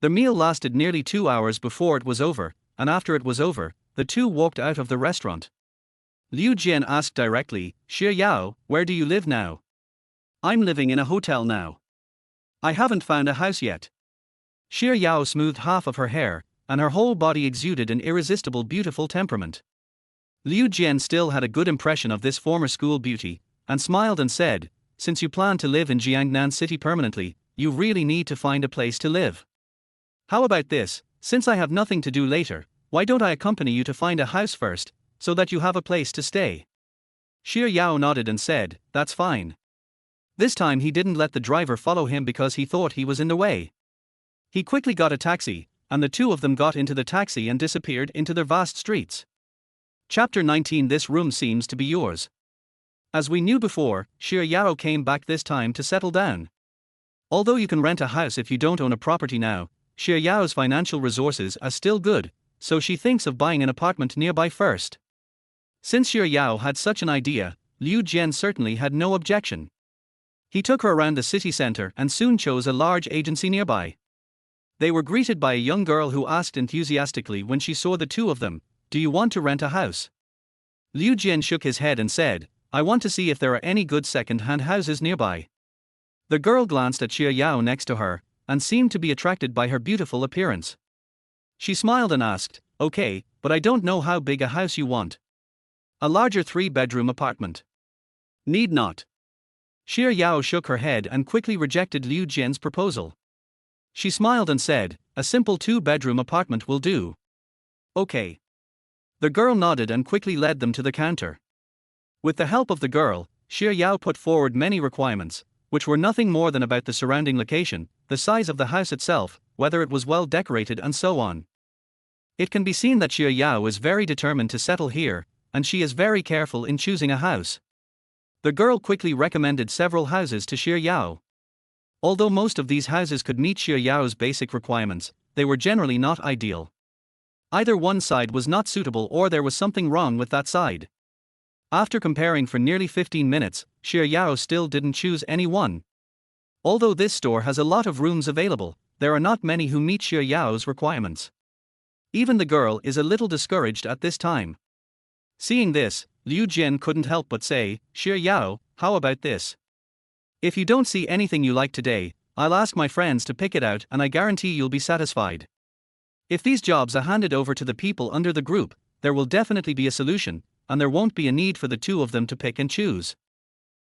The meal lasted nearly 2 hours before it was over, and after it was over, the two walked out of the restaurant. Liu Jian asked directly, Shi Yao, where do you live now? I'm living in a hotel now. I haven't found a house yet. Shi Yao smoothed half of her hair, and her whole body exuded an irresistible beautiful temperament. Liu Jian still had a good impression of this former school beauty, and smiled and said, since you plan to live in Jiangnan City permanently, you really need to find a place to live. How about this, since I have nothing to do later, why don't I accompany you to find a house first, so that you have a place to stay? Shi Yao nodded and said, that's fine. This time he didn't let the driver follow him because he thought he was in the way. He quickly got a taxi, and the two of them got into the taxi and disappeared into their vast streets. Chapter 19. This room seems to be yours. As we knew before, Shi Yao came back this time to settle down. Although you can rent a house if you don't own a property now, Shi Yao's financial resources are still good, so she thinks of buying an apartment nearby first. Since Shi Yao had such an idea, Liu Jian certainly had no objection. He took her around the city center and soon chose a large agency nearby. They were greeted by a young girl who asked enthusiastically when she saw the two of them, do you want to rent a house? Liu Jian shook his head and said, I want to see if there are any good second-hand houses nearby. The girl glanced at Shi Yao next to her, and seemed to be attracted by her beautiful appearance. She smiled and asked, okay, but I don't know how big a house you want. A larger 3-bedroom apartment. Need not. Shi Yao shook her head and quickly rejected Liu Jian's proposal. She smiled and said, a simple 2-bedroom apartment will do. Okay. The girl nodded and quickly led them to the counter. With the help of the girl, Shi Yao put forward many requirements, which were nothing more than about the surrounding location, the size of the house itself, whether it was well decorated and so on. It can be seen that Shi Yao is very determined to settle here, and she is very careful in choosing a house. The girl quickly recommended several houses to Shi Yao. Although most of these houses could meet Shi Yao's basic requirements, they were generally not ideal. Either one side was not suitable or there was something wrong with that side. After comparing for nearly 15 minutes, Shi Yao still didn't choose any one. Although this store has a lot of rooms available, there are not many who meet Shi Yao's requirements. Even the girl is a little discouraged at this time. Seeing this, Liu Jian couldn't help but say, Shi Yao, how about this? If you don't see anything you like today, I'll ask my friends to pick it out and I guarantee you'll be satisfied. If these jobs are handed over to the people under the group, there will definitely be a solution, and there won't be a need for the two of them to pick and choose.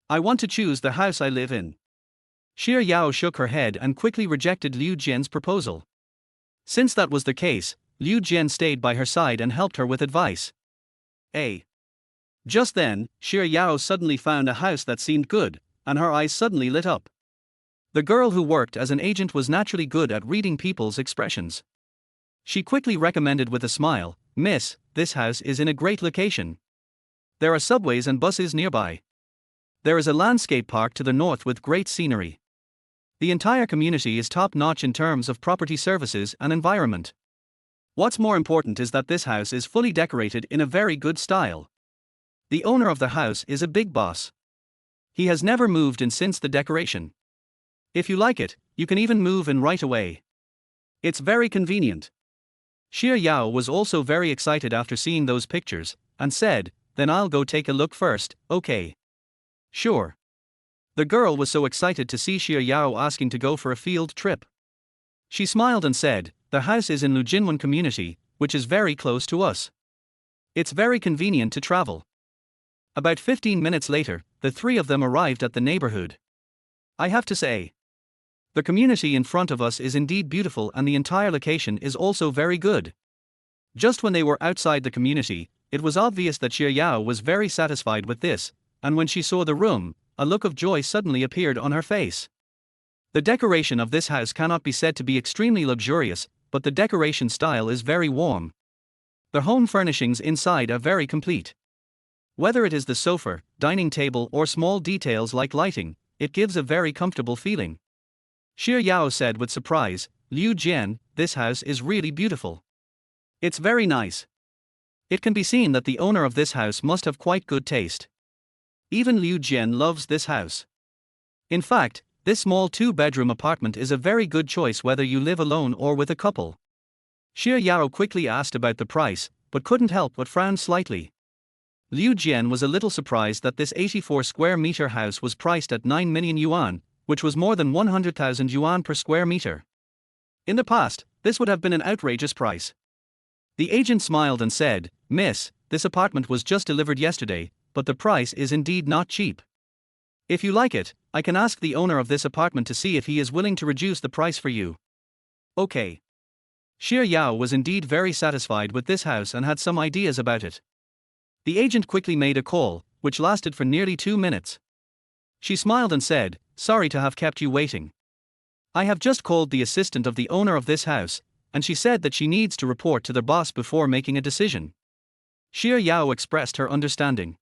I want to choose the house I live in. Shi Yao shook her head and quickly rejected Liu Jian's proposal. Since that was the case, Liu Jian stayed by her side and helped her with advice. Just then, Shi Yao suddenly found a house that seemed good, and her eyes suddenly lit up. The girl who worked as an agent was naturally good at reading people's expressions. She quickly recommended with a smile, Miss, this house is in a great location. There are subways and buses nearby. There is a landscape park to the north with great scenery. The entire community is top-notch in terms of property services and environment. What's more important is that this house is fully decorated in a very good style. The owner of the house is a big boss. He has never moved in since the decoration. If you like it, you can even move in right away. It's very convenient. Shi Yao was also very excited after seeing those pictures, and said, then I'll go take a look first, okay? Sure. The girl was so excited to see Shi Yao asking to go for a field trip. She smiled and said, the house is in Lujinwan community, which is very close to us. It's very convenient to travel. About 15 minutes later, the three of them arrived at the neighborhood. I have to say, the community in front of us is indeed beautiful and the entire location is also very good. Just when they were outside the community, it was obvious that Shi Yao was very satisfied with this, and when she saw the room, a look of joy suddenly appeared on her face. The decoration of this house cannot be said to be extremely luxurious, but the decoration style is very warm. The home furnishings inside are very complete. Whether it is the sofa, dining table or small details like lighting, it gives a very comfortable feeling. Shi Yao said with surprise, Liu Jian, this house is really beautiful. It's very nice. It can be seen that the owner of this house must have quite good taste. Even Liu Jian loves this house. In fact, this small 2-bedroom apartment is a very good choice whether you live alone or with a couple. Shi Yao quickly asked about the price, but couldn't help but frown slightly. Liu Jian was a little surprised that this 84 square meter house was priced at 9 million yuan, which was more than 100,000 yuan per square meter. In the past, this would have been an outrageous price. The agent smiled and said, Miss, this apartment was just delivered yesterday, but the price is indeed not cheap. If you like it, I can ask the owner of this apartment to see if he is willing to reduce the price for you. Okay. Shi Yao was indeed very satisfied with this house and had some ideas about it. The agent quickly made a call, which lasted for nearly 2 minutes. She smiled and said, sorry to have kept you waiting. I have just called the assistant of the owner of this house, and she said that she needs to report to the boss before making a decision. Shi Yao expressed her understanding.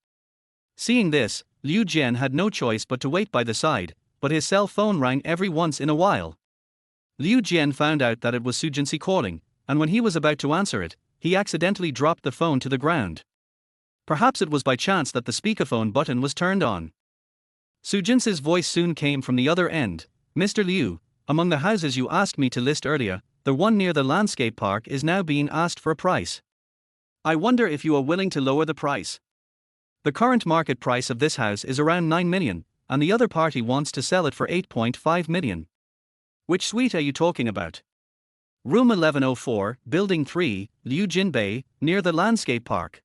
Seeing this, Liu Jian had no choice but to wait by the side, but his cell phone rang every once in a while. Liu Jian found out that it was Su Jinsi calling, and when he was about to answer it, he accidentally dropped the phone to the ground. Perhaps it was by chance that the speakerphone button was turned on. Su Jinsi's voice soon came from the other end. Mr. Liu, among the houses you asked me to list earlier, the one near the landscape park is now being asked for a price. I wonder if you are willing to lower the price. The current market price of this house is around 9 million, and the other party wants to sell it for 8.5 million. Which suite are you talking about? Room 1104, Building 3, Liu Jinbei, near the landscape park.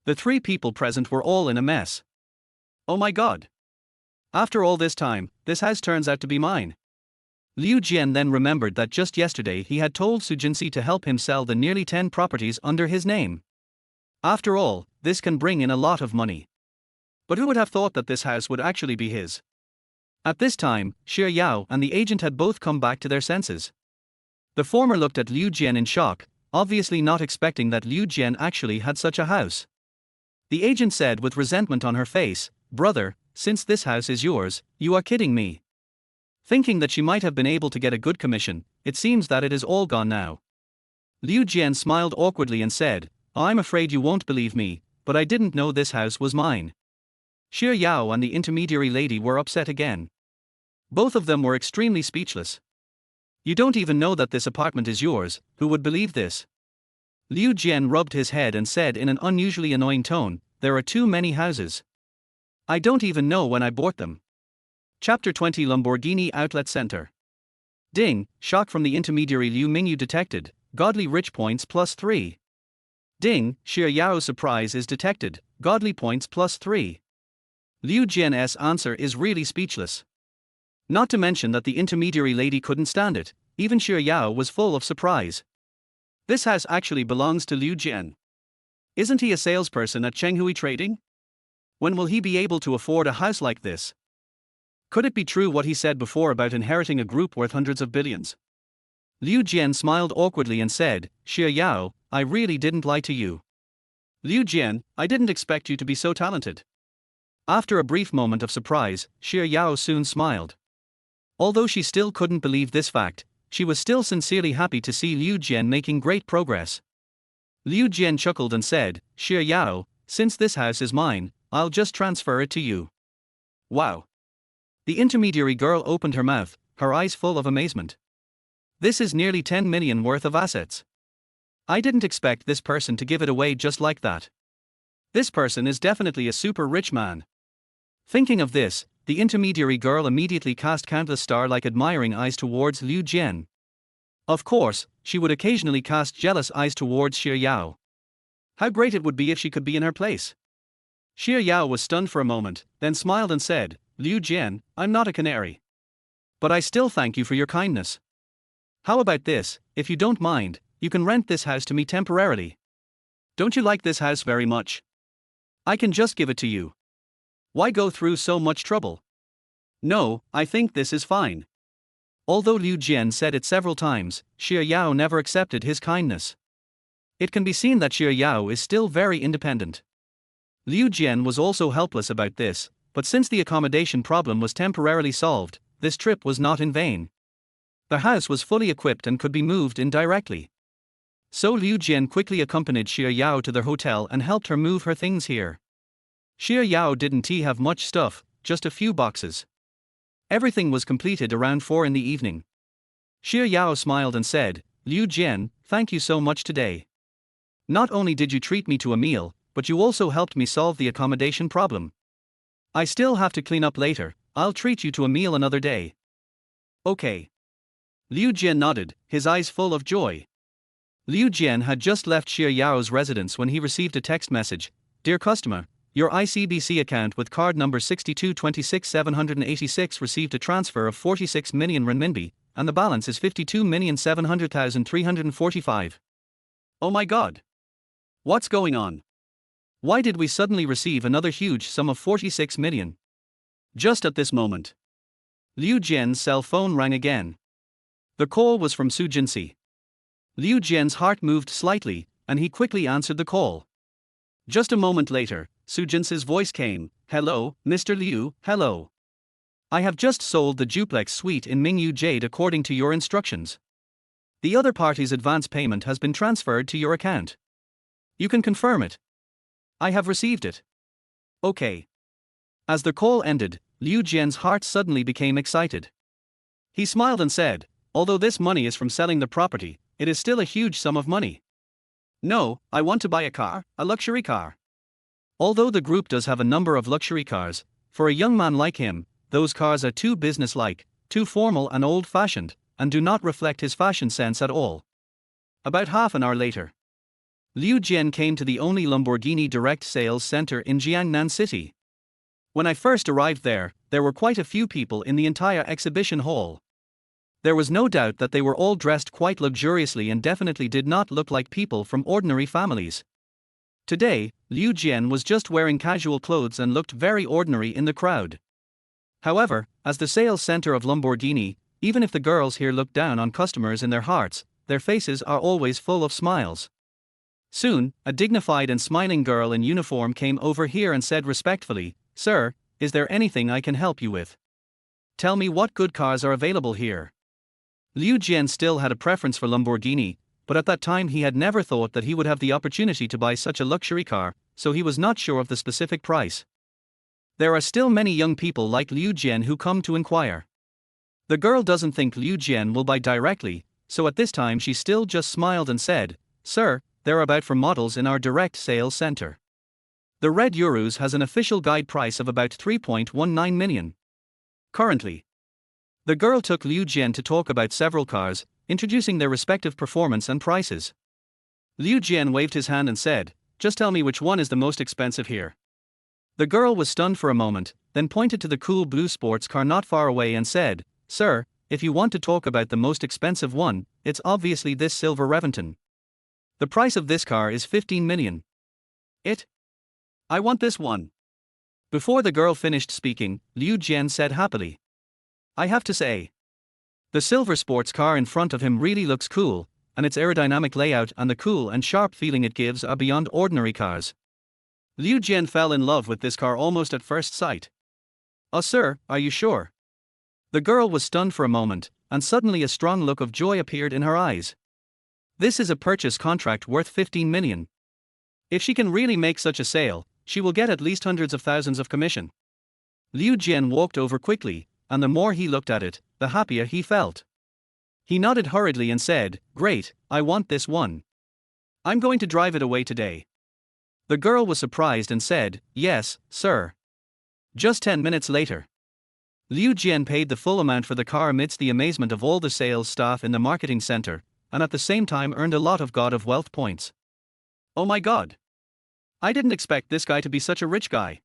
The three people present were all in a mess. Oh my god. After all this time, this house turns out to be mine. Liu Jian then remembered that just yesterday he had told Su Jinsi to help him sell the nearly 10 properties under his name. After all, this can bring in a lot of money. But who would have thought that this house would actually be his? At this time, Shi Yao and the agent had both come back to their senses. The former looked at Liu Jian in shock, obviously not expecting that Liu Jian actually had such a house. The agent said with resentment on her face, brother, since this house is yours, you are kidding me. Thinking that she might have been able to get a good commission, it seems that it is all gone now. Liu Jian smiled awkwardly and said, I'm afraid you won't believe me, but I didn't know this house was mine. Shi Yao and the intermediary lady were upset again. Both of them were extremely speechless. You don't even know that this apartment is yours, who would believe this? Liu Jian rubbed his head and said in an unusually annoying tone, there are too many houses. I don't even know when I bought them. Chapter 20 Lamborghini Outlet Center. Ding, shock from the intermediary Liu Mingyu detected, godly rich points +3. Ding, Shi Yao's surprise is detected, godly points +3. Liu Jian's answer is really speechless. Not to mention that the intermediary lady couldn't stand it, even Shi Yao was full of surprise. This house actually belongs to Liu Jian. Isn't he a salesperson at Chenghui Trading? When will he be able to afford a house like this? Could it be true what he said before about inheriting a group worth hundreds of billions? Liu Jian smiled awkwardly and said, Shi Yao, I really didn't lie to you. Liu Jian, I didn't expect you to be so talented. After a brief moment of surprise, Shi Yao soon smiled. Although she still couldn't believe this fact, she was still sincerely happy to see Liu Jian making great progress. Liu Jian chuckled and said, Shi Yao, since this house is mine, I'll just transfer it to you. Wow. The intermediary girl opened her mouth, her eyes full of amazement. This is nearly 10 million worth of assets. I didn't expect this person to give it away just like that. This person is definitely a super rich man. Thinking of this, the intermediary girl immediately cast countless star-like admiring eyes towards Liu Jian. Of course, she would occasionally cast jealous eyes towards Shi Yao. How great it would be if she could be in her place. Shi Yao was stunned for a moment, then smiled and said, Liu Jian, I'm not a canary. But I still thank you for your kindness. How about this, if you don't mind, you can rent this house to me temporarily. Don't you like this house very much? I can just give it to you. Why go through so much trouble? No, I think this is fine. Although Liu Jian said it several times, Shi Yao never accepted his kindness. It can be seen that Shi Yao is still very independent. Liu Jian was also helpless about this, but since the accommodation problem was temporarily solved, this trip was not in vain. The house was fully equipped and could be moved in directly. So Liu Jian quickly accompanied Shi Yao to their hotel and helped her move her things here. Shi Yao didn't have much stuff, just a few boxes. Everything was completed around 4 in the evening. Shi Yao smiled and said, Liu Jian, thank you so much today. Not only did you treat me to a meal, but you also helped me solve the accommodation problem. I still have to clean up later, I'll treat you to a meal another day. Okay. Liu Jian nodded, his eyes full of joy. Liu Jian had just left Shi Yao's residence when he received a text message, Dear customer, your ICBC account with card number 6226786 received a transfer of 46 million renminbi, and the balance is 52,700,345. Oh my god! What's going on? Why did we suddenly receive another huge sum of 46 million? Just at this moment, Liu Jian's cell phone rang again. The call was from Su Jinsi. Liu Jian's heart moved slightly, and he quickly answered the call. Just a moment later, Su Jinsi's voice came, Hello, Mr. Liu, hello. I have just sold the duplex suite in Mingyu Jade according to your instructions. The other party's advance payment has been transferred to your account. You can confirm it. I have received it. Okay. As the call ended, Liu Jian's heart suddenly became excited. He smiled and said, Although this money is from selling the property, it is still a huge sum of money. No, I want to buy a car, a luxury car. Although the group does have a number of luxury cars, for a young man like him, those cars are too business-like, too formal and old-fashioned, and do not reflect his fashion sense at all. About half an hour later, Liu Jian came to the only Lamborghini direct sales center in Jiangnan City. When I first arrived there were quite a few people in the entire exhibition hall. There was no doubt that they were all dressed quite luxuriously and definitely did not look like people from ordinary families. Today, Liu Jian was just wearing casual clothes and looked very ordinary in the crowd. However, as the sales center of Lamborghini, even if the girls here look down on customers in their hearts, their faces are always full of smiles. Soon, a dignified and smiling girl in uniform came over here and said respectfully, Sir, is there anything I can help you with? Tell me what good cars are available here. Liu Jian still had a preference for Lamborghini, but at that time he had never thought that he would have the opportunity to buy such a luxury car, so he was not sure of the specific price. There are still many young people like Liu Jian who come to inquire. The girl doesn't think Liu Jian will buy directly, so at this time she still just smiled and said, Sir, they're about for models in our direct sales center. The Red Urus has an official guide price of about 3.19 million. Currently. The girl took Liu Jian to talk about several cars, introducing their respective performance and prices. Liu Jian waved his hand and said, Just tell me which one is the most expensive here. The girl was stunned for a moment, then pointed to the cool blue sports car not far away and said, Sir, if you want to talk about the most expensive one, it's obviously this silver Reventon. The price of this car is 15 million. I want this one. Before the girl finished speaking, Liu Jian said happily, I have to say, the silver sports car in front of him really looks cool, and its aerodynamic layout and the cool and sharp feeling it gives are beyond ordinary cars. Liu Jian fell in love with this car almost at first sight. Oh sir, are you sure? The girl was stunned for a moment, and suddenly a strong look of joy appeared in her eyes. This is a purchase contract worth 15 million. If she can really make such a sale, she will get at least hundreds of thousands of commission. Liu Jian walked over quickly, and the more he looked at it, the happier he felt. He nodded hurriedly and said, "Great, I want this one. I'm going to drive it away today." The girl was surprised and said, "Yes, sir." Just 10 minutes later, Liu Jian paid the full amount for the car amidst the amazement of all the sales staff in the marketing center, and at the same time earned a lot of God of Wealth points. Oh my god! I didn't expect this guy to be such a rich guy.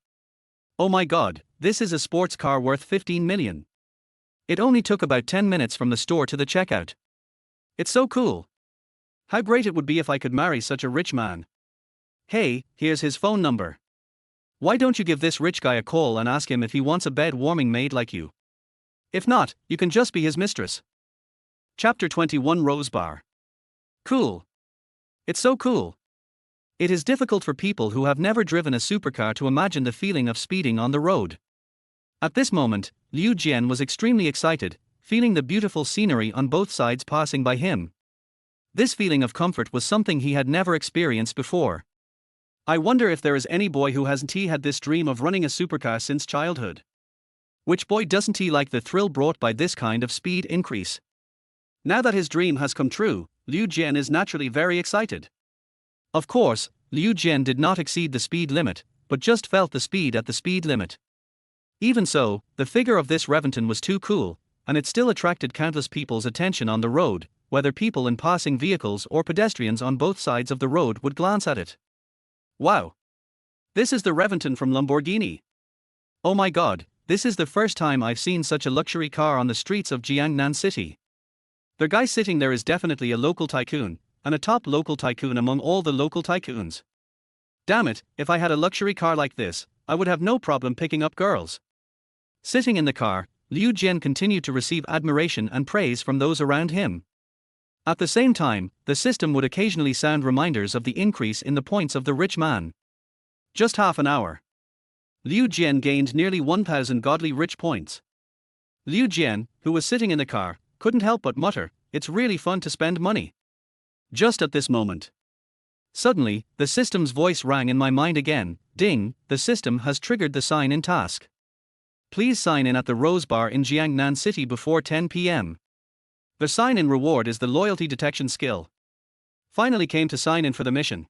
Oh my god, this is a sports car worth 15 million. It only took about 10 minutes from the store to the checkout. It's so cool. How great it would be if I could marry such a rich man. Hey, here's his phone number. Why don't you give this rich guy a call and ask him if he wants a bed warming maid like you? If not, you can just be his mistress. Chapter 21 Rose Bar. Cool. It's so cool. It is difficult for people who have never driven a supercar to imagine the feeling of speeding on the road. At this moment, Liu Jian was extremely excited, feeling the beautiful scenery on both sides passing by him. This feeling of comfort was something he had never experienced before. I wonder if there is any boy who hasn't had this dream of running a supercar since childhood. Which boy doesn't like the thrill brought by this kind of speed increase? Now that his dream has come true, Liu Jian is naturally very excited. Of course, Liu Jian did not exceed the speed limit, but just felt the speed at the speed limit. Even so, the figure of this Reventon was too cool, and it still attracted countless people's attention on the road, whether people in passing vehicles or pedestrians on both sides of the road would glance at it. Wow! This is the Reventon from Lamborghini. Oh my god, this is the first time I've seen such a luxury car on the streets of Jiangnan City. The guy sitting there is definitely a local tycoon, and a top local tycoon among all the local tycoons. Damn it, if I had a luxury car like this, I would have no problem picking up girls. Sitting in the car, Liu Jian continued to receive admiration and praise from those around him. At the same time, the system would occasionally sound reminders of the increase in the points of the rich man. Just half an hour. Liu Jian gained nearly 1,000 godly rich points. Liu Jian, who was sitting in the car, couldn't help but mutter, "It's really fun to spend money." Just at this moment. Suddenly, the system's voice rang in my mind again. Ding, the system has triggered the sign-in task. Please sign in at the Rose Bar in Jiangnan City before 10 p.m. The sign-in reward is the loyalty detection skill. Finally came to sign in for the mission.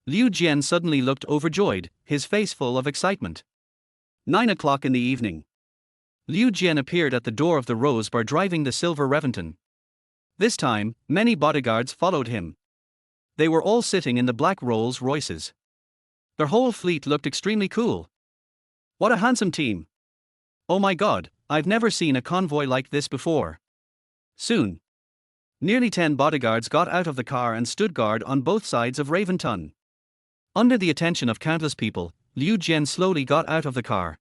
Liu Jian suddenly looked overjoyed, his face full of excitement. 9 o'clock in the evening. Liu Jian appeared at the door of the Rose Bar driving the silver Reventon. This time, many bodyguards followed him. They were all sitting in the black Rolls Royces. Their whole fleet looked extremely cool. What a handsome team! Oh my god, I've never seen a convoy like this before. Soon, nearly 10 bodyguards got out of the car and stood guard on both sides of Reventon. Under the attention of countless people, Liu Jian slowly got out of the car.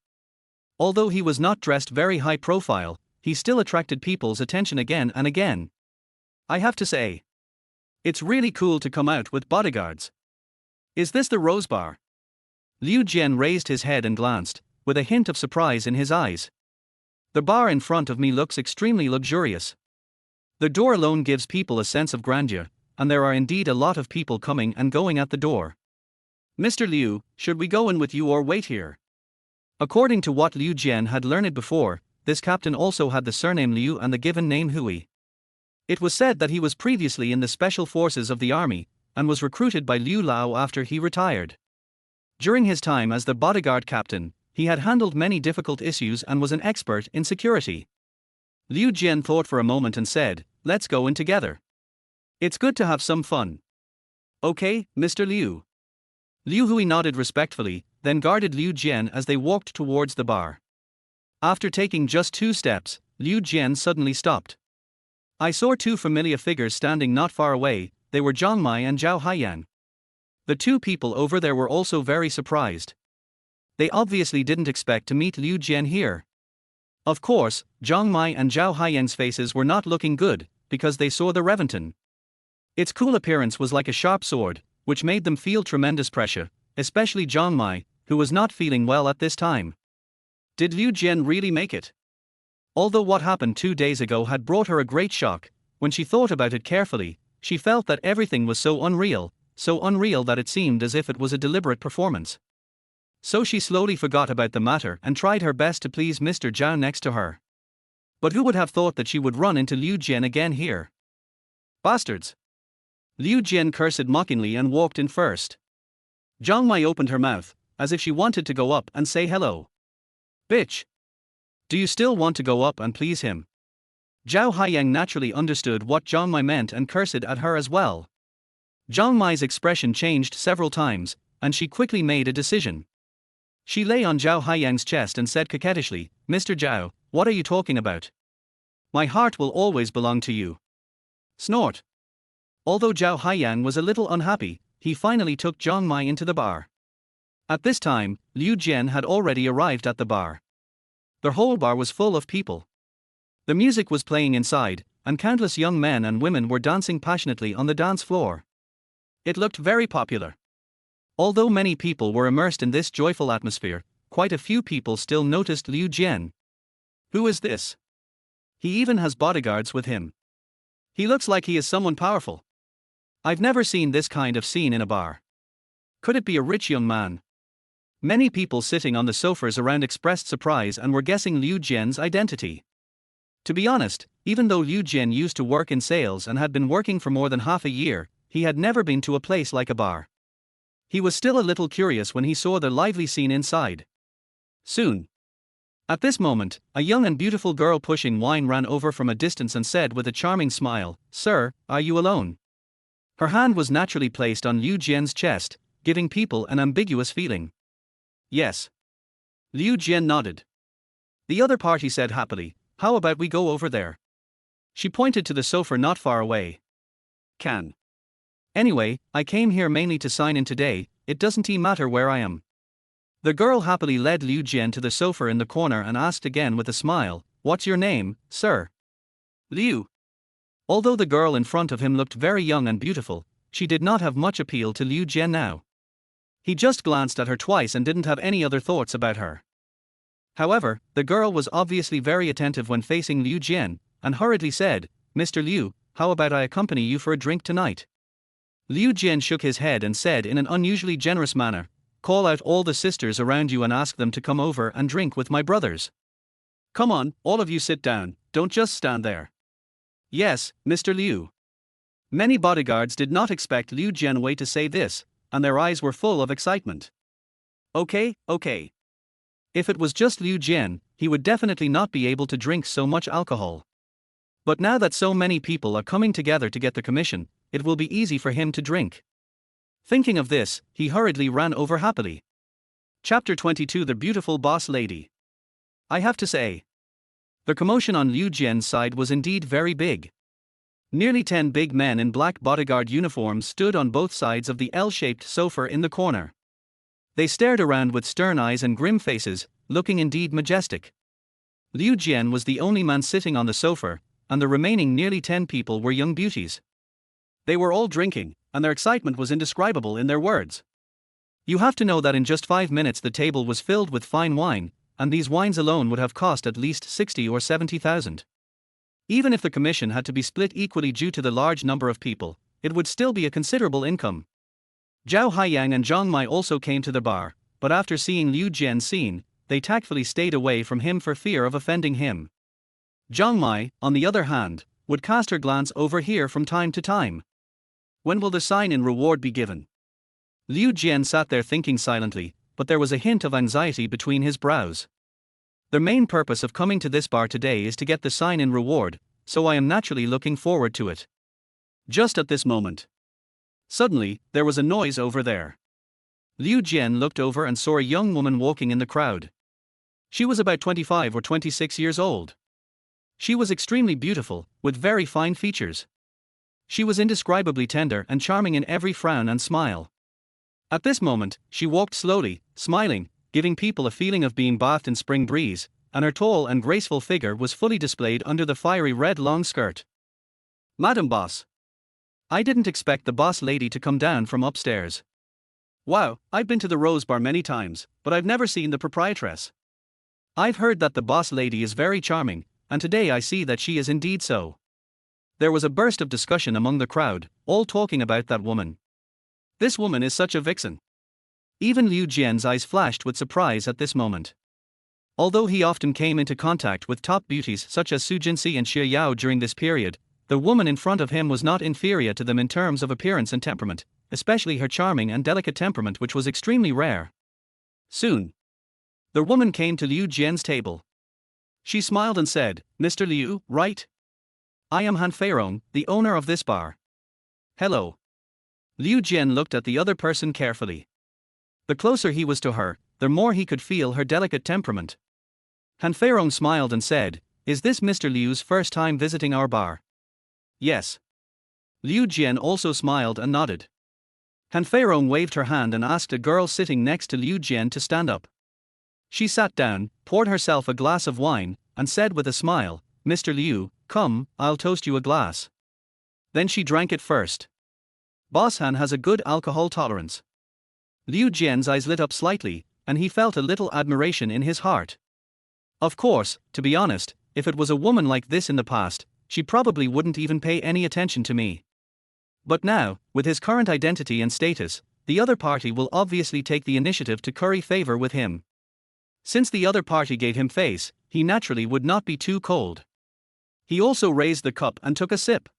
Although he was not dressed very high profile, he still attracted people's attention again and again. I have to say, it's really cool to come out with bodyguards. Is this the Rose Bar? Liu Jian raised his head and glanced, with a hint of surprise in his eyes. The bar in front of me looks extremely luxurious. The door alone gives people a sense of grandeur, and there are indeed a lot of people coming and going at the door. Mr. Liu, should we go in with you or wait here? According to what Liu Jian had learned before, this captain also had the surname Liu and the given name Hui. It was said that he was previously in the special forces of the army, and was recruited by Liu Lao after he retired. During his time as the bodyguard captain, he had handled many difficult issues and was an expert in security. Liu Jian thought for a moment and said, "Let's go in together. It's good to have some fun." "Okay, Mr. Liu." Liu Hui nodded respectfully, then guarded Liu Jian as they walked towards the bar. After taking just 2 steps, Liu Jian suddenly stopped. I saw 2 familiar figures standing not far away. They were Zhang Mai and Zhao Haiyan. The 2 people over there were also very surprised. They obviously didn't expect to meet Liu Jian here. Of course, Zhang Mai and Zhao Haiyan's faces were not looking good, because they saw the Reventon. Its cool appearance was like a sharp sword, which made them feel tremendous pressure, especially Zhang Mai, who was not feeling well at this time. Did Liu Jian really make it? Although what happened 2 days ago had brought her a great shock, when she thought about it carefully, she felt that everything was so unreal that it seemed as if it was a deliberate performance. So she slowly forgot about the matter and tried her best to please Mr. Zhao next to her. But who would have thought that she would run into Liu Jian again here? Bastards! Liu Jian cursed mockingly and walked in first. Zhang Mai opened her mouth, as if she wanted to go up and say hello. Bitch! Do you still want to go up and please him? Zhao Haiyang naturally understood what Zhang Mai meant and cursed at her as well. Zhang Mai's expression changed several times, and she quickly made a decision. She lay on Zhao Haiyang's chest and said coquettishly, Mr. Zhao, what are you talking about? My heart will always belong to you. Snort. Although Zhao Haiyang was a little unhappy, he finally took Zhang Mai into the bar. At this time, Liu Jian had already arrived at the bar. The whole bar was full of people. The music was playing inside, and countless young men and women were dancing passionately on the dance floor. It looked very popular. Although many people were immersed in this joyful atmosphere, quite a few people still noticed Liu Jian. Who is this? He even has bodyguards with him. He looks like he is someone powerful. I've never seen this kind of scene in a bar. Could it be a rich young man? Many people sitting on the sofas around expressed surprise and were guessing Liu Jian's identity. To be honest, even though Liu Jian used to work in sales and had been working for more than half a year, he had never been to a place like a bar. He was still a little curious when he saw the lively scene inside. Soon. At this moment, a young and beautiful girl pushing wine ran over from a distance and said with a charming smile, Sir, are you alone? Her hand was naturally placed on Liu Jian's chest, giving people an ambiguous feeling. Yes. Liu Jian nodded. The other party said happily, how about we go over there? She pointed to the sofa not far away. Can. Anyway, I came here mainly to sign in today, it doesn't matter where I am. The girl happily led Liu Jian to the sofa in the corner and asked again with a smile, What's your name, sir? Liu. Although the girl in front of him looked very young and beautiful, she did not have much appeal to Liu Jian now. He just glanced at her twice and didn't have any other thoughts about her. However, the girl was obviously very attentive when facing Liu Jian, and hurriedly said, Mr. Liu, how about I accompany you for a drink tonight? Liu Jian shook his head and said in an unusually generous manner, Call out all the sisters around you and ask them to come over and drink with my brothers. Come on, all of you sit down, don't just stand there. Yes, Mr. Liu. Many bodyguards did not expect Liu Jianwei to say this, and their eyes were full of excitement. Okay. If it was just Liu Jian, he would definitely not be able to drink so much alcohol. But now that so many people are coming together to get the commission, it will be easy for him to drink. Thinking of this, he hurriedly ran over happily. Chapter 22 The Beautiful Boss Lady. I have to say, the commotion on Liu Jian's side was indeed very big. Nearly 10 big men in black bodyguard uniforms stood on both sides of the L-shaped sofa in the corner. They stared around with stern eyes and grim faces, looking indeed majestic. Liu Jian was the only man sitting on the sofa, and the remaining nearly 10 people were young beauties. They were all drinking, and their excitement was indescribable in their words. You have to know that in just 5 minutes the table was filled with fine wine, and these wines alone would have cost at least 60 or 70,000. Even if the commission had to be split equally due to the large number of people, it would still be a considerable income. Zhao Haiyang and Zhang Mai also came to the bar, but after seeing Liu Jian's scene, they tactfully stayed away from him for fear of offending him. Zhang Mai, on the other hand, would cast her glance over here from time to time. When will the sign-in reward be given? Liu Jian sat there thinking silently, but there was a hint of anxiety between his brows. The main purpose of coming to this bar today is to get the sign-in reward, so I am naturally looking forward to it. Just at this moment. Suddenly, there was a noise over there. Liu Jian looked over and saw a young woman walking in the crowd. She was about 25 or 26 years old. She was extremely beautiful, with very fine features. She was indescribably tender and charming in every frown and smile. At this moment, she walked slowly, smiling, giving people a feeling of being bathed in spring breeze, and her tall and graceful figure was fully displayed under the fiery red long skirt. Madam Boss. I didn't expect the boss lady to come down from upstairs. Wow, I've been to the Rose Bar many times, but I've never seen the proprietress. I've heard that the boss lady is very charming, and today I see that she is indeed so. There was a burst of discussion among the crowd, all talking about that woman. This woman is such a vixen. Even Liu Jian's eyes flashed with surprise at this moment. Although he often came into contact with top beauties such as Su Jinsi and Shi Yao during this period, the woman in front of him was not inferior to them in terms of appearance and temperament, especially her charming and delicate temperament, which was extremely rare. Soon, the woman came to Liu Jian's table. She smiled and said, "Mr. Liu, right? I am Han Feirong, the owner of this bar." "Hello." Liu Jian looked at the other person carefully. The closer he was to her, the more he could feel her delicate temperament. Han Feirong smiled and said, "Is this Mr. Liu's first time visiting our bar?" "Yes." Liu Jian also smiled and nodded. Han Feirong waved her hand and asked a girl sitting next to Liu Jian to stand up. She sat down, poured herself a glass of wine, and said with a smile, "Mr. Liu, come, I'll toast you a glass." Then she drank it first. Boss Han has a good alcohol tolerance. Liu Jian's eyes lit up slightly, and he felt a little admiration in his heart. Of course, to be honest, if it was a woman like this in the past, she probably wouldn't even pay any attention to me. But now, with his current identity and status, the other party will obviously take the initiative to curry favor with him. Since the other party gave him face, he naturally would not be too cold. He also raised the cup and took a sip.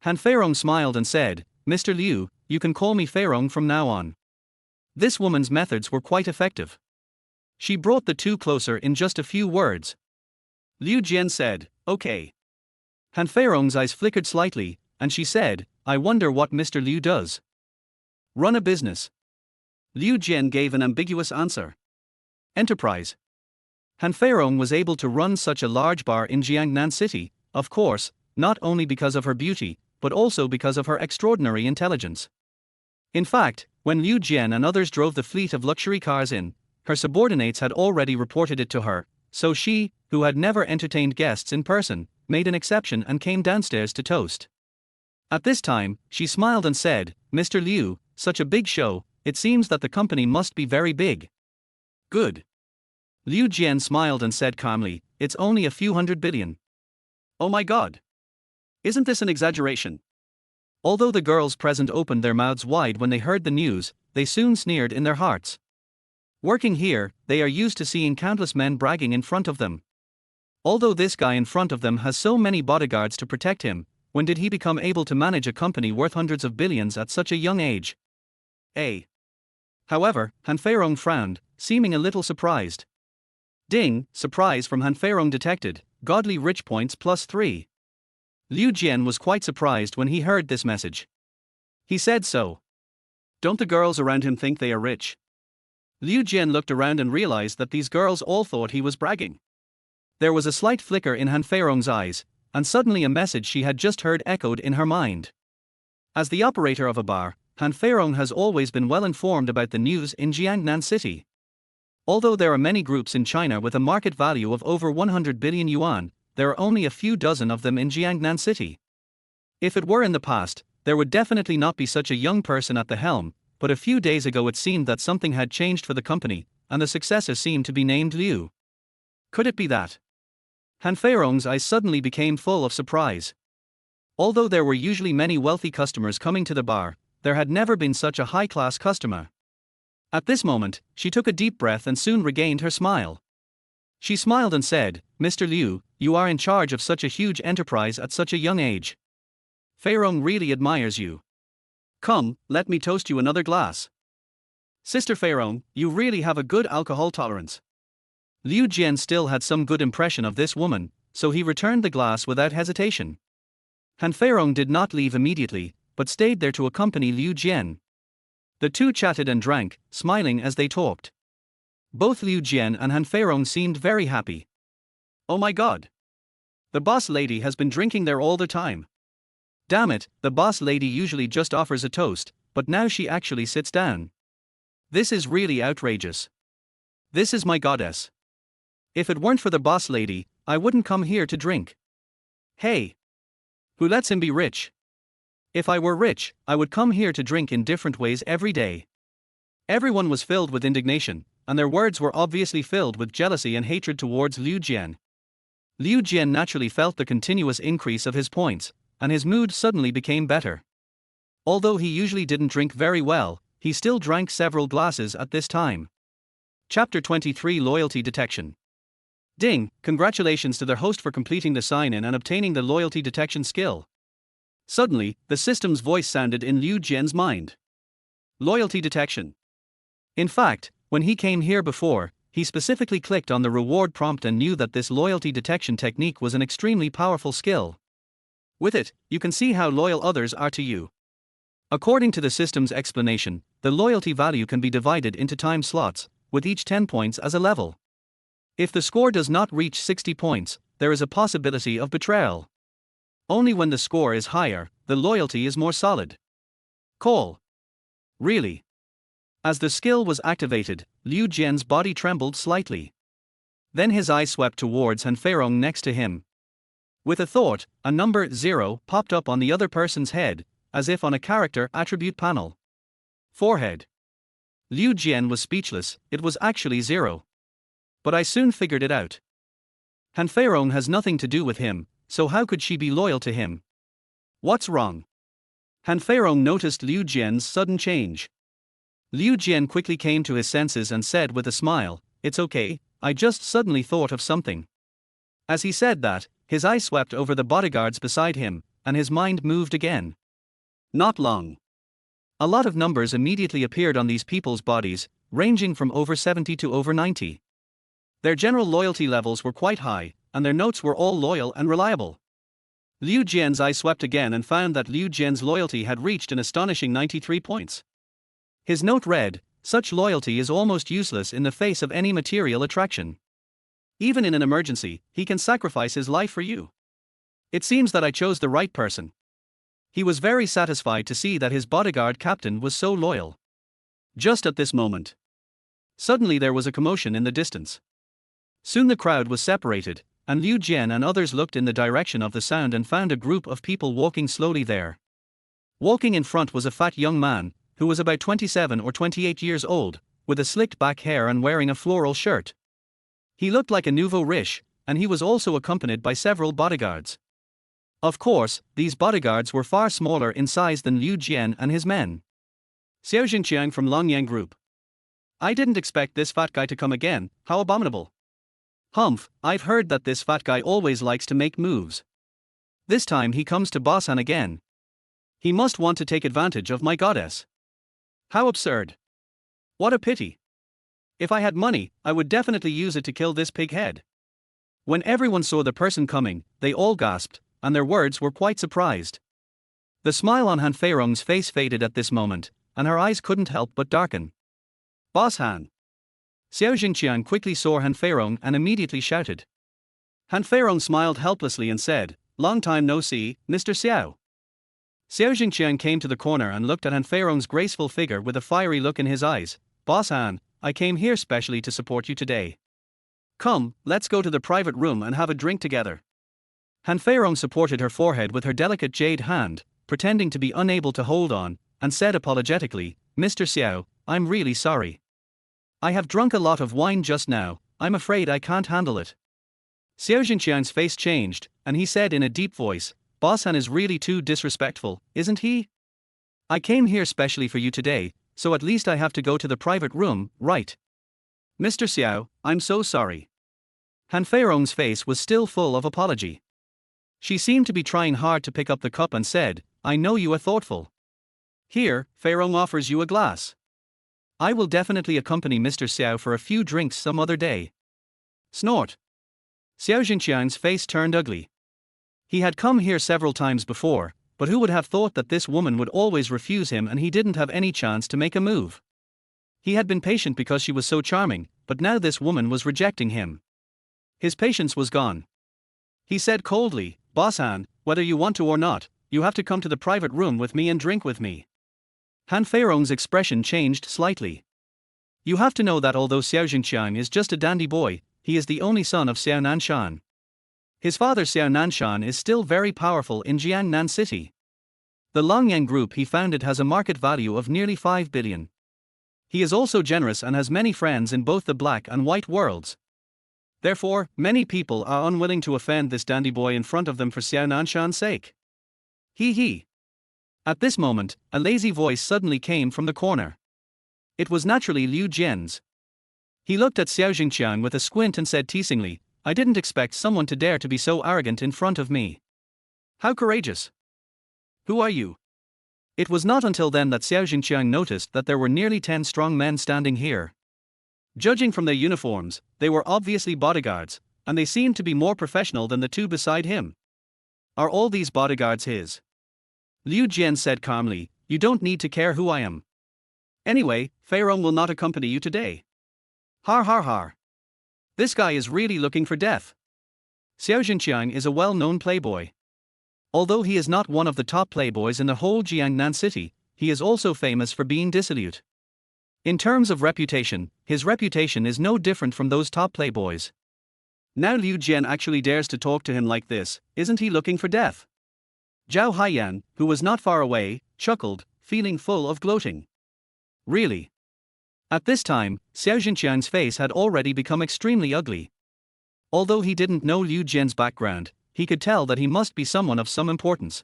Han Feirong smiled and said, "Mr. Liu, you can call me Feirong from now on." This woman's methods were quite effective. She brought the two closer in just a few words. Liu Jian said, "Okay." Han Feirong's eyes flickered slightly, and she said, "I wonder what Mr. Liu does." "Run a business." Liu Jian gave an ambiguous answer. "Enterprise." Han Feirong was able to run such a large bar in Jiangnan City, of course, not only because of her beauty, but also because of her extraordinary intelligence. In fact, when Liu Jian and others drove the fleet of luxury cars in, her subordinates had already reported it to her, so she, who had never entertained guests in person, made an exception and came downstairs to toast. At this time, she smiled and said, "Mr. Liu, such a big show, it seems that the company must be very big." "Good." Liu Jian smiled and said calmly, "It's only a few 100 billion. "Oh my god. Isn't this an exaggeration?" Although the girls present opened their mouths wide when they heard the news, they soon sneered in their hearts. Working here, they are used to seeing countless men bragging in front of them. Although this guy in front of them has so many bodyguards to protect him, when did he become able to manage a company worth hundreds of billions at such a young age? However, Han Feirong frowned, seeming a little surprised. Ding, surprise from Han Feirong detected, godly rich points +3. Liu Jian was quite surprised when he heard this message. He said so. Don't the girls around him think they are rich? Liu Jian looked around and realized that these girls all thought he was bragging. There was a slight flicker in Han Feirong's eyes, and suddenly a message she had just heard echoed in her mind. As the operator of a bar, Han Feirong has always been well informed about the news in Jiangnan City. Although there are many groups in China with a market value of over 100 billion yuan, there are only a few dozen of them in Jiangnan City. If it were in the past, there would definitely not be such a young person at the helm, but a few days ago it seemed that something had changed for the company, and the successor seemed to be named Liu. Could it be that? Han Feirong's eyes suddenly became full of surprise. Although there were usually many wealthy customers coming to the bar, there had never been such a high-class customer. At this moment, she took a deep breath and soon regained her smile. She smiled and said, "Mr. Liu, you are in charge of such a huge enterprise at such a young age. Feirong really admires you. Come, let me toast you another glass. Sister Feirong, you really have a good alcohol tolerance." Liu Jian still had some good impression of this woman, so he returned the glass without hesitation. Han Feirong did not leave immediately, but stayed there to accompany Liu Jian. The two chatted and drank, smiling as they talked. Both Liu Jian and Han Feirong seemed very happy. "Oh my god. The boss lady has been drinking there all the time. Damn it, the boss lady usually just offers a toast, but now she actually sits down. This is really outrageous. This is my goddess. If it weren't for the boss lady, I wouldn't come here to drink. Hey! Who lets him be rich? If I were rich, I would come here to drink in different ways every day." Everyone was filled with indignation, and their words were obviously filled with jealousy and hatred towards Liu Jian. Liu Jian naturally felt the continuous increase of his points, and his mood suddenly became better. Although he usually didn't drink very well, he still drank several glasses at this time. Chapter 23 Loyalty Detection. Ding, congratulations to their host for completing the sign-in and obtaining the loyalty detection skill. Suddenly, the system's voice sounded in Liu Jian's mind. Loyalty detection. In fact, when he came here before, he specifically clicked on the reward prompt and knew that this loyalty detection technique was an extremely powerful skill. With it, you can see how loyal others are to you. According to the system's explanation, the loyalty value can be divided into time slots, with each 10 points as a level. If the score does not reach 60 points, there is a possibility of betrayal. Only when the score is higher, the loyalty is more solid. Call. Really? As the skill was activated, Liu Jian's body trembled slightly. Then his eye swept towards Han Feirong next to him. With a thought, a number 0 popped up on the other person's head, as if on a character attribute panel. Forehead. Liu Jian was speechless, it was actually 0. But I soon figured it out. Han Feirong has nothing to do with him, so how could she be loyal to him? What's wrong? Han Feirong noticed Liu Jian's sudden change. Liu Jian quickly came to his senses and said with a smile, "It's okay, I just suddenly thought of something." As he said that, his eye swept over the bodyguards beside him, and his mind moved again. Not long. A lot of numbers immediately appeared on these people's bodies, ranging from over 70 to over 90. Their general loyalty levels were quite high, and their notes were all loyal and reliable. Liu Jian's eye swept again and found that Liu Jian's loyalty had reached an astonishing 93 points. His note read, "Such loyalty is almost useless in the face of any material attraction. Even in an emergency, he can sacrifice his life for you. It seems that I chose the right person." He was very satisfied to see that his bodyguard captain was so loyal. Just at this moment, suddenly there was a commotion in the distance. Soon the crowd was separated, and Liu Jian and others looked in the direction of the sound and found a group of people walking slowly there. Walking in front was a fat young man, who was about 27 or 28 years old, with a slicked back hair and wearing a floral shirt. He looked like a nouveau riche, and he was also accompanied by several bodyguards. Of course, these bodyguards were far smaller in size than Liu Jian and his men. Xiao from Yuntian Group. I didn't expect this fat guy to come again, how abominable. Humph, I've heard that this fat guy always likes to make moves. This time he comes to boss Han again. He must want to take advantage of my goddess. How absurd. What a pity. If I had money, I would definitely use it to kill this pig head. When everyone saw the person coming, they all gasped, and their words were quite surprised. The smile on Han Feirong's face faded at this moment, and her eyes couldn't help but darken. Boss Han. Xiao Jingqiang quickly saw Han Feirong and immediately shouted. Han Feirong smiled helplessly and said, "Long time no see, Mr. Xiao." Xiao Jingqiang came to the corner and looked at Han Feirong's graceful figure with a fiery look in his eyes. "Boss Han, I came here specially to support you today. Come, let's go to the private room and have a drink together." Han Feirong supported her forehead with her delicate jade hand, pretending to be unable to hold on, and said apologetically, "Mr. Xiao, I'm really sorry. I have drunk a lot of wine just now, I'm afraid I can't handle it." Xiao Jingqiang's face changed, and he said in a deep voice, "Boss Han is really too disrespectful, isn't he? I came here specially for you today, so at least I have to go to the private room, right? Mr. Xiao, I'm so sorry." Han Feirong's face was still full of apology. She seemed to be trying hard to pick up the cup and said, "I know you are thoughtful. Here, Feirong offers you a glass. I will definitely accompany Mr. Xiao for a few drinks some other day." Snort. Xiao Jingqiang's face turned ugly. He had come here several times before, but who would have thought that this woman would always refuse him and he didn't have any chance to make a move. He had been patient because she was so charming, but now this woman was rejecting him. His patience was gone. He said coldly, "Boss Han, whether you want to or not, you have to come to the private room with me and drink with me." Han Feirong's expression changed slightly. You have to know that although Xiao Jingqiang is just a dandy boy, he is the only son of Xiao Nanshan. His father Xiao Nanshan is still very powerful in Jiangnan City. The Yuntian Group he founded has a market value of nearly 5 billion. He is also generous and has many friends in both the black and white worlds. Therefore, many people are unwilling to offend this dandy boy in front of them for Xiao Nanshan's sake. He. At this moment, a lazy voice suddenly came from the corner. It was naturally Liu Jian's. He looked at Xiao Jingqiang with a squint and said teasingly, I didn't expect someone to dare to be so arrogant in front of me. How courageous! Who are you? It was not until then that Xiao Jingqiang noticed that there were nearly 10 strong men standing here. Judging from their uniforms, they were obviously bodyguards, and they seemed to be more professional than the two beside him. Are all these bodyguards his? Liu Jian said calmly, you don't need to care who I am. Anyway, Fei Rong will not accompany you today. Har har har. This guy is really looking for death. Xiao Jingqiang is a well-known playboy. Although he is not one of the top playboys in the whole Jiangnan city, he is also famous for being dissolute. In terms of reputation, his reputation is no different from those top playboys. Now Liu Jian actually dares to talk to him like this, isn't he looking for death? Zhao Haiyan, who was not far away, chuckled, feeling full of gloating. Really? At this time, Xiao Jingqiang's face had already become extremely ugly. Although he didn't know Liu Jian's background, he could tell that he must be someone of some importance.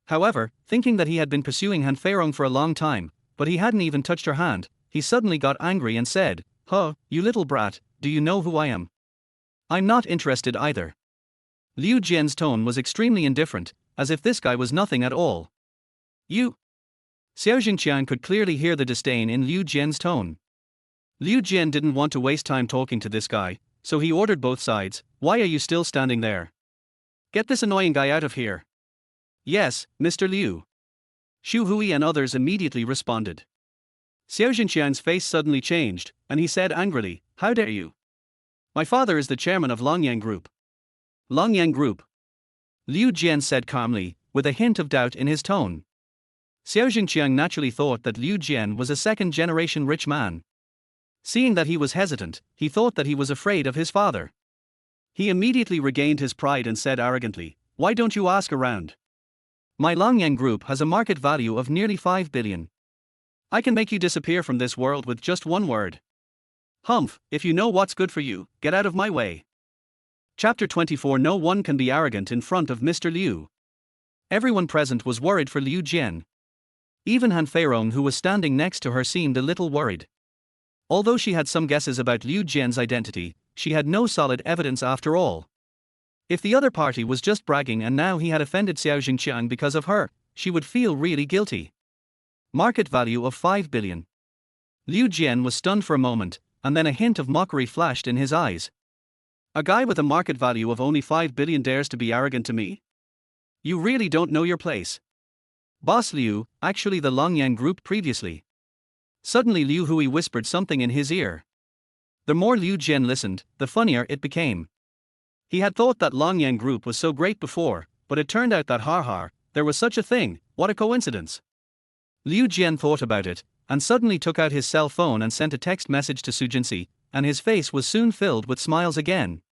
However, thinking that he had been pursuing Han Feirong for a long time, but he hadn't even touched her hand, he suddenly got angry and said, "Huh, you little brat, do you know who I am? I'm not interested either." Liu Jian's tone was extremely indifferent, as if this guy was nothing at all. You? Xiao Jingqiang could clearly hear the disdain in Liu Jian's tone. Liu Jian didn't want to waste time talking to this guy, so he ordered both sides, "Why are you still standing there? Get this annoying guy out of here." "Yes, Mr. Liu." Xu Hui and others immediately responded. Xiao Jingqiang's face suddenly changed, and he said angrily, "How dare you? My father is the chairman of Longyang Group." Longyang Group? Liu Jian said calmly, with a hint of doubt in his tone. Xiao Jingqiang naturally thought that Liu Jian was a second-generation rich man. Seeing that he was hesitant, he thought that he was afraid of his father. He immediately regained his pride and said arrogantly, "Why don't you ask around? My Longyang Group has a market value of nearly 5 billion. I can make you disappear from this world with just one word. Humph, if you know what's good for you, get out of my way." Chapter 24. No one can be arrogant in front of Mr. Liu. Everyone present was worried for Liu Jian. Even Han Feirong, who was standing next to her, seemed a little worried. Although she had some guesses about Liu Jian's identity, she had no solid evidence after all. If the other party was just bragging and now he had offended Xiao Jingqiang because of her, she would feel really guilty. Market value of 5 billion. Liu Jian was stunned for a moment, and then a hint of mockery flashed in his eyes. A guy with a market value of only 5 billion dares to be arrogant to me? You really don't know your place. Boss Liu, actually the Longyang Group previously. Suddenly Liu Hui whispered something in his ear. The more Liu Jian listened, the funnier it became. He had thought that Longyang Group was so great before, but it turned out that there was such a thing, what a coincidence. Liu Jian thought about it, and suddenly took out his cell phone and sent a text message to Su Jinsi, and his face was soon filled with smiles again.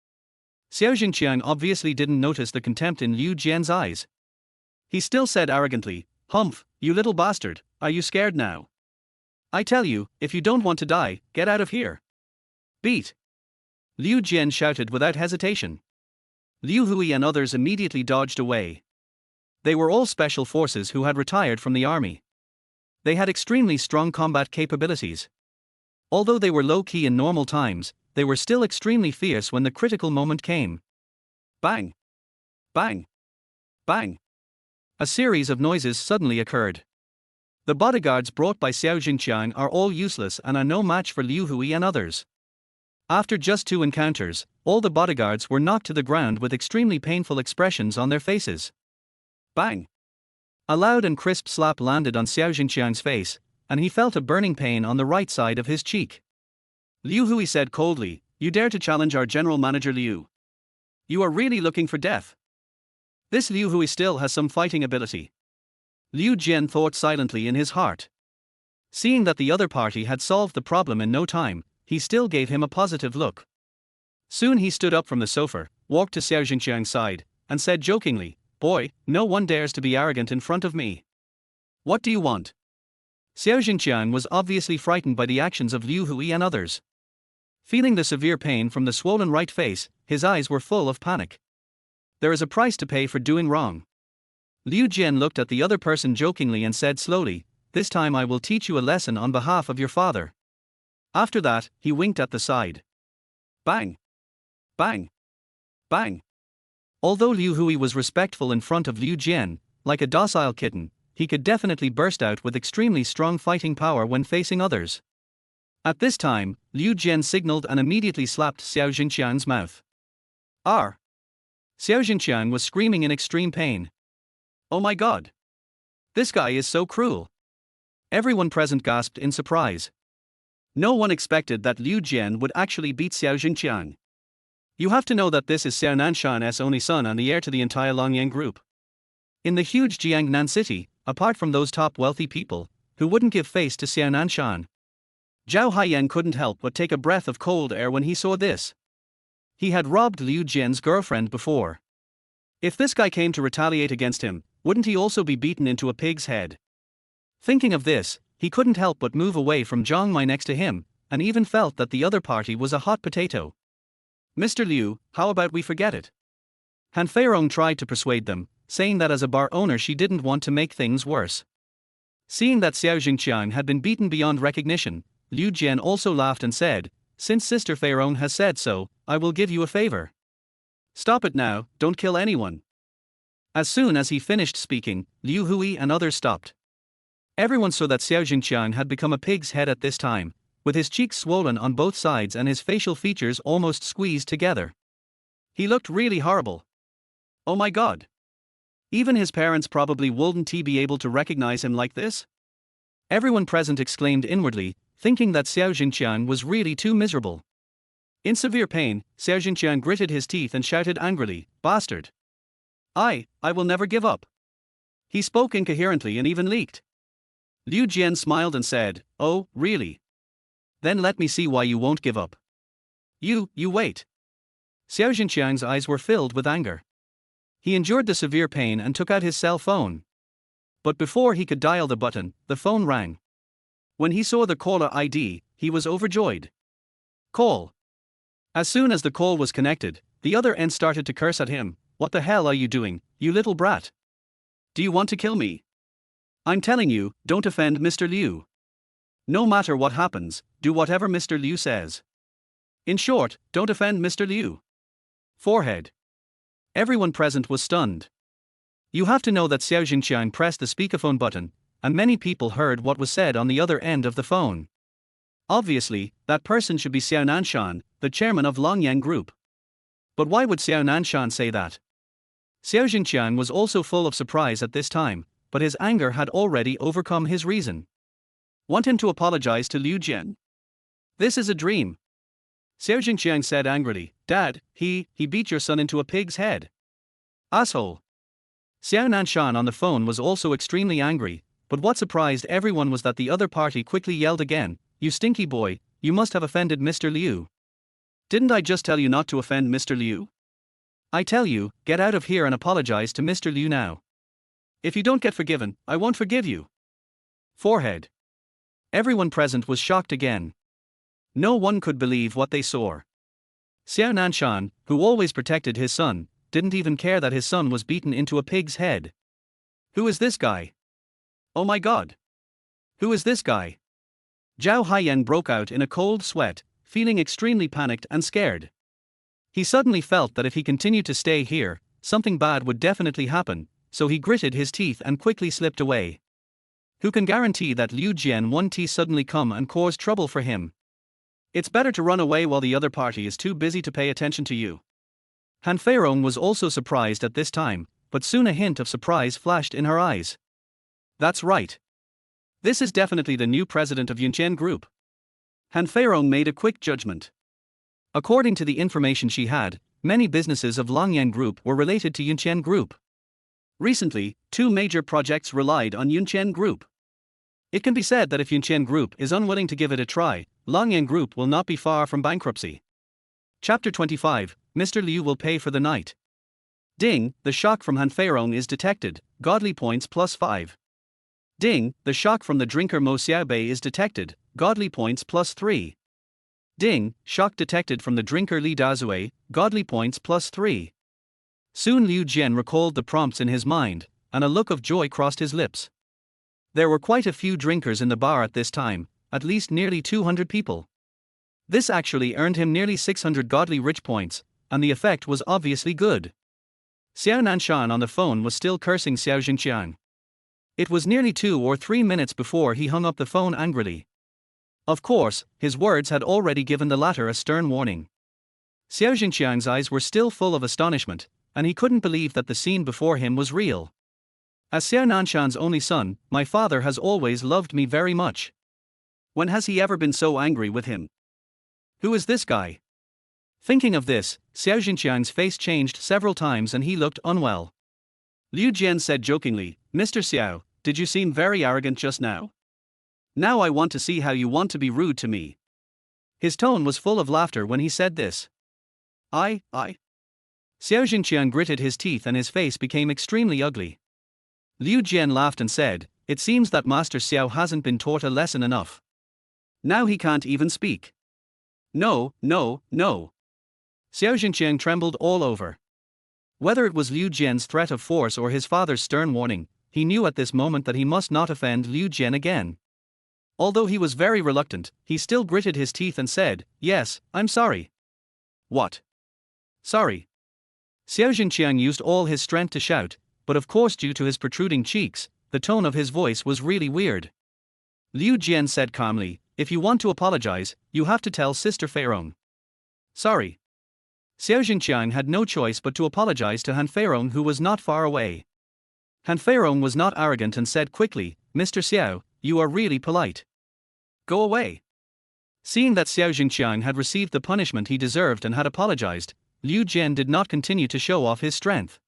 Xiao Jingqiang obviously didn't notice the contempt in Liu Jian's eyes. He still said arrogantly, "Humph, you little bastard, are you scared now? I tell you, if you don't want to die, get out of here. Beat." Liu Jian shouted without hesitation. Liu Hui and others immediately dodged away. They were all special forces who had retired from the army. They had extremely strong combat capabilities. Although they were low-key in normal times, they were still extremely fierce when the critical moment came. Bang! Bang! Bang! A series of noises suddenly occurred. The bodyguards brought by Xiao Jingqiang are all useless and are no match for Liu Hui and others. After just 2 encounters, all the bodyguards were knocked to the ground with extremely painful expressions on their faces. Bang! A loud and crisp slap landed on Xiao Jingqiang's face, and he felt a burning pain on the right side of his cheek. Liu Hui said coldly, "You dare to challenge our general manager Liu? You are really looking for death. This Liu Hui still has some fighting ability." Liu Jian thought silently in his heart. Seeing that the other party had solved the problem in no time, he still gave him a positive look. Soon he stood up from the sofa, walked to Xiao Jingqiang's side, and said jokingly, "Boy, no one dares to be arrogant in front of me. What do you want?" Xiao Jingqiang was obviously frightened by the actions of Liu Hui and others. Feeling the severe pain from the swollen right face, his eyes were full of panic. There is a price to pay for doing wrong. Liu Jian looked at the other person jokingly and said slowly, "This time I will teach you a lesson on behalf of your father." After that, he winked at the side. Bang! Bang! Bang! Although Liu Hui was respectful in front of Liu Jian, like a docile kitten, he could definitely burst out with extremely strong fighting power when facing others. At this time, Liu Jian signaled and immediately slapped Xiao Jingqiang's mouth. R. Xiao Jingqiang was screaming in extreme pain. Oh my god! This guy is so cruel! Everyone present gasped in surprise. No one expected that Liu Jian would actually beat Xiao Jingqiang. You have to know that this is Xiao Nanshan's only son and the heir to the entire Longyang Group. In the huge Jiangnan city, apart from those top wealthy people, who wouldn't give face to Xiao Nanshan, Zhao Haiyan couldn't help but take a breath of cold air when he saw this. He had robbed Liu Jian's girlfriend before. If this guy came to retaliate against him, wouldn't he also be beaten into a pig's head? Thinking of this, he couldn't help but move away from Zhang Mai next to him, and even felt that the other party was a hot potato. Mr. Liu, how about we forget it? Han Feirong tried to persuade them, saying that as a bar owner she didn't want to make things worse. Seeing that Xiao Jingqiang had been beaten beyond recognition, Liu Jian also laughed and said, "Since Sister Feirong has said so, I will give you a favor. Stop it now, don't kill anyone." As soon as he finished speaking, Liu Hui and others stopped. Everyone saw that Xiao Jingqiang had become a pig's head at this time, with his cheeks swollen on both sides and his facial features almost squeezed together. He looked really horrible. Oh my god! Even his parents probably wouldn't be able to recognize him like this? Everyone present exclaimed inwardly, thinking that Xiao Jingqiang was really too miserable. In severe pain, Xiao Jingqiang gritted his teeth and shouted angrily, "Bastard! I will never give up." He spoke incoherently and even leaked. Liu Jian smiled and said, "Oh, really? Then let me see why you won't give up. You wait." Xiao Jingqiang's eyes were filled with anger. He endured the severe pain and took out his cell phone. But before he could dial the button, the phone rang. When he saw the caller ID, he was overjoyed. Call. As soon as the call was connected, the other end started to curse at him. "What the hell are you doing, you little brat? Do you want to kill me? I'm telling you, don't offend Mr. Liu. No matter what happens, do whatever Mr. Liu says. In short, don't offend Mr. Liu." Forehead. Everyone present was stunned. You have to know that Xiao Jingqiang pressed the speakerphone button, and many people heard what was said on the other end of the phone. Obviously, that person should be Xiao Nanshan, the chairman of Longyang Group. But why would Xiao Nanshan say that? Xiao Jingqiang was also full of surprise at this time, but his anger had already overcome his reason. Want him to apologize to Liu Jian? This is a dream. Xiao Jingqiang said angrily, "Dad, he beat your son into a pig's head. Asshole." Xiao Nanshan on the phone was also extremely angry, but what surprised everyone was that the other party quickly yelled again, "You stinky boy, you must have offended Mr. Liu. Didn't I just tell you not to offend Mr. Liu? I tell you, get out of here and apologize to Mr. Liu now. If you don't get forgiven, I won't forgive you." Forehead. Everyone present was shocked again. No one could believe what they saw. Xiao Nanshan, who always protected his son, didn't even care that his son was beaten into a pig's head. Who is this guy? Oh my god! Who is this guy? Zhao Haiyan broke out in a cold sweat, feeling extremely panicked and scared. He suddenly felt that if he continued to stay here, something bad would definitely happen, so he gritted his teeth and quickly slipped away. Who can guarantee that Liu Jian won't suddenly come and cause trouble for him? It's better to run away while the other party is too busy to pay attention to you. Han Feirong was also surprised at this time, but soon a hint of surprise flashed in her eyes. That's right. This is definitely the new president of Yuntian Group. Han Feirong made a quick judgment. According to the information she had, many businesses of Longyang Group were related to Yuntian Group. Recently, 2 major projects relied on Yuntian Group. It can be said that if Yuntian Group is unwilling to give it a try, Longyang Group will not be far from bankruptcy. Chapter 25, Mr. Liu will pay for the night. Ding, the shock from Han Feirong is detected, godly points +5. Ding, the shock from the drinker Mo Xiaobei is detected, godly points +3. Ding, shock detected from the drinker Li Dazue, godly points +3. Soon Liu Jian recalled the prompts in his mind, and a look of joy crossed his lips. There were quite a few drinkers in the bar at this time, at least nearly 200 people. This actually earned him nearly 600 godly rich points, and the effect was obviously good. Xiao Nanshan on the phone was still cursing Xiao Jingqiang. It was nearly 2 or 3 minutes before he hung up the phone angrily. Of course, his words had already given the latter a stern warning. Xiao Jingqiang's eyes were still full of astonishment, and he couldn't believe that the scene before him was real. As Xiao Nanshan's only son, my father has always loved me very much. When has he ever been so angry with him? Who is this guy? Thinking of this, Xiao Jingqiang's face changed several times and he looked unwell. Liu Jian said jokingly, Mr. Xiao, did you seem very arrogant just now? Now I want to see how you want to be rude to me. His tone was full of laughter when he said this. I. Xiao Jingqiang gritted his teeth and his face became extremely ugly. Liu Jian laughed and said, it seems that Master Xiao hasn't been taught a lesson enough. Now he can't even speak. No. Xiao Jingqiang trembled all over. Whether it was Liu Jian's threat of force or his father's stern warning, he knew at this moment that he must not offend Liu Jian again. Although he was very reluctant, he still gritted his teeth and said, yes, I'm sorry. What? Sorry. Xiao Jingqiang used all his strength to shout, but of course due to his protruding cheeks, the tone of his voice was really weird. Liu Jian said calmly, if you want to apologize, you have to tell Sister Feirong. Sorry. Xiao Jingqiang had no choice but to apologize to Han Feirong, who was not far away. Han Feirong was not arrogant and said quickly, Mr. Xiao, you are really polite. Go away. Seeing that Xiao Jingqiang had received the punishment he deserved and had apologized, Liu Jian did not continue to show off his strength.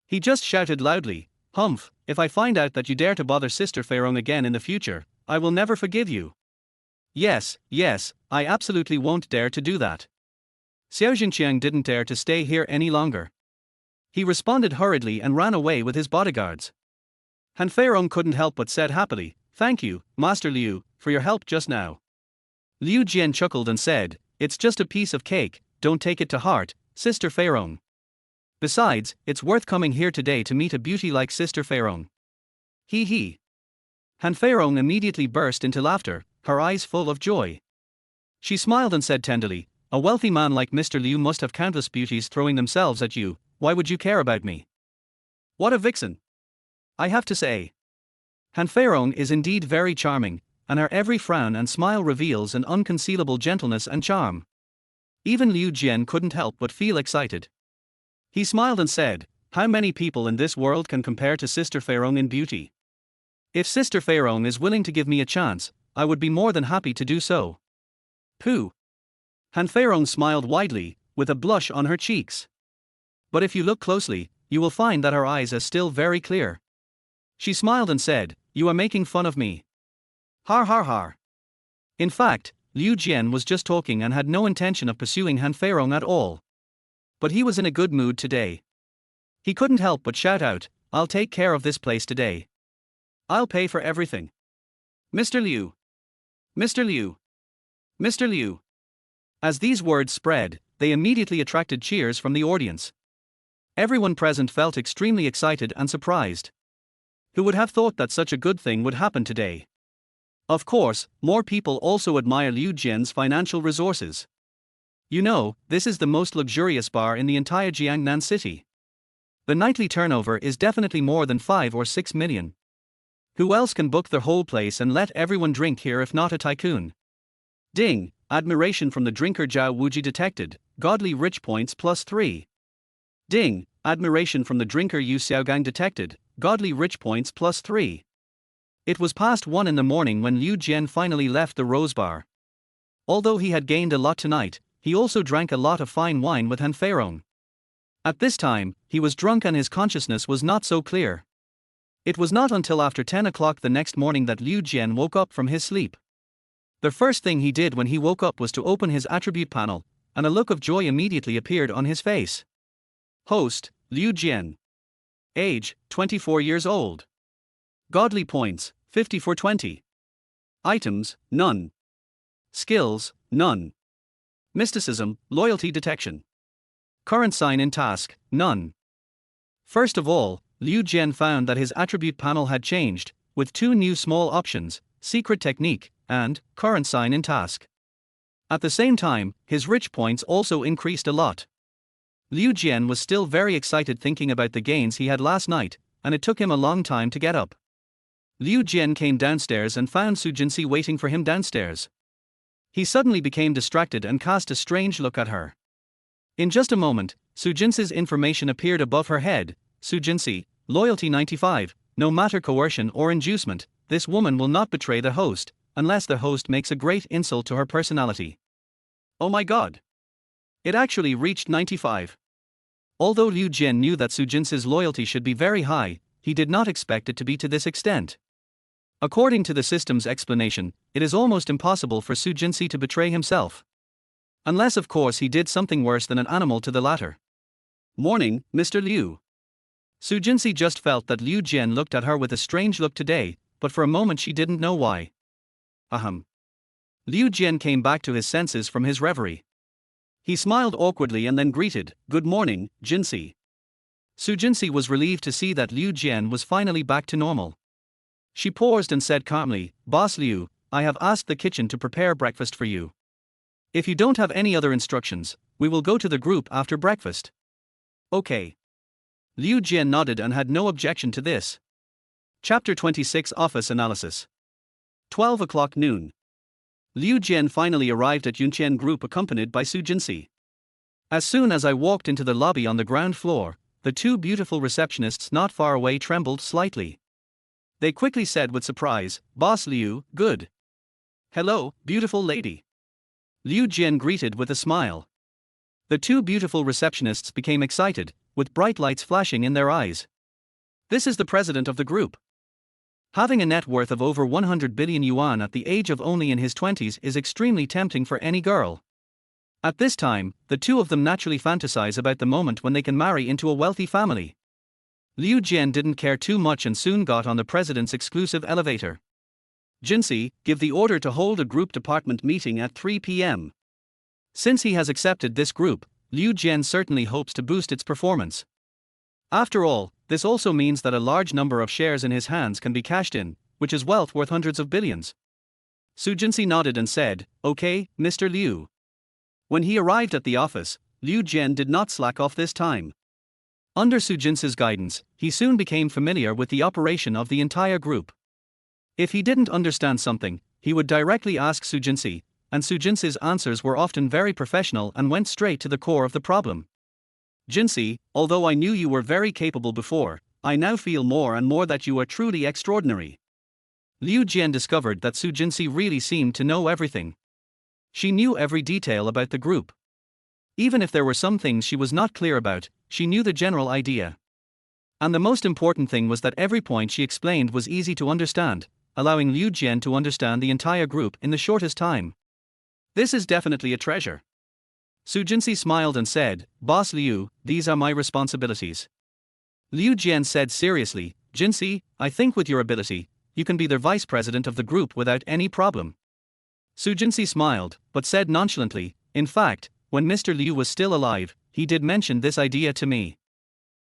He just shouted loudly, Humph, if I find out that you dare to bother Sister Feirong again in the future, I will never forgive you. Yes, I absolutely won't dare to do that. Xiao Jingqiang didn't dare to stay here any longer. He responded hurriedly and ran away with his bodyguards. Han Feirong couldn't help but said happily, Thank you, Master Liu, for your help just now. Liu Jian chuckled and said, It's just a piece of cake, don't take it to heart, Sister Feirong. Besides, it's worth coming here today to meet a beauty like Sister Feirong. He. Han Feirong immediately burst into laughter, her eyes full of joy. She smiled and said tenderly, A wealthy man like Mr. Liu must have countless beauties throwing themselves at you, why would you care about me? What a vixen! I have to say. Han Feirong is indeed very charming, and her every frown and smile reveals an unconcealable gentleness and charm. Even Liu Jian couldn't help but feel excited. He smiled and said, How many people in this world can compare to Sister Feirong in beauty? If Sister Feirong is willing to give me a chance, I would be more than happy to do so. Pooh. Han Feirong smiled widely, with a blush on her cheeks. But if you look closely, you will find that her eyes are still very clear. She smiled and said, You are making fun of me. Har. In fact, Liu Jian was just talking and had no intention of pursuing Han Feirong at all. But he was in a good mood today. He couldn't help but shout out, I'll take care of this place today. I'll pay for everything. Mr. Liu. Mr. Liu. Mr. Liu. As these words spread, they immediately attracted cheers from the audience. Everyone present felt extremely excited and surprised. Who would have thought that such a good thing would happen today? Of course, more people also admire Liu Jian's financial resources. You know, this is the most luxurious bar in the entire Jiangnan city. The nightly turnover is definitely more than 5 or 6 million. Who else can book the whole place and let everyone drink here if not a tycoon? Ding, admiration from the drinker Zhao Wuji detected, godly rich points +3. Ding, admiration from the drinker Yu Xiaogang detected, godly rich points +3. It was past 1 in the morning when Liu Jian finally left the Rose Bar. Although he had gained a lot tonight, he also drank a lot of fine wine with Han Feirong. At this time, he was drunk and his consciousness was not so clear. It was not until after 10 o'clock the next morning that Liu Jian woke up from his sleep. The first thing he did when he woke up was to open his attribute panel, and a look of joy immediately appeared on his face. Host, Liu Jian. Age, 24 years old. Godly points, 50/20. Items, none. Skills, none. Mysticism, loyalty detection. Current sign in task, none. First of all, Liu Jian found that his attribute panel had changed, with 2 new small options, secret technique, and current sign in task. At the same time, his rich points also increased a lot. Liu Jian was still very excited thinking about the gains he had last night, and it took him a long time to get up. Liu Jian came downstairs and found Su Jinsi waiting for him downstairs. He suddenly became distracted and cast a strange look at her. In just a moment, Su Jinsi's information appeared above her head. Su Jinsi, loyalty 95, no matter coercion or inducement, this woman will not betray the host, unless the host makes a great insult to her personality. Oh my god! It actually reached 95. Although Liu Jian knew that Su Jinsi's loyalty should be very high, he did not expect it to be to this extent. According to the system's explanation, it is almost impossible for Su Jinsi to betray himself. Unless of course he did something worse than an animal to the latter. Morning, Mr. Liu. Su Jinsi just felt that Liu Jian looked at her with a strange look today, but for a moment she didn't know why. Ahem. Liu Jian came back to his senses from his reverie. He smiled awkwardly and then greeted, "Good morning, Jinsi." Su Jinsi was relieved to see that Liu Jian was finally back to normal. She paused and said calmly, "Boss Liu, I have asked the kitchen to prepare breakfast for you. If you don't have any other instructions, we will go to the group after breakfast." Okay. Liu Jian nodded and had no objection to this. Chapter 26 Office Analysis. 12 o'clock noon. Liu Jian finally arrived at Yuntian Group accompanied by Su Jinsi. As soon as I walked into the lobby on the ground floor, the two beautiful receptionists not far away trembled slightly. They quickly said with surprise, "Boss Liu, good. Hello, beautiful lady." Liu Jian greeted with a smile. The two beautiful receptionists became excited, with bright lights flashing in their eyes. This is the president of the group. Having a net worth of over 100 billion yuan at the age of only in his 20s is extremely tempting for any girl. At this time, the two of them naturally fantasize about the moment when they can marry into a wealthy family. Liu Jian didn't care too much and soon got on the president's exclusive elevator. "Jinsi, give the order to hold a group department meeting at 3 p.m. Since he has accepted this group, Liu Jian certainly hopes to boost its performance. After all, this also means that a large number of shares in his hands can be cashed in, which is wealth worth hundreds of billions. Su Jinsi nodded and said, "Okay, Mr. Liu." When he arrived at the office, Liu Jian did not slack off this time. Under Su Jinsi's guidance, he soon became familiar with the operation of the entire group. If he didn't understand something, he would directly ask Su Jinsi, and Su Jinsi's answers were often very professional and went straight to the core of the problem. "Jinsi, although I knew you were very capable before, I now feel more and more that you are truly extraordinary." Liu Jian discovered that Su Jinsi really seemed to know everything. She knew every detail about the group. Even if there were some things she was not clear about, she knew the general idea. And the most important thing was that every point she explained was easy to understand, allowing Liu Jian to understand the entire group in the shortest time. This is definitely a treasure. Su Jinsi smiled and said, "Boss Liu, these are my responsibilities." Liu Jian said seriously, "Jinsi, I think with your ability, you can be the vice president of the group without any problem." Su Jinsi smiled, but said nonchalantly, "In fact, when Mr. Liu was still alive, he did mention this idea to me.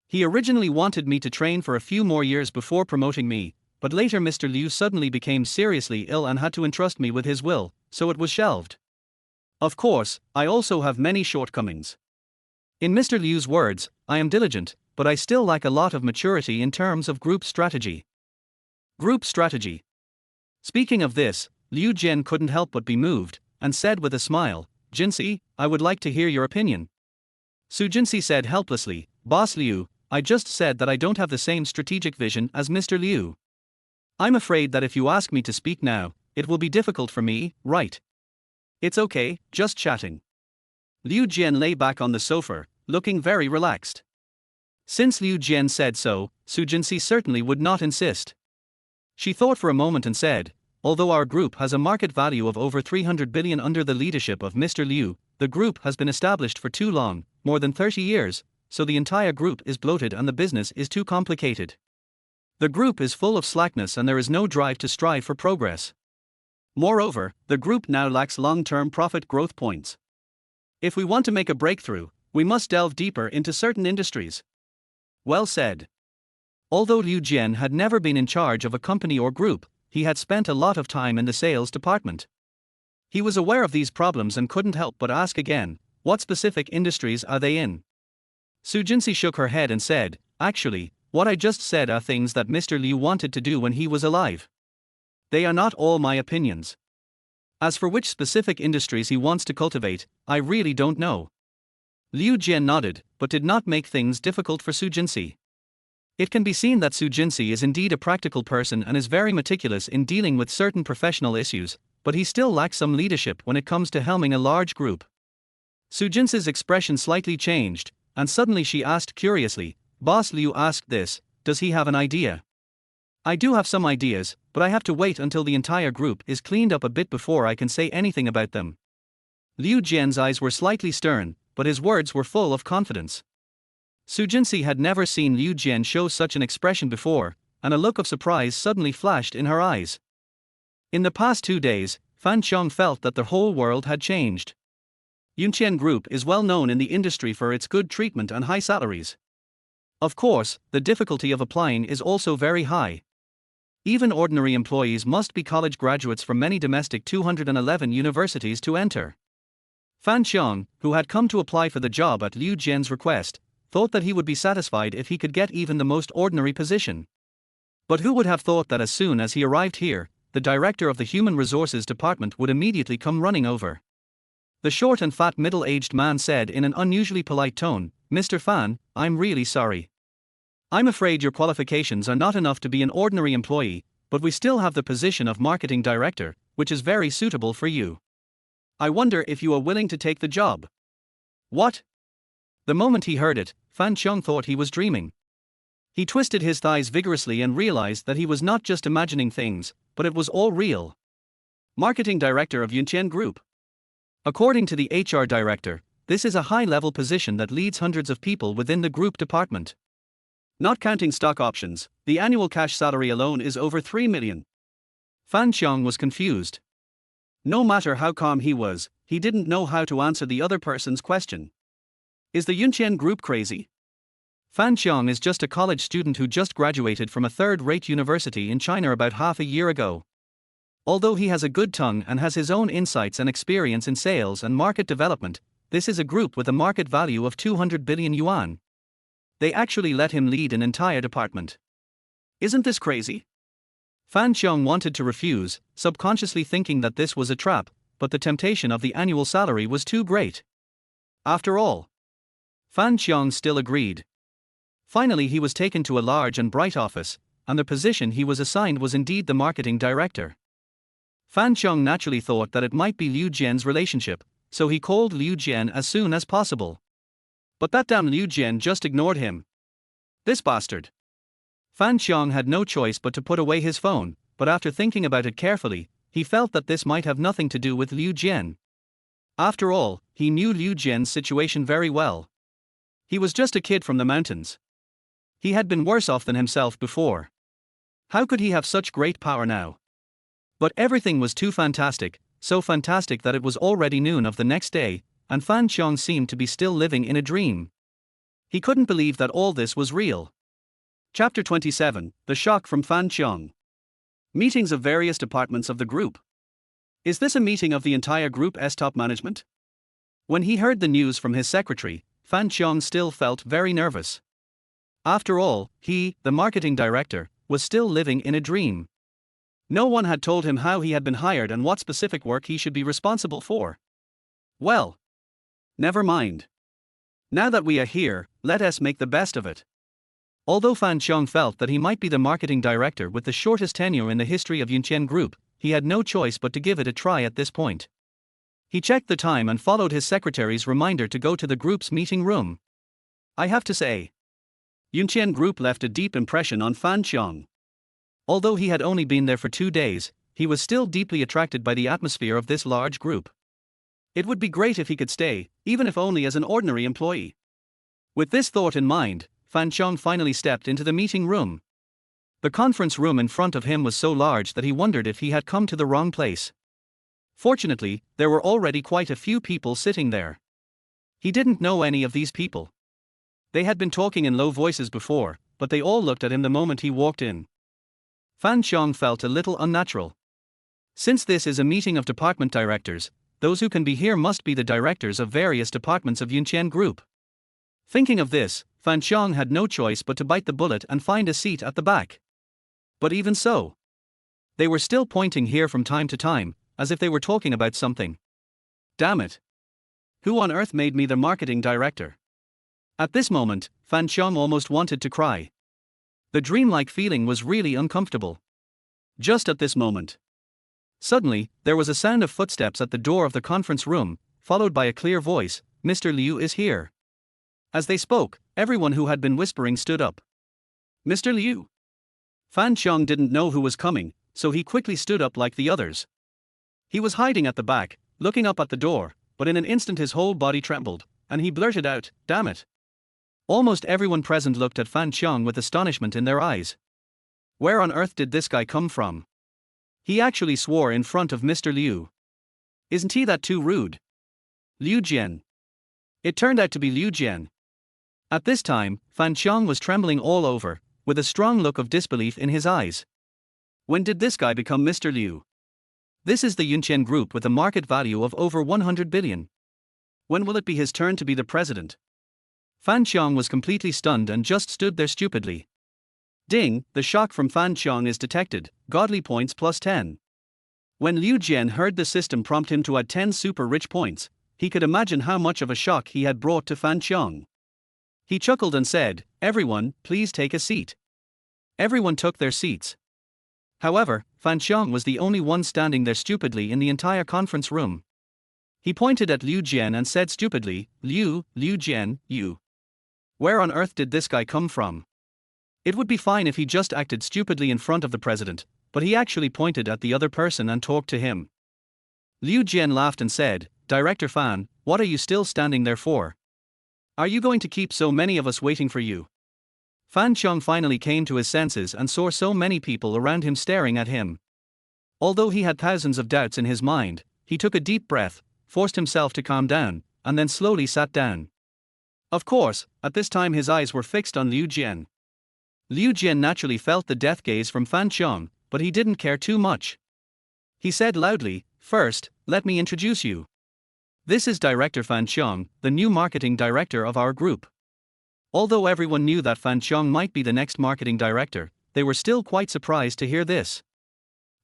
He originally wanted me to train for a few more years before promoting me, but later Mr. Liu suddenly became seriously ill and had to entrust me with his will, so it was shelved. Of course, I also have many shortcomings. In Mr. Liu's words, I am diligent, but I still lack a lot of maturity in terms of group strategy." Group strategy. Speaking of this, Liu Jian couldn't help but be moved, and said with a smile, "Jinsi, I would like to hear your opinion." Su Jinsi said helplessly, "Boss Liu, I just said that I don't have the same strategic vision as Mr. Liu. I'm afraid that if you ask me to speak now, it will be difficult for me, right?" "It's okay, just chatting." Liu Jian lay back on the sofa, looking very relaxed. Since Liu Jian said so, Su Jinsi certainly would not insist. She thought for a moment and said, "Although our group has a market value of over 300 billion under the leadership of Mr. Liu, the group has been established for too long, more than 30 years, so the entire group is bloated and the business is too complicated. The group is full of slackness and there is no drive to strive for progress. Moreover, the group now lacks long-term profit growth points. If we want to make a breakthrough, we must delve deeper into certain industries." Well said. Although Liu Jian had never been in charge of a company or group, he had spent a lot of time in the sales department. He was aware of these problems and couldn't help but ask again, what specific industries are they in? Su Jinsi shook her head and said, "Actually, what I just said are things that Mr. Liu wanted to do when he was alive. They are not all my opinions. As for which specific industries he wants to cultivate, I really don't know." Liu Jian nodded, but did not make things difficult for Su Jinsi. It can be seen that Su Jinsi is indeed a practical person and is very meticulous in dealing with certain professional issues, but he still lacks some leadership when it comes to helming a large group. Su Jinsi's expression slightly changed, and suddenly she asked curiously, "Boss Liu asked this, does he have an idea?" "I do have some ideas, but I have to wait until the entire group is cleaned up a bit before I can say anything about them." Liu Jian's eyes were slightly stern, but his words were full of confidence. Su Jinsi had never seen Liu Jian show such an expression before, and a look of surprise suddenly flashed in her eyes. In the past 2 days, Fan Qiong felt that the whole world had changed. Yuntian Group is well known in the industry for its good treatment and high salaries. Of course, the difficulty of applying is also very high. Even ordinary employees must be college graduates from many domestic 211 universities to enter. Fan Qiong, who had come to apply for the job at Liu Jian's request, thought that he would be satisfied if he could get even the most ordinary position. But who would have thought that as soon as he arrived here, the director of the Human Resources Department would immediately come running over. The short and fat middle-aged man said in an unusually polite tone, "Mr. Fan, I'm really sorry. I'm afraid your qualifications are not enough to be an ordinary employee, but we still have the position of marketing director, which is very suitable for you. I wonder if you are willing to take the job." "What?" The moment he heard it, Fan Qiong thought he was dreaming. He twisted his thighs vigorously and realized that he was not just imagining things, but it was all real. Marketing director of Yuntian Group. According to the HR director, this is a high-level position that leads hundreds of people within the group department. Not counting stock options, the annual cash salary alone is over 3 million. Fan Qiong was confused. No matter how calm he was, he didn't know how to answer the other person's question. Is the Yuntian Group crazy? Fan Qiong is just a college student who just graduated from a third-rate university in China about half a year ago. Although he has a good tongue and has his own insights and experience in sales and market development, this is a group with a market value of 200 billion yuan. They actually let him lead an entire department. Isn't this crazy? Fan Qiong wanted to refuse, subconsciously thinking that this was a trap, but the temptation of the annual salary was too great. After all, Fan Qiong still agreed. Finally, he was taken to a large and bright office, and the position he was assigned was indeed the marketing director. Fan Qiong naturally thought that it might be Liu Jian's relationship, so he called Liu Jian as soon as possible. But that damn Liu Jian just ignored him. This bastard. Fan Qiong had no choice but to put away his phone, but after thinking about it carefully, he felt that this might have nothing to do with Liu Jian. After all, he knew Liu Jian's situation very well. He was just a kid from the mountains. He had been worse off than himself before. How could he have such great power now? But everything was too fantastic, so fantastic that it was already noon of the next day, and Fan Qiong seemed to be still living in a dream. He couldn't believe that all this was real. Chapter 27, The Shock from Fan Qiong. Meetings of various departments of the group. Is this a meeting of the entire group's top management? When he heard the news from his secretary, Fan Qiong still felt very nervous. After all, he, the marketing director, was still living in a dream. No one had told him how he had been hired and what specific work he should be responsible for. Well, never mind. Now that we are here, let us make the best of it. Although Fan Qiong felt that he might be the marketing director with the shortest tenure in the history of Yuntian Group, he had no choice but to give it a try at this point. He checked the time and followed his secretary's reminder to go to the group's meeting room. I have to say, Yuntian Group left a deep impression on Fan Qiong. Although he had only been there for 2 days, he was still deeply attracted by the atmosphere of this large group. It would be great if he could stay, even if only as an ordinary employee. With this thought in mind, Fan Qiong finally stepped into the meeting room. The conference room in front of him was so large that he wondered if he had come to the wrong place. Fortunately, there were already quite a few people sitting there. He didn't know any of these people. They had been talking in low voices before, but they all looked at him the moment he walked in. Fan Qiong felt a little unnatural. Since this is a meeting of department directors, those who can be here must be the directors of various departments of Yuntian Group. Thinking of this, Fan Xiang had no choice but to bite the bullet and find a seat at the back. But even so, they were still pointing here from time to time, as if they were talking about something. Damn it. Who on earth made me the marketing director? At this moment, Fan Xiang almost wanted to cry. The dreamlike feeling was really uncomfortable. Just at this moment, suddenly, there was a sound of footsteps at the door of the conference room, followed by a clear voice, "Mr. Liu is here." As they spoke, everyone who had been whispering stood up. Mr. Liu. Fan Xiang didn't know who was coming, so he quickly stood up like the others. He was hiding at the back, looking up at the door, but in an instant his whole body trembled, and he blurted out, "Damn it." Almost everyone present looked at Fan Xiang with astonishment in their eyes. Where on earth did this guy come from? He actually swore in front of Mr. Liu. Isn't he that too rude? Liu Jian. It turned out to be Liu Jian. At this time, Fan Xiang was trembling all over, with a strong look of disbelief in his eyes. When did this guy become Mr. Liu? This is the Yuntian Group with a market value of over 100 billion. When will it be his turn to be the president? Fan Xiang was completely stunned and just stood there stupidly. Ding, the shock from Fan Xiang is detected, godly points plus 10. When Liu Jian heard the system prompt him to add 10 super rich points, he could imagine how much of a shock he had brought to Fan Xiang. He chuckled and said, "Everyone, please take a seat." Everyone took their seats. However, Fan Xiang was the only one standing there stupidly in the entire conference room. He pointed at Liu Jian and said stupidly, Liu Jian, you. Where on earth did this guy come from? It would be fine if he just acted stupidly in front of the president, but he actually pointed at the other person and talked to him. Liu Jian laughed and said, "Director Fan, what are you still standing there for? Are you going to keep so many of us waiting for you?" Fan Xiang finally came to his senses and saw so many people around him staring at him. Although he had thousands of doubts in his mind, he took a deep breath, forced himself to calm down, and then slowly sat down. Of course, at this time his eyes were fixed on Liu Jian. Liu Jian naturally felt the death gaze from Fan Xiang, but he didn't care too much. He said loudly, "First, let me introduce you. This is Director Fan Xiang, the new marketing director of our group." Although everyone knew that Fan Xiang might be the next marketing director, they were still quite surprised to hear this.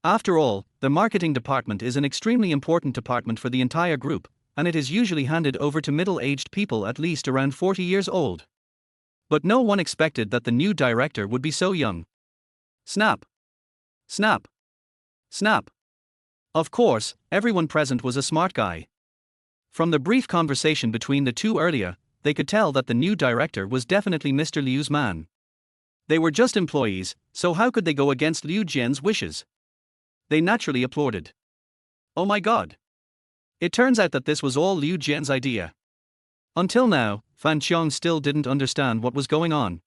After all, the marketing department is an extremely important department for the entire group, and it is usually handed over to middle-aged people at least around 40 years old. But no one expected that the new director would be so young. Snap! Snap! Snap! Of course, everyone present was a smart guy. From the brief conversation between the two earlier, they could tell that the new director was definitely Mr. Liu's man. They were just employees, so how could they go against Liu Jian's wishes? They naturally applauded. Oh my god! It turns out that this was all Liu Jian's idea. Until now, Fan Xiang still didn't understand what was going on.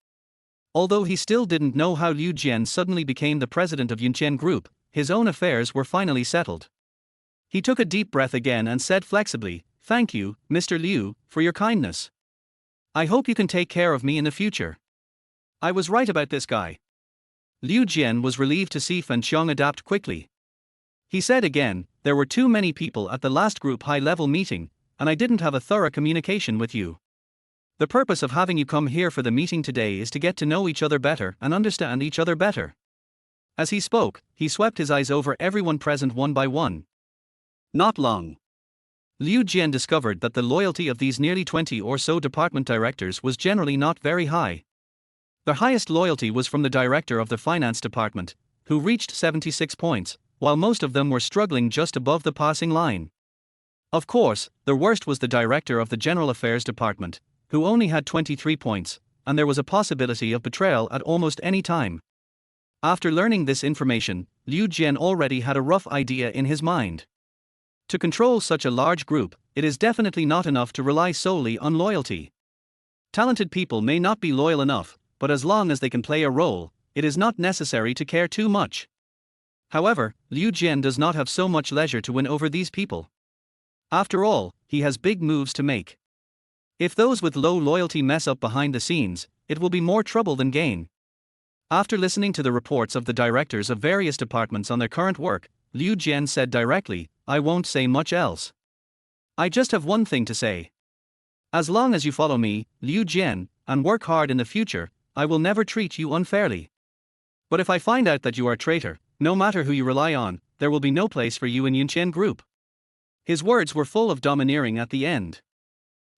Although he still didn't know how Liu Jian suddenly became the president of Yuntian Group, his own affairs were finally settled. He took a deep breath again and said flexibly, "Thank you, Mr. Liu, for your kindness. I hope you can take care of me in the future. I was right about this guy." Liu Jian was relieved to see Fan Xiang adapt quickly. He said again, "There were too many people at the last group high-level meeting, and I didn't have a thorough communication with you. The purpose of having you come here for the meeting today is to get to know each other better and understand each other better." As he spoke, he swept his eyes over everyone present one by one. Not long. Liu Jian discovered that the loyalty of these nearly 20 or so department directors was generally not very high. The highest loyalty was from the director of the finance department, who reached 76 points, while most of them were struggling just above the passing line. Of course, the worst was the director of the general affairs department, who only had 23 points, and there was a possibility of betrayal at almost any time. After learning this information, Liu Jian already had a rough idea in his mind. To control such a large group, it is definitely not enough to rely solely on loyalty. Talented people may not be loyal enough, but as long as they can play a role, it is not necessary to care too much. However, Liu Jian does not have so much leisure to win over these people. After all, he has big moves to make. If those with low loyalty mess up behind the scenes, it will be more trouble than gain. After listening to the reports of the directors of various departments on their current work, Liu Jian said directly, "I won't say much else. I just have one thing to say. As long as you follow me, Liu Jian, and work hard in the future, I will never treat you unfairly. But if I find out that you are a traitor, no matter who you rely on, there will be no place for you in Yuntian Group. His words were full of domineering at the end.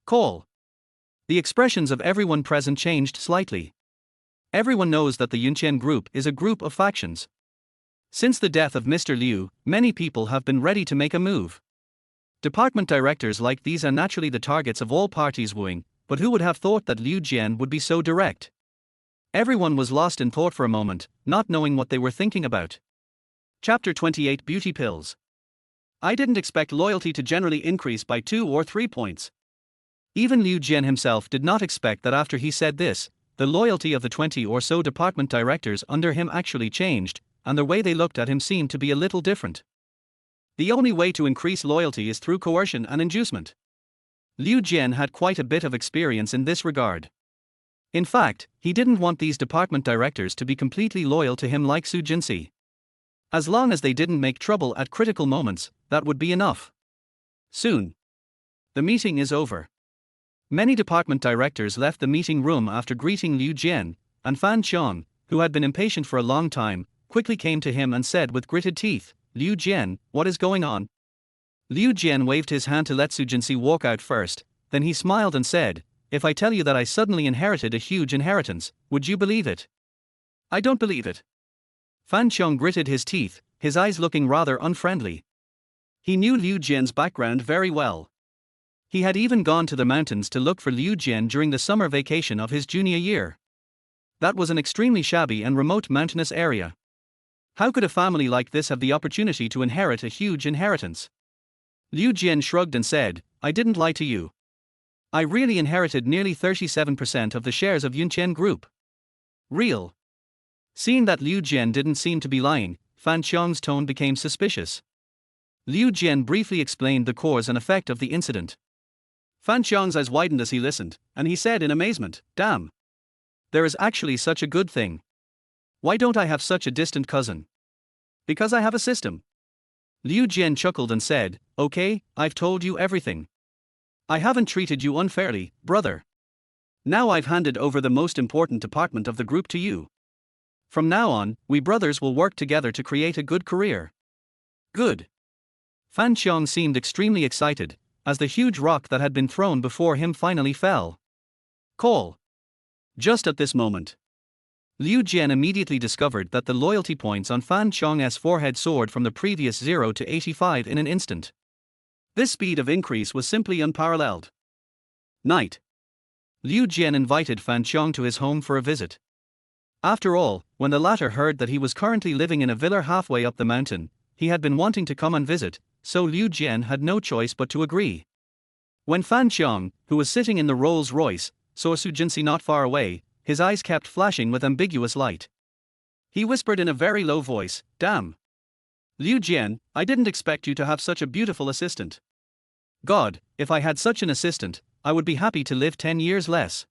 Call. The expressions of everyone present changed slightly. Everyone knows that the Yuntian Group is a group of factions. Since the death of Mr. Liu, many people have been ready to make a move. Department directors like these are naturally the targets of all parties wooing, but who would have thought that Liu Jian would be so direct? Everyone was lost in thought for a moment, not knowing what they were thinking about. Chapter 28 Beauty Pills. I didn't expect loyalty to generally increase by 2 or 3 points. Even Liu Jian himself did not expect that after he said this, the loyalty of the 20 or so department directors under him actually changed, and the way they looked at him seemed to be a little different. The only way to increase loyalty is through coercion and inducement. Liu Jian had quite a bit of experience in this regard. In fact, he didn't want these department directors to be completely loyal to him like Su Jinsi. As long as they didn't make trouble at critical moments, that would be enough. Soon. The meeting is over. Many department directors left the meeting room after greeting Liu Jian, and Fan Qiang, who had been impatient for a long time, quickly came to him and said with gritted teeth, "Liu Jian, what is going on?" Liu Jian waved his hand to let Su Jinsi walk out first, then he smiled and said, "If I tell you that I suddenly inherited a huge inheritance, would you believe it?" "I don't believe it." Fan Qiang gritted his teeth, his eyes looking rather unfriendly. He knew Liu Jian's background very well. He had even gone to the mountains to look for Liu Jian during the summer vacation of his junior year. That was an extremely shabby and remote mountainous area. How could a family like this have the opportunity to inherit a huge inheritance? Liu Jian shrugged and said, "I didn't lie to you. I really inherited nearly 37% of the shares of Yuntian Group." Real. Seeing that Liu Jian didn't seem to be lying, Fan Qiang's tone became suspicious. Liu Jian briefly explained the cause and effect of the incident. Fan Qiang's eyes widened as he listened, and he said in amazement, "Damn! There is actually such a good thing. Why don't I have such a distant cousin?" "Because I have a system." Liu Jian chuckled and said, "Okay, I've told you everything. I haven't treated you unfairly, brother. Now I've handed over the most important department of the group to you. From now on, we brothers will work together to create a good career." "Good." Fan Qiang seemed extremely excited, as the huge rock that had been thrown before him finally fell. Call. Just at this moment, Liu Jian immediately discovered that the loyalty points on Fan Qiang's forehead soared from the previous 0 to 85 in an instant. This speed of increase was simply unparalleled. Night. Liu Jian invited Fan Qiang to his home for a visit. After all, when the latter heard that he was currently living in a villa halfway up the mountain, he had been wanting to come and visit, so Liu Jian had no choice but to agree. When Fan Qiang, who was sitting in the Rolls-Royce, saw Su Jinsi not far away, his eyes kept flashing with ambiguous light. He whispered in a very low voice, "Damn! Liu Jian, I didn't expect you to have such a beautiful assistant. God, if I had such an assistant, I would be happy to live 10 years less."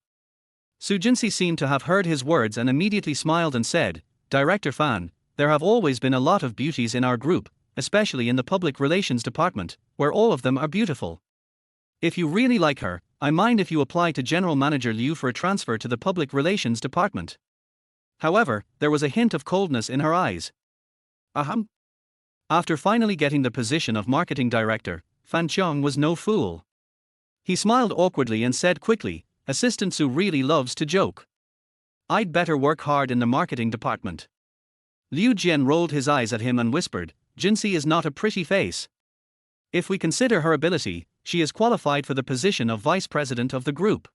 Su Jinsi seemed to have heard his words and immediately smiled and said, "Director Fan, there have always been a lot of beauties in our group, especially in the public relations department, where all of them are beautiful. If you really like her, I mind if you apply to General Manager Liu for a transfer to the public relations department." However, there was a hint of coldness in her eyes. Ahem. After finally getting the position of marketing director, Fan Qiang was no fool. He smiled awkwardly and said quickly, "Assistant Su really loves to joke. I'd better work hard in the marketing department." Liu Jian rolled his eyes at him and whispered, "Jinsi is not a pretty face. If we consider her ability, she is qualified for the position of vice president of the group.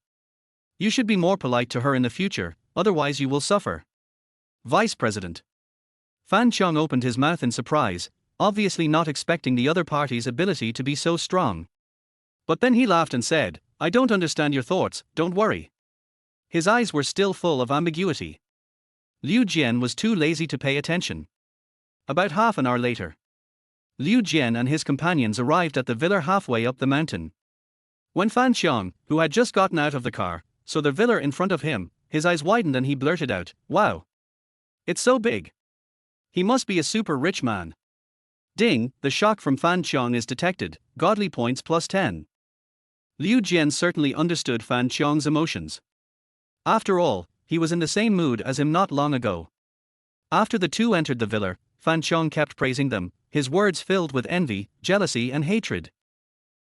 You should be more polite to her in the future, otherwise you will suffer." Vice president. Fan Qiang opened his mouth in surprise, obviously not expecting the other party's ability to be so strong. But then he laughed and said, "I don't understand your thoughts, don't worry." His eyes were still full of ambiguity. Liu Jian was too lazy to pay attention. About half an hour later, Liu Jian and his companions arrived at the villa halfway up the mountain. When Fan Qiang, who had just gotten out of the car, saw the villa in front of him, his eyes widened and he blurted out, "Wow! It's so big. He must be a super rich man." Ding, the shock from Fan Qiang is detected, godly points +10. Liu Jian certainly understood Fan Qiong's emotions. After all, he was in the same mood as him not long ago. After the two entered the villa, Fan Qiong kept praising them, his words filled with envy, jealousy and hatred.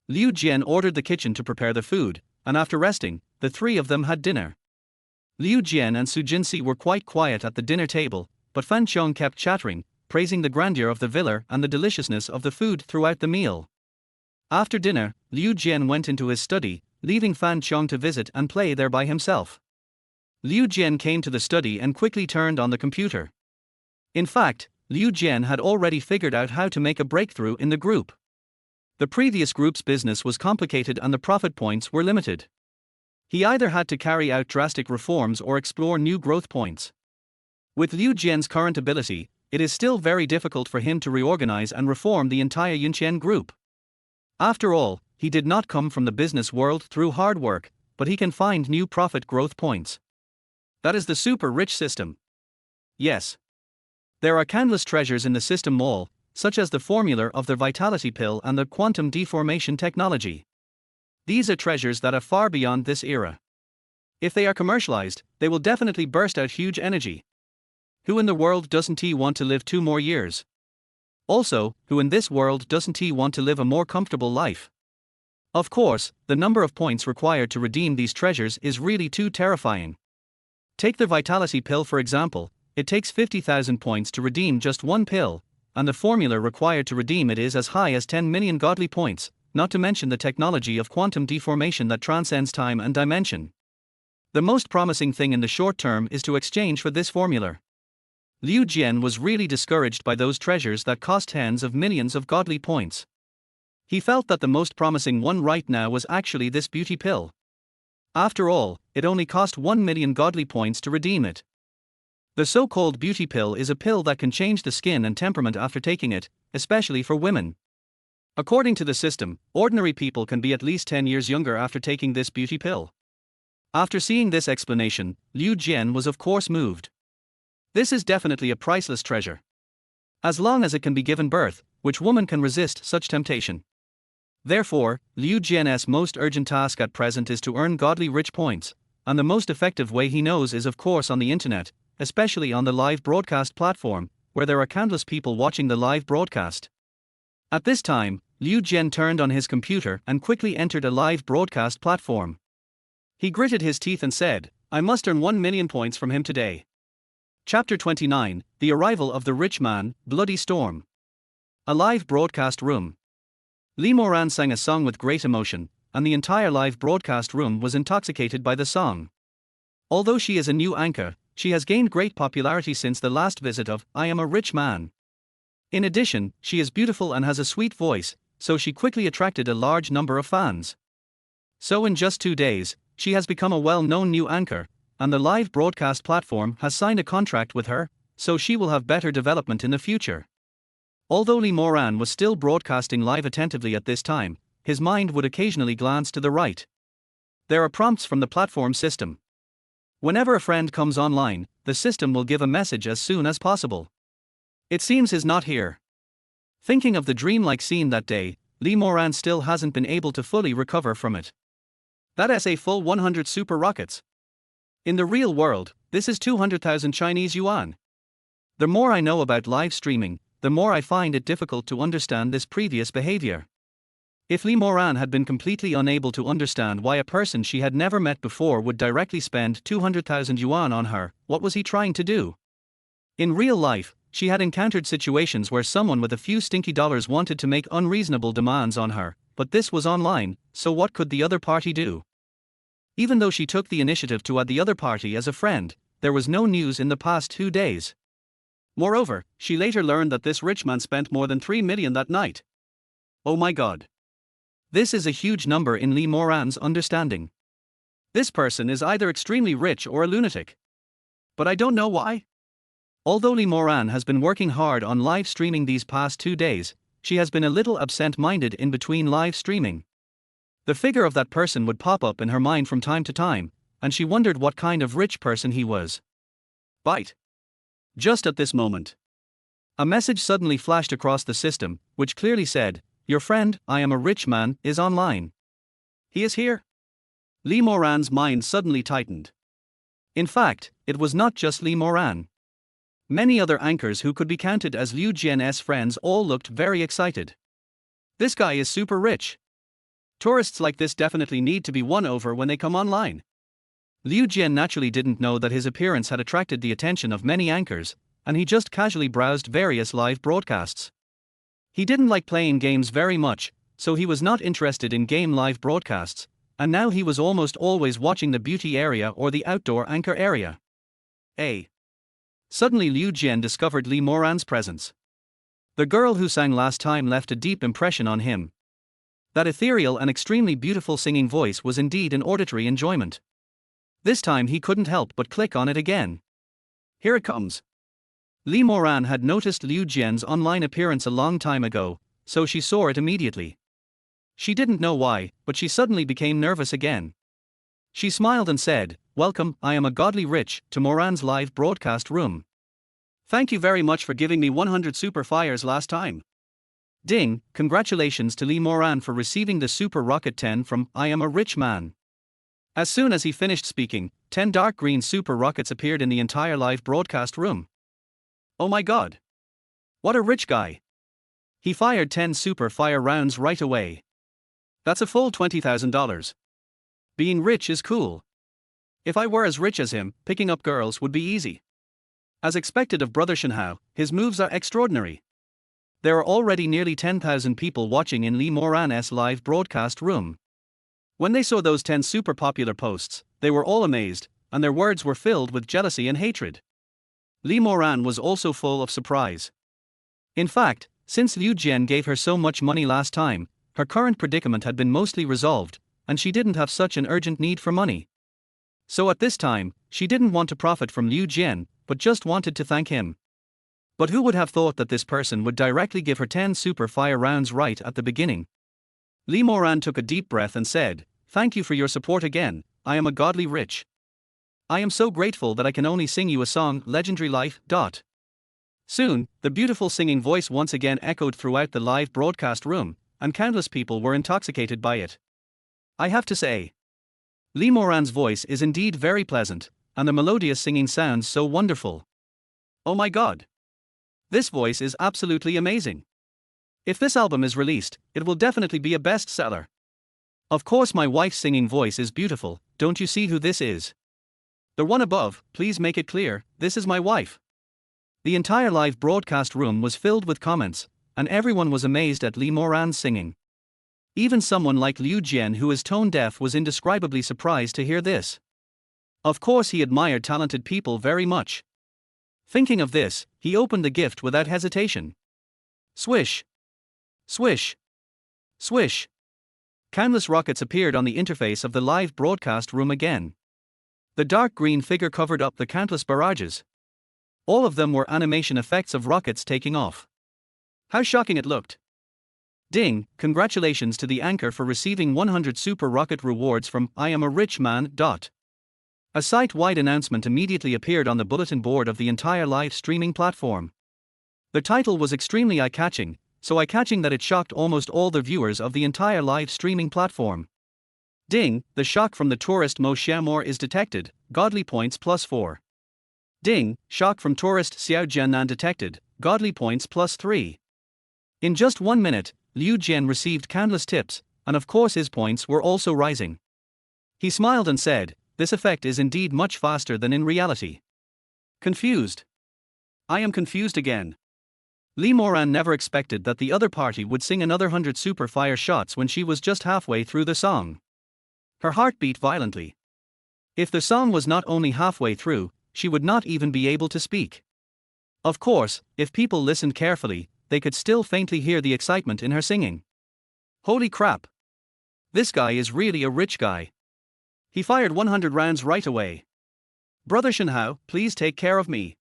Liu Jian ordered the kitchen to prepare the food, and after resting, the three of them had dinner. Liu Jian and Su Jinsi were quite quiet at the dinner table, but Fan Qiong kept chattering, praising the grandeur of the villa and the deliciousness of the food throughout the meal. After dinner, Liu Jian went into his study, leaving Fan Qiong to visit and play there by himself. Liu Jian came to the study and quickly turned on the computer. In fact, Liu Jian had already figured out how to make a breakthrough in the group. The previous group's business was complicated and the profit points were limited. He either had to carry out drastic reforms or explore new growth points. With Liu Jian's current ability, it is still very difficult for him to reorganize and reform the entire Yuntian Group. After all, he did not come from the business world through hard work, but he can find new profit growth points. That is the super rich system. Yes. There are countless treasures in the system mall, such as the formula of the vitality pill and the quantum deformation technology. These are treasures that are far beyond this era. If they are commercialized, they will definitely burst out huge energy. Who in the world doesn't want to live 2 more years? Also, who in this world doesn't want to live a more comfortable life? Of course, the number of points required to redeem these treasures is really too terrifying. Take the vitality pill for example. It takes 50,000 points to redeem just one pill, and the formula required to redeem it is as high as 10 million godly points, not to mention the technology of quantum deformation that transcends time and dimension. The most promising thing in the short term is to exchange for this formula. Liu Jian was really discouraged by those treasures that cost tens of millions of godly points. He felt that the most promising one right now was actually this beauty pill. After all, it only cost 1 million godly points to redeem it. The so-called beauty pill is a pill that can change the skin and temperament after taking it, especially for women. According to the system, ordinary people can be at least 10 years younger after taking this beauty pill. After seeing this explanation, Liu Jian was of course moved. This is definitely a priceless treasure. As long as it can be given birth, which woman can resist such temptation? Therefore, Liu Jian's most urgent task at present is to earn godly rich points, and the most effective way he knows is of course on the internet, especially on the live broadcast platform, where there are countless people watching the live broadcast. At this time, Liu Jian turned on his computer and quickly entered a live broadcast platform. He gritted his teeth and said, I must earn 1 million points from him today. Chapter 29, The Arrival of the Rich Man, Bloody Storm. A live broadcast room. Li Moran sang a song with great emotion, and the entire live broadcast room was intoxicated by the song. Although she is a new anchor, she has gained great popularity since the last visit of I Am a Rich Man. In addition, she is beautiful and has a sweet voice, so she quickly attracted a large number of fans. So in just 2 days, she has become a well-known new anchor, and the live broadcast platform has signed a contract with her, so she will have better development in the future. Although Li Moran was still broadcasting live attentively at this time, his mind would occasionally glance to the right. There are prompts from the platform system. Whenever a friend comes online, the system will give a message as soon as possible. It seems he's not here. Thinking of the dreamlike scene that day, Li Moran still hasn't been able to fully recover from it. That's a full 100 super rockets. In the real world, this is 200,000 Chinese yuan. The more I know about live streaming, the more I find it difficult to understand this previous behavior. If Li Moran had been completely unable to understand why a person she had never met before would directly spend 200,000 yuan on her, what was he trying to do? In real life, she had encountered situations where someone with a few stinky dollars wanted to make unreasonable demands on her, but this was online, so what could the other party do? Even though she took the initiative to add the other party as a friend, there was no news in the past 2 days. Moreover, she later learned that this rich man spent more than 3 million that night. Oh my god. This is a huge number in Li Moran's understanding. This person is either extremely rich or a lunatic. But I don't know why. Although Li Moran has been working hard on live streaming these past 2 days, she has been a little absent-minded in between live streaming. The figure of that person would pop up in her mind from time to time, and she wondered what kind of rich person he was. Bite. Just at this moment, a message suddenly flashed across the system, which clearly said, Your friend, I am a rich man, is online. He is here? Lee Moran's mind suddenly tightened. In fact, it was not just Lee Moran. Many other anchors who could be counted as Liu Jian's friends all looked very excited. This guy is super rich. Tourists like this definitely need to be won over when they come online. Liu Jian naturally didn't know that his appearance had attracted the attention of many anchors, and he just casually browsed various live broadcasts. He didn't like playing games very much, so he was not interested in game live broadcasts, and now he was almost always watching the beauty area or the outdoor anchor area. Suddenly Liu Jian discovered Lee Moran's presence. The girl who sang last time left a deep impression on him. That ethereal and extremely beautiful singing voice was indeed an auditory enjoyment. This time he couldn't help but click on it again. Here it comes. Lee Moran had noticed Liu Jian's online appearance a long time ago, so she saw it immediately. She didn't know why, but she suddenly became nervous again. She smiled and said, "Welcome, I am a godly rich, to Moran's live broadcast room. Thank you very much for giving me 100 super fires last time." Ding, congratulations to Lee Moran for receiving the Super Rocket 10 from I Am a Rich Man. As soon as he finished speaking, 10 dark green super rockets appeared in the entire live broadcast room. Oh my god. What a rich guy. He fired 10 super fire rounds right away. That's a full $20,000. Being rich is cool. If I were as rich as him, picking up girls would be easy. As expected of Brother Shi Yao, his moves are extraordinary. There are already nearly 10,000 people watching in Lee Moran's live broadcast room. When they saw those 10 super popular posts, they were all amazed, and their words were filled with jealousy and hatred. Lee Moran was also full of surprise. In fact, since Liu Jian gave her so much money last time, her current predicament had been mostly resolved, and she didn't have such an urgent need for money. So at this time, she didn't want to profit from Liu Jian, but just wanted to thank him. But who would have thought that this person would directly give her 10 super fire rounds right at the beginning? Lee Moran took a deep breath and said, "Thank you for your support again, I am a godly rich. I am so grateful that I can only sing you a song, Legendary Life. Soon, the beautiful singing voice once again echoed throughout the live broadcast room, and countless people were intoxicated by it. I have to say, Lee Moran's voice is indeed very pleasant, and the melodious singing sounds so wonderful. Oh my god. This voice is absolutely amazing. If this album is released, it will definitely be a bestseller. Of course my wife's singing voice is beautiful, don't you see who this is? The one above, please make it clear, this is my wife." The entire live broadcast room was filled with comments, and everyone was amazed at Lee Moran's singing. Even someone like Liu Jian, who is tone deaf, was indescribably surprised to hear this. Of course he admired talented people very much. Thinking of this, he opened the gift without hesitation. Swish. Swish. Swish. Countless rockets appeared on the interface of the live broadcast room again. The dark green figure covered up the countless barrages. All of them were animation effects of rockets taking off. How shocking it looked. Ding, congratulations to the anchor for receiving 100 super rocket rewards from I Am a Rich Man. A site-wide announcement immediately appeared on the bulletin board of the entire live streaming platform. The title was extremely eye-catching, so eye-catching that it shocked almost all the viewers of the entire live streaming platform. Ding, the shock from the tourist Mo Xiaomor is detected, godly points +4. Ding, shock from tourist Xiao Jianan detected, godly points +3. In just 1 minute, Liu Jian received countless tips, and of course his points were also rising. He smiled and said, "This effect is indeed much faster than in reality." Confused. I am confused again. Lee Moran never expected that the other party would sing another 100 super fire shots when she was just halfway through the song. Her heart beat violently. If the song was not only halfway through, she would not even be able to speak. Of course, if people listened carefully, they could still faintly hear the excitement in her singing. Holy crap! This guy is really a rich guy. He fired 100 rounds right away. Brother Shi Yao, please take care of me.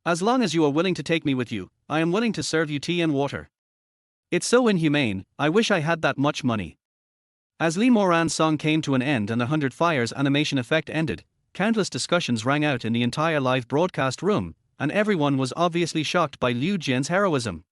As long as you are willing to take me with you, I am willing to serve you tea and water. It's so inhumane, I wish I had that much money. As Lee Moran's song came to an end and the 100 fires animation effect ended, countless discussions rang out in the entire live broadcast room, and everyone was obviously shocked by Liu Jian's heroism.